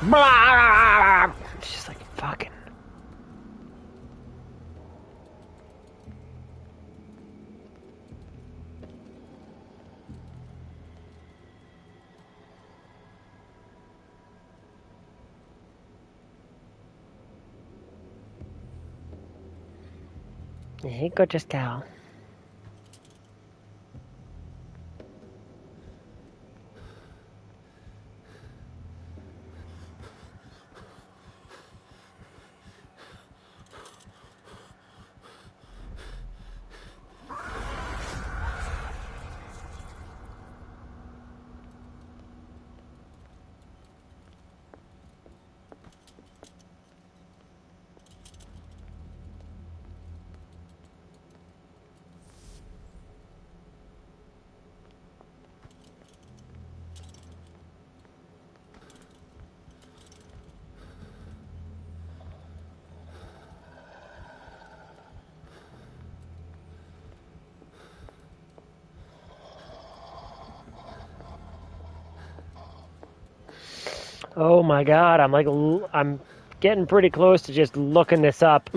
Blah! It's just like fucking... Hey, gorgeous gal. Oh my god, I'm getting pretty close to just looking this up.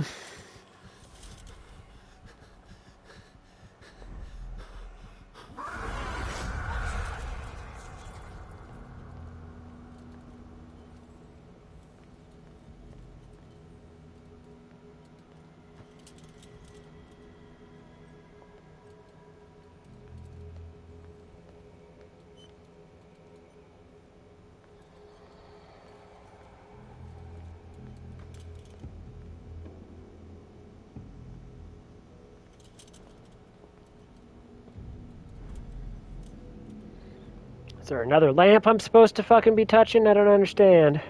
there another lamp I'm supposed to fucking be touching? I don't understand.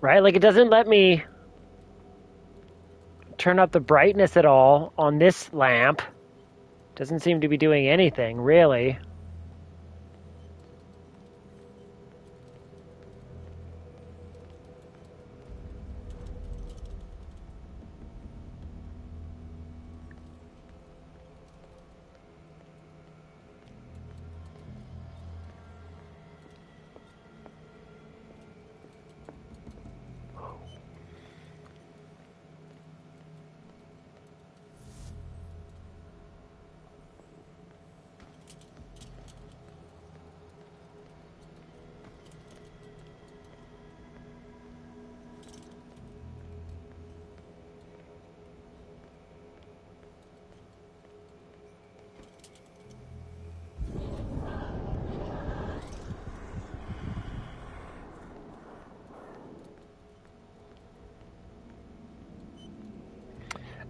Right? Like, it doesn't let me turn up the brightness at all on this lamp. Doesn't seem to be doing anything, really.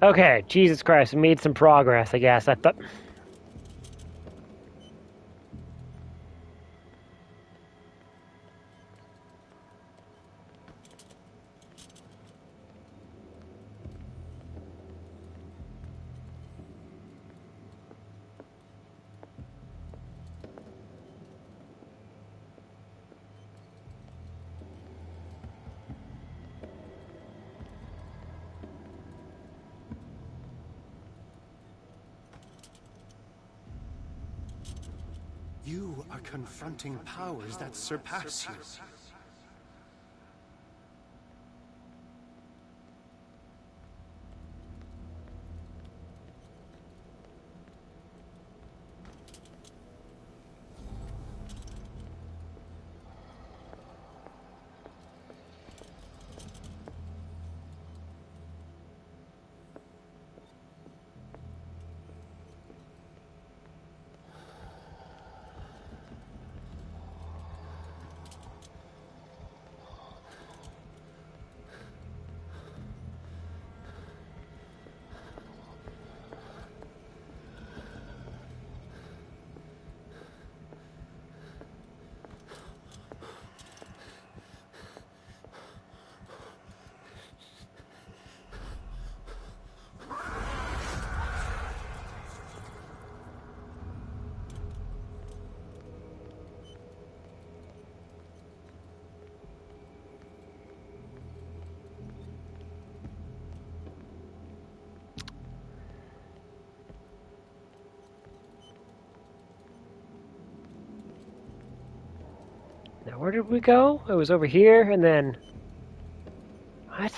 Okay, Jesus Christ, we made some progress, I guess. I thought... You are confronting powers that surpass you. Now, where did we go? It was over here, and then... What?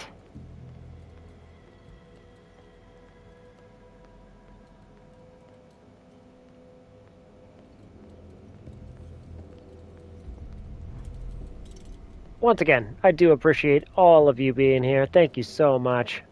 Once again, I do appreciate all of you being here. Thank you so much.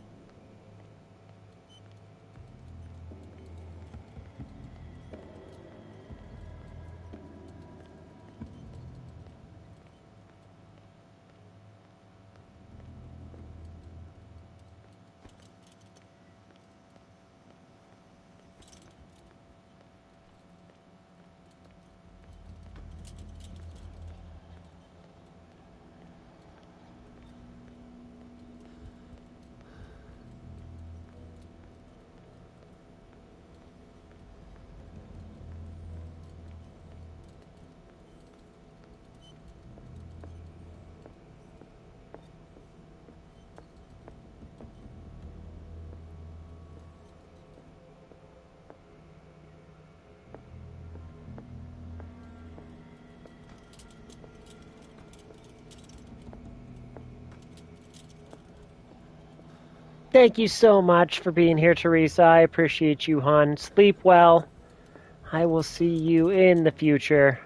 Thank you so much for being here, Teresa. I appreciate you, hon. Sleep well. I will see you in the future.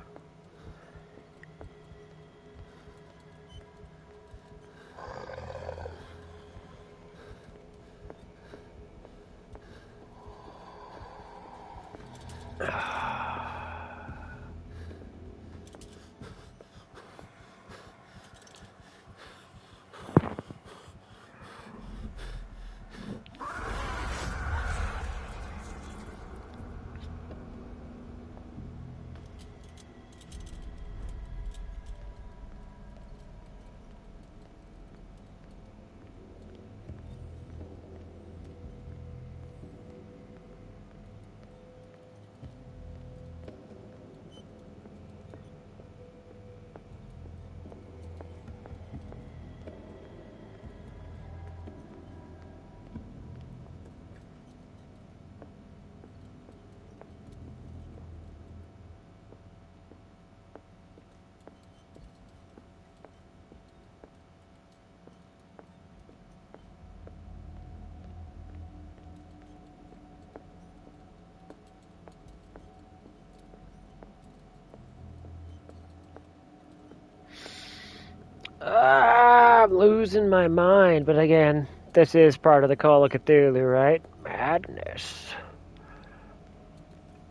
I'm losing my mind, but again, this is part of the Call of Cthulhu, right? Madness.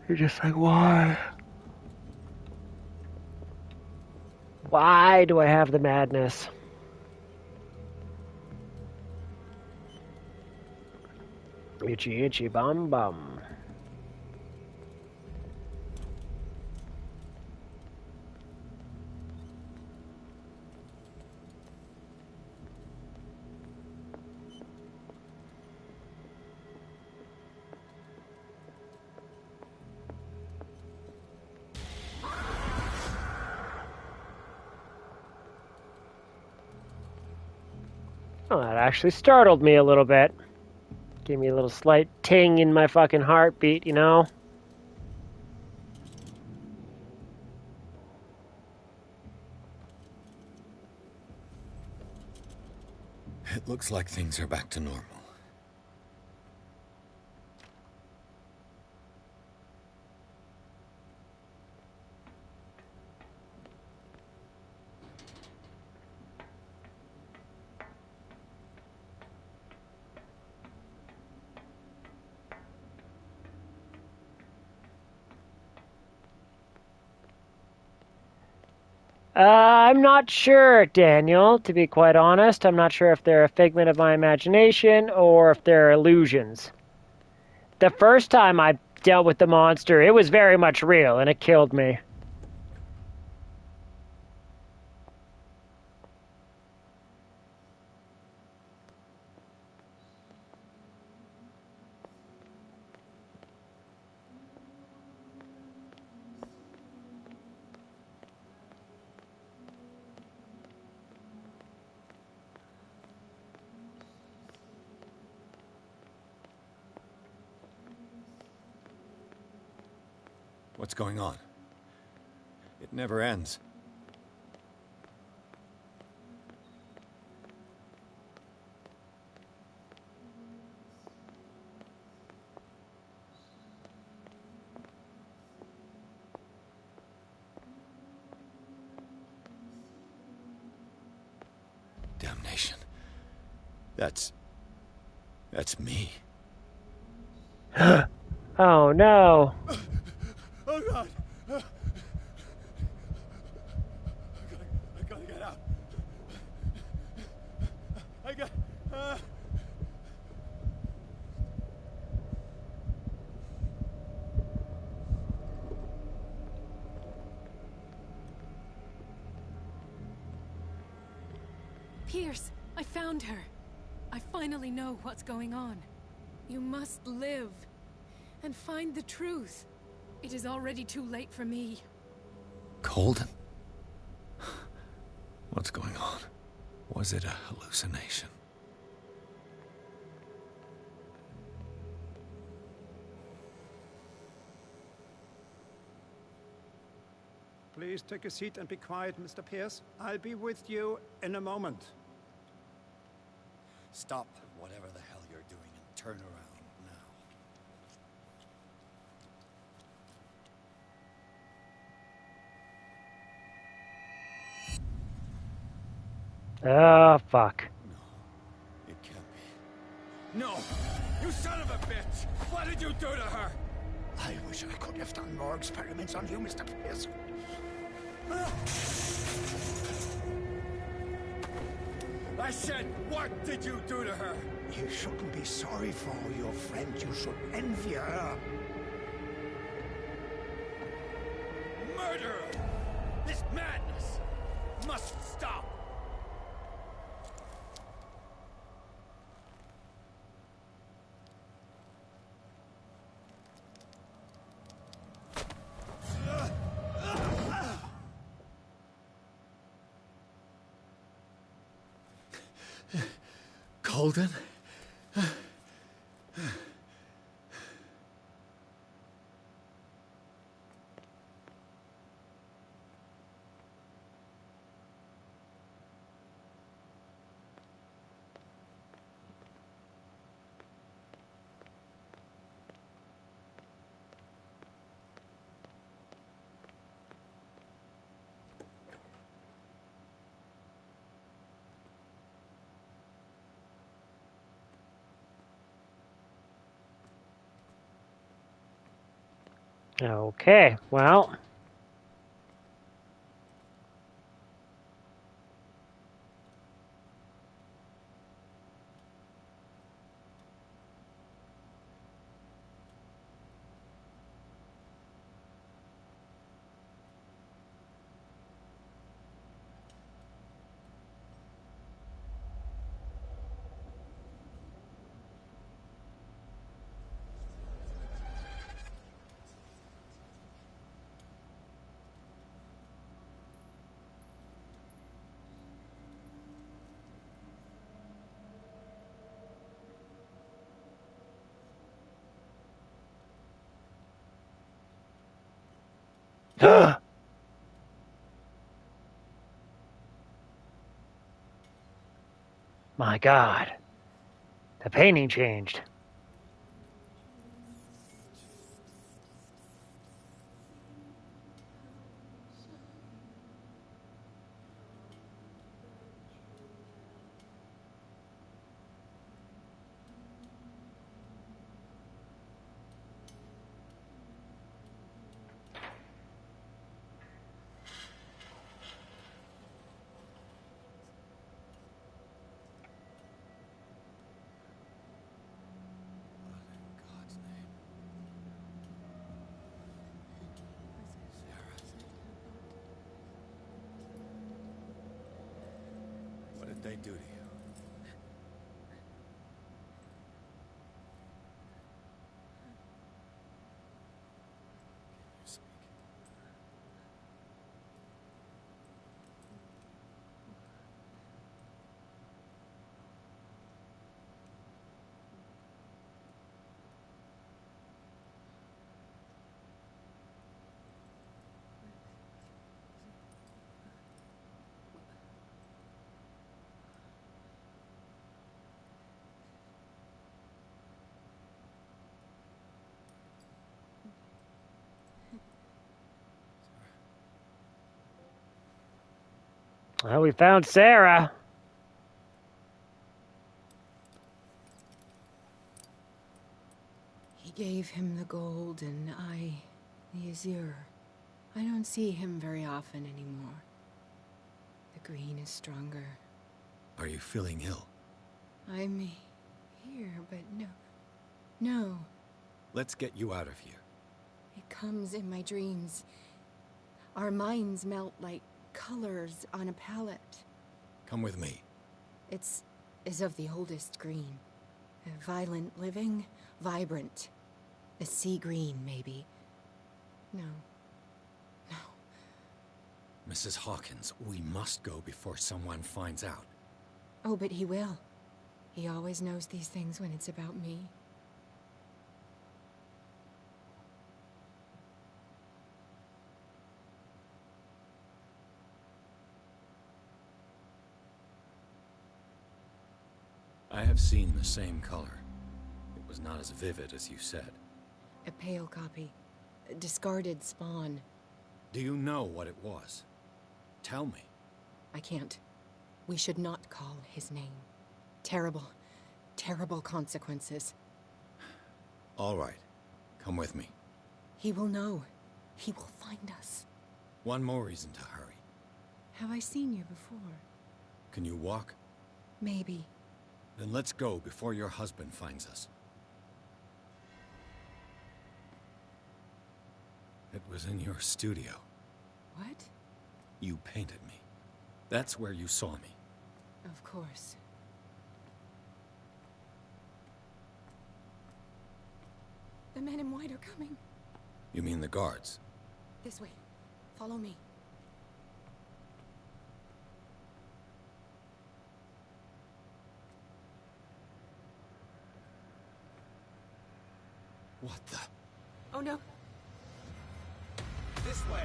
You're just like, why? Why do I have the madness? Itchy, itchy, bum, bum. Oh, that actually startled me a little bit. Gave me a little slight ting in my fucking heartbeat, you know? It looks like things are back to normal. I'm not sure, Daniel, to be quite honest. I'm not sure if they're a figment of my imagination or if they're illusions. The first time I dealt with the monster, it was very much real, and it killed me. What's going on? It never ends. Damnation. That's me. Oh no. Oh God! I gotta get out. I got. Pierce, I found her. I finally know what's going on. You must live and find the truth. It is already too late for me. Colden? What's going on? Was it a hallucination? Please take a seat and be quiet, Mr. Pierce. I'll be with you in a moment. Stop whatever the hell you're turn around now. Oh, fuck. It can't be. No! You son of a bitch! What did you do to her? I wish I could have done more experiments on you, Mr. Pierce. I said, what did you do to her? You shouldn't be sorry for your friend. You should envy her. Murderer! This madness must stop! Holden? Okay, well. My God. The painting changed. What did they do to you? Well, we found Sarah. He gave him the gold and I the azure. I don't see him very often anymore. The green is stronger. Are you feeling ill? I'm here, but no. Let's get you out of here. It comes in my dreams. Our minds melt like colors on a palette. Come with me. It's of the oldest green. Violent living, vibrant. A sea green, maybe. No. Mrs. Hawkins, we must go before someone finds out. Oh, but he will. He always knows these things when it's about me. I have seen the same color. It was not as vivid as you said. A pale copy. A discarded spawn. Do you know what it was? Tell me. I can't. We should not call his name. Terrible, terrible consequences. All right. Come with me. He will know. He will find us. One more reason to hurry. Have I seen you before? Can you walk? Maybe. Then let's go before your husband finds us. It was in your studio. What? You painted me. That's where you saw me. Of course. The men in white are coming. You mean the guards? This way. Follow me. What the? Oh no. This way.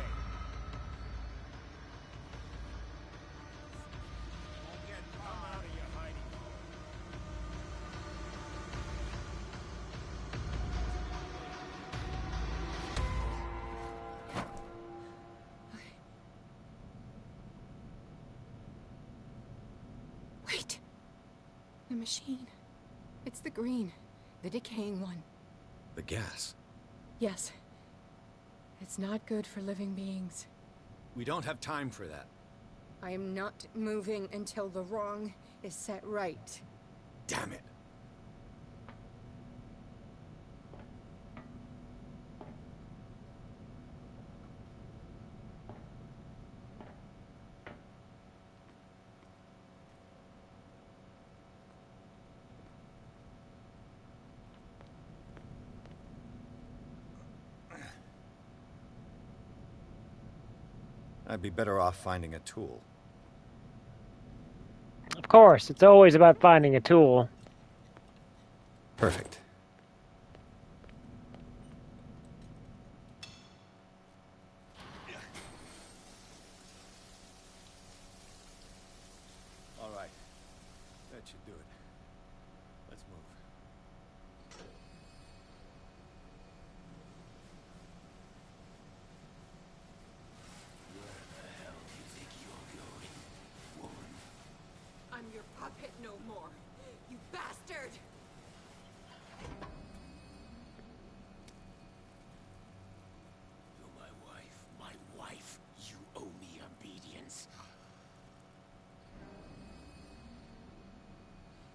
Wait. The machine. It's the green. The decaying one. The gas. Yes. It's not good for living beings. We don't have time for that. I am not moving until the wrong is set right. Damn it. I'd be better off finding a tool. Of course, it's always about finding a tool. Perfect. All right. That should do it. Let's move. I'm your puppet no more, you bastard! You're my wife. You owe me obedience.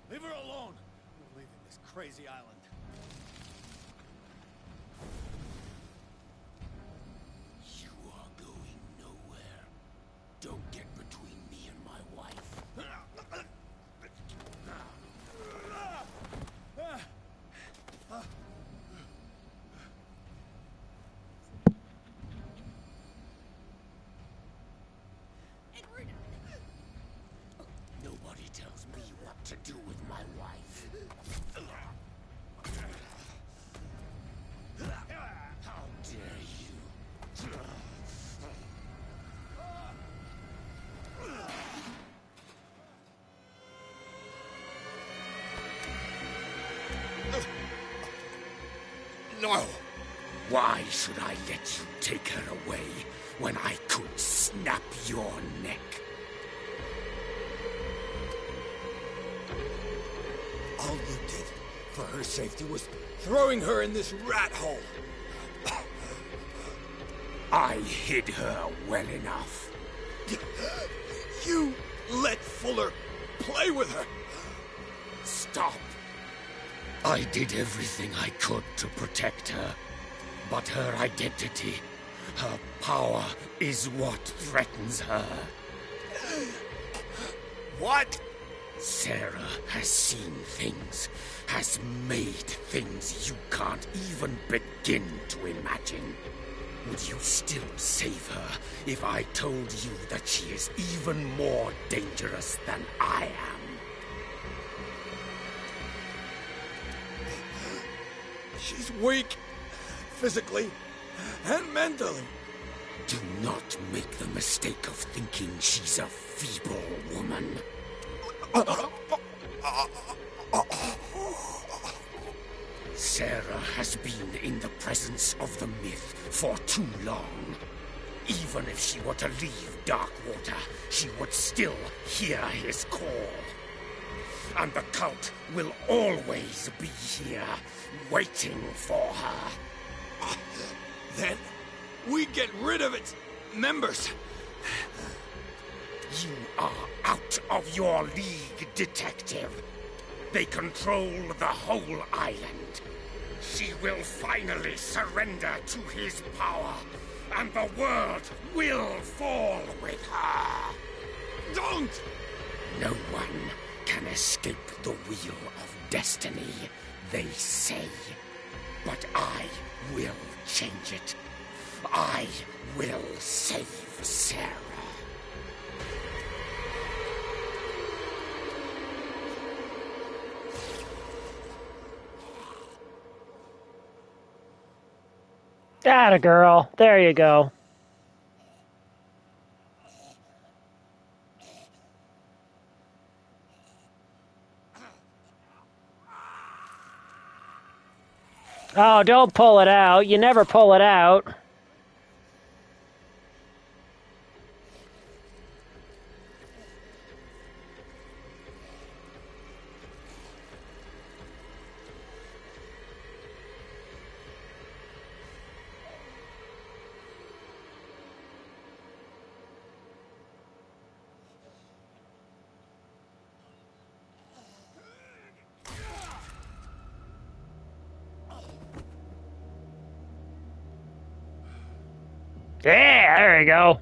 Leave her alone! We're leaving this crazy island. You are going nowhere. Don't get between me and my wife. Nobody tells me what to do with my wife. How dare you? No! Why should I let you take her away when I could snap your neck? All you did for her safety was throwing her in this rat hole. I hid her well enough. You let Fuller play with her. Stop. I did everything I could to protect her. But her identity, her power, is what threatens her. What? Sarah has seen things, has made things you can't even begin to imagine. Would you still save her if I told you that she is even more dangerous than I am? She's weak, physically and mentally. Do not make the mistake of thinking she's a feeble woman. Sarah has been in the presence of the myth for too long. Even if she were to leave Darkwater, she would still hear his call. And the cult will always be here, waiting for her. Then we get rid of its members. You are out of your league, detective. They control the whole island. She will finally surrender to his power, and the world will fall with her. Don't! No one can escape the wheel of destiny, they say. But I will change it. I will save Sarah. Atta girl. There you go. Oh, don't pull it out. You never pull it out. Yeah, there you go.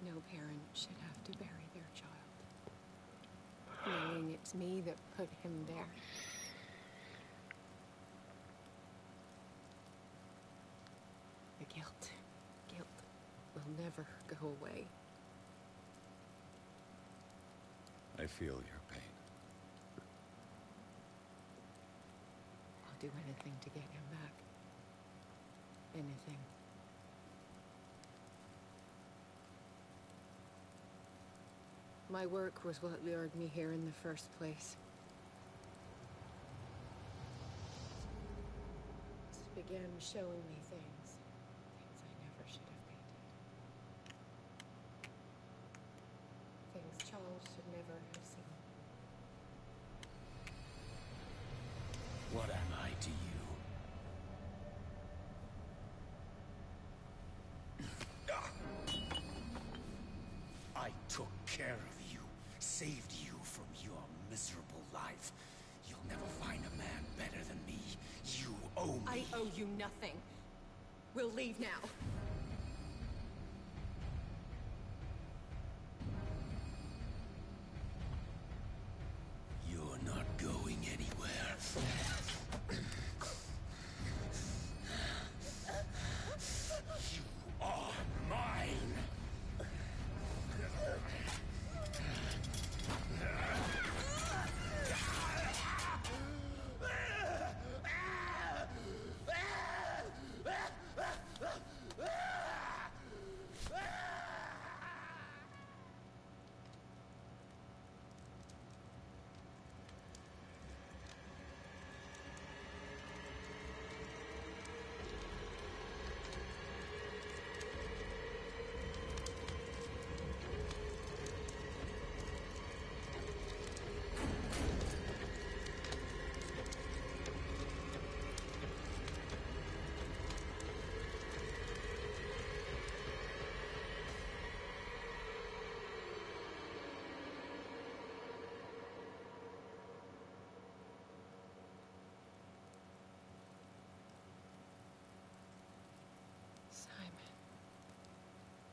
No parent should have to bury their child, knowing it's me that put him there. The guilt will never go away. I feel your pain. I'll do anything to get him back. Anything. My work was what lured me here in the first place. It began showing me things I never should have painted. Things Charles should never have seen. What am I to you? I took care of you, saved you from your miserable life. You'll never find a man better than me. You owe me. I owe you nothing. We'll leave now. You're not going anywhere. You are mine.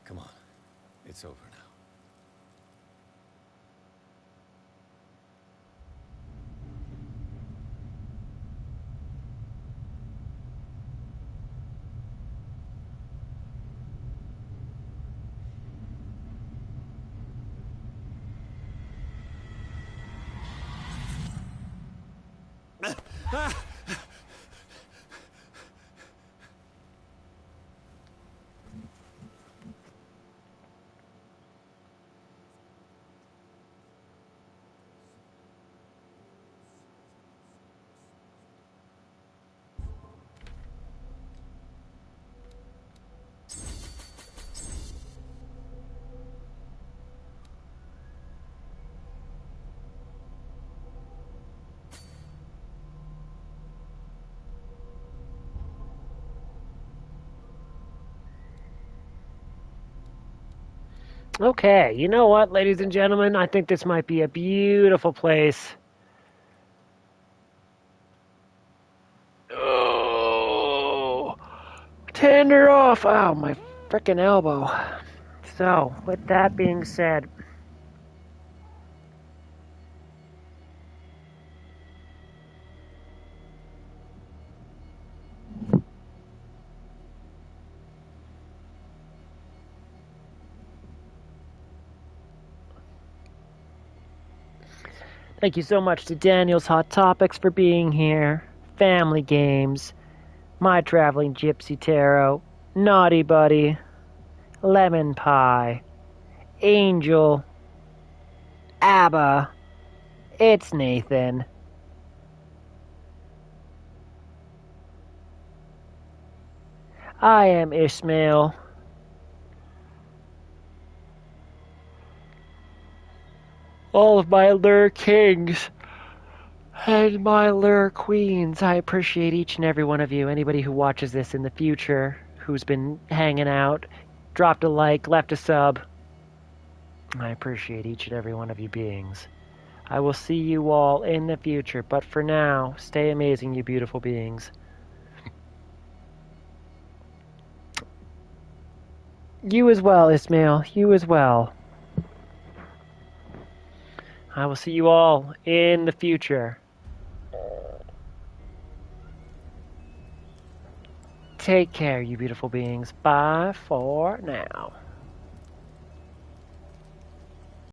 Come on. It's over now. Okay, you know what, ladies and gentlemen? I think this might be a beautiful place. Oh, tender off. Ow, my frickin' elbow. So, with that being said, thank you so much to Daniel's Hot Topics for being here, Family Games, My Traveling Gypsy Tarot, Naughty Buddy, Lemon Pie, Angel, ABBA, It's Nathan. I am Ishmael. All of my lure kings and my lure queens. I appreciate each and every one of you. Anybody who watches this in the future, who's been hanging out, dropped a like, left a sub. I appreciate each and every one of you beings. I will see you all in the future, but for now, stay amazing, you beautiful beings. You as well, Ismail. You as well. I will see you all in the future. Take care, you beautiful beings. Bye for now.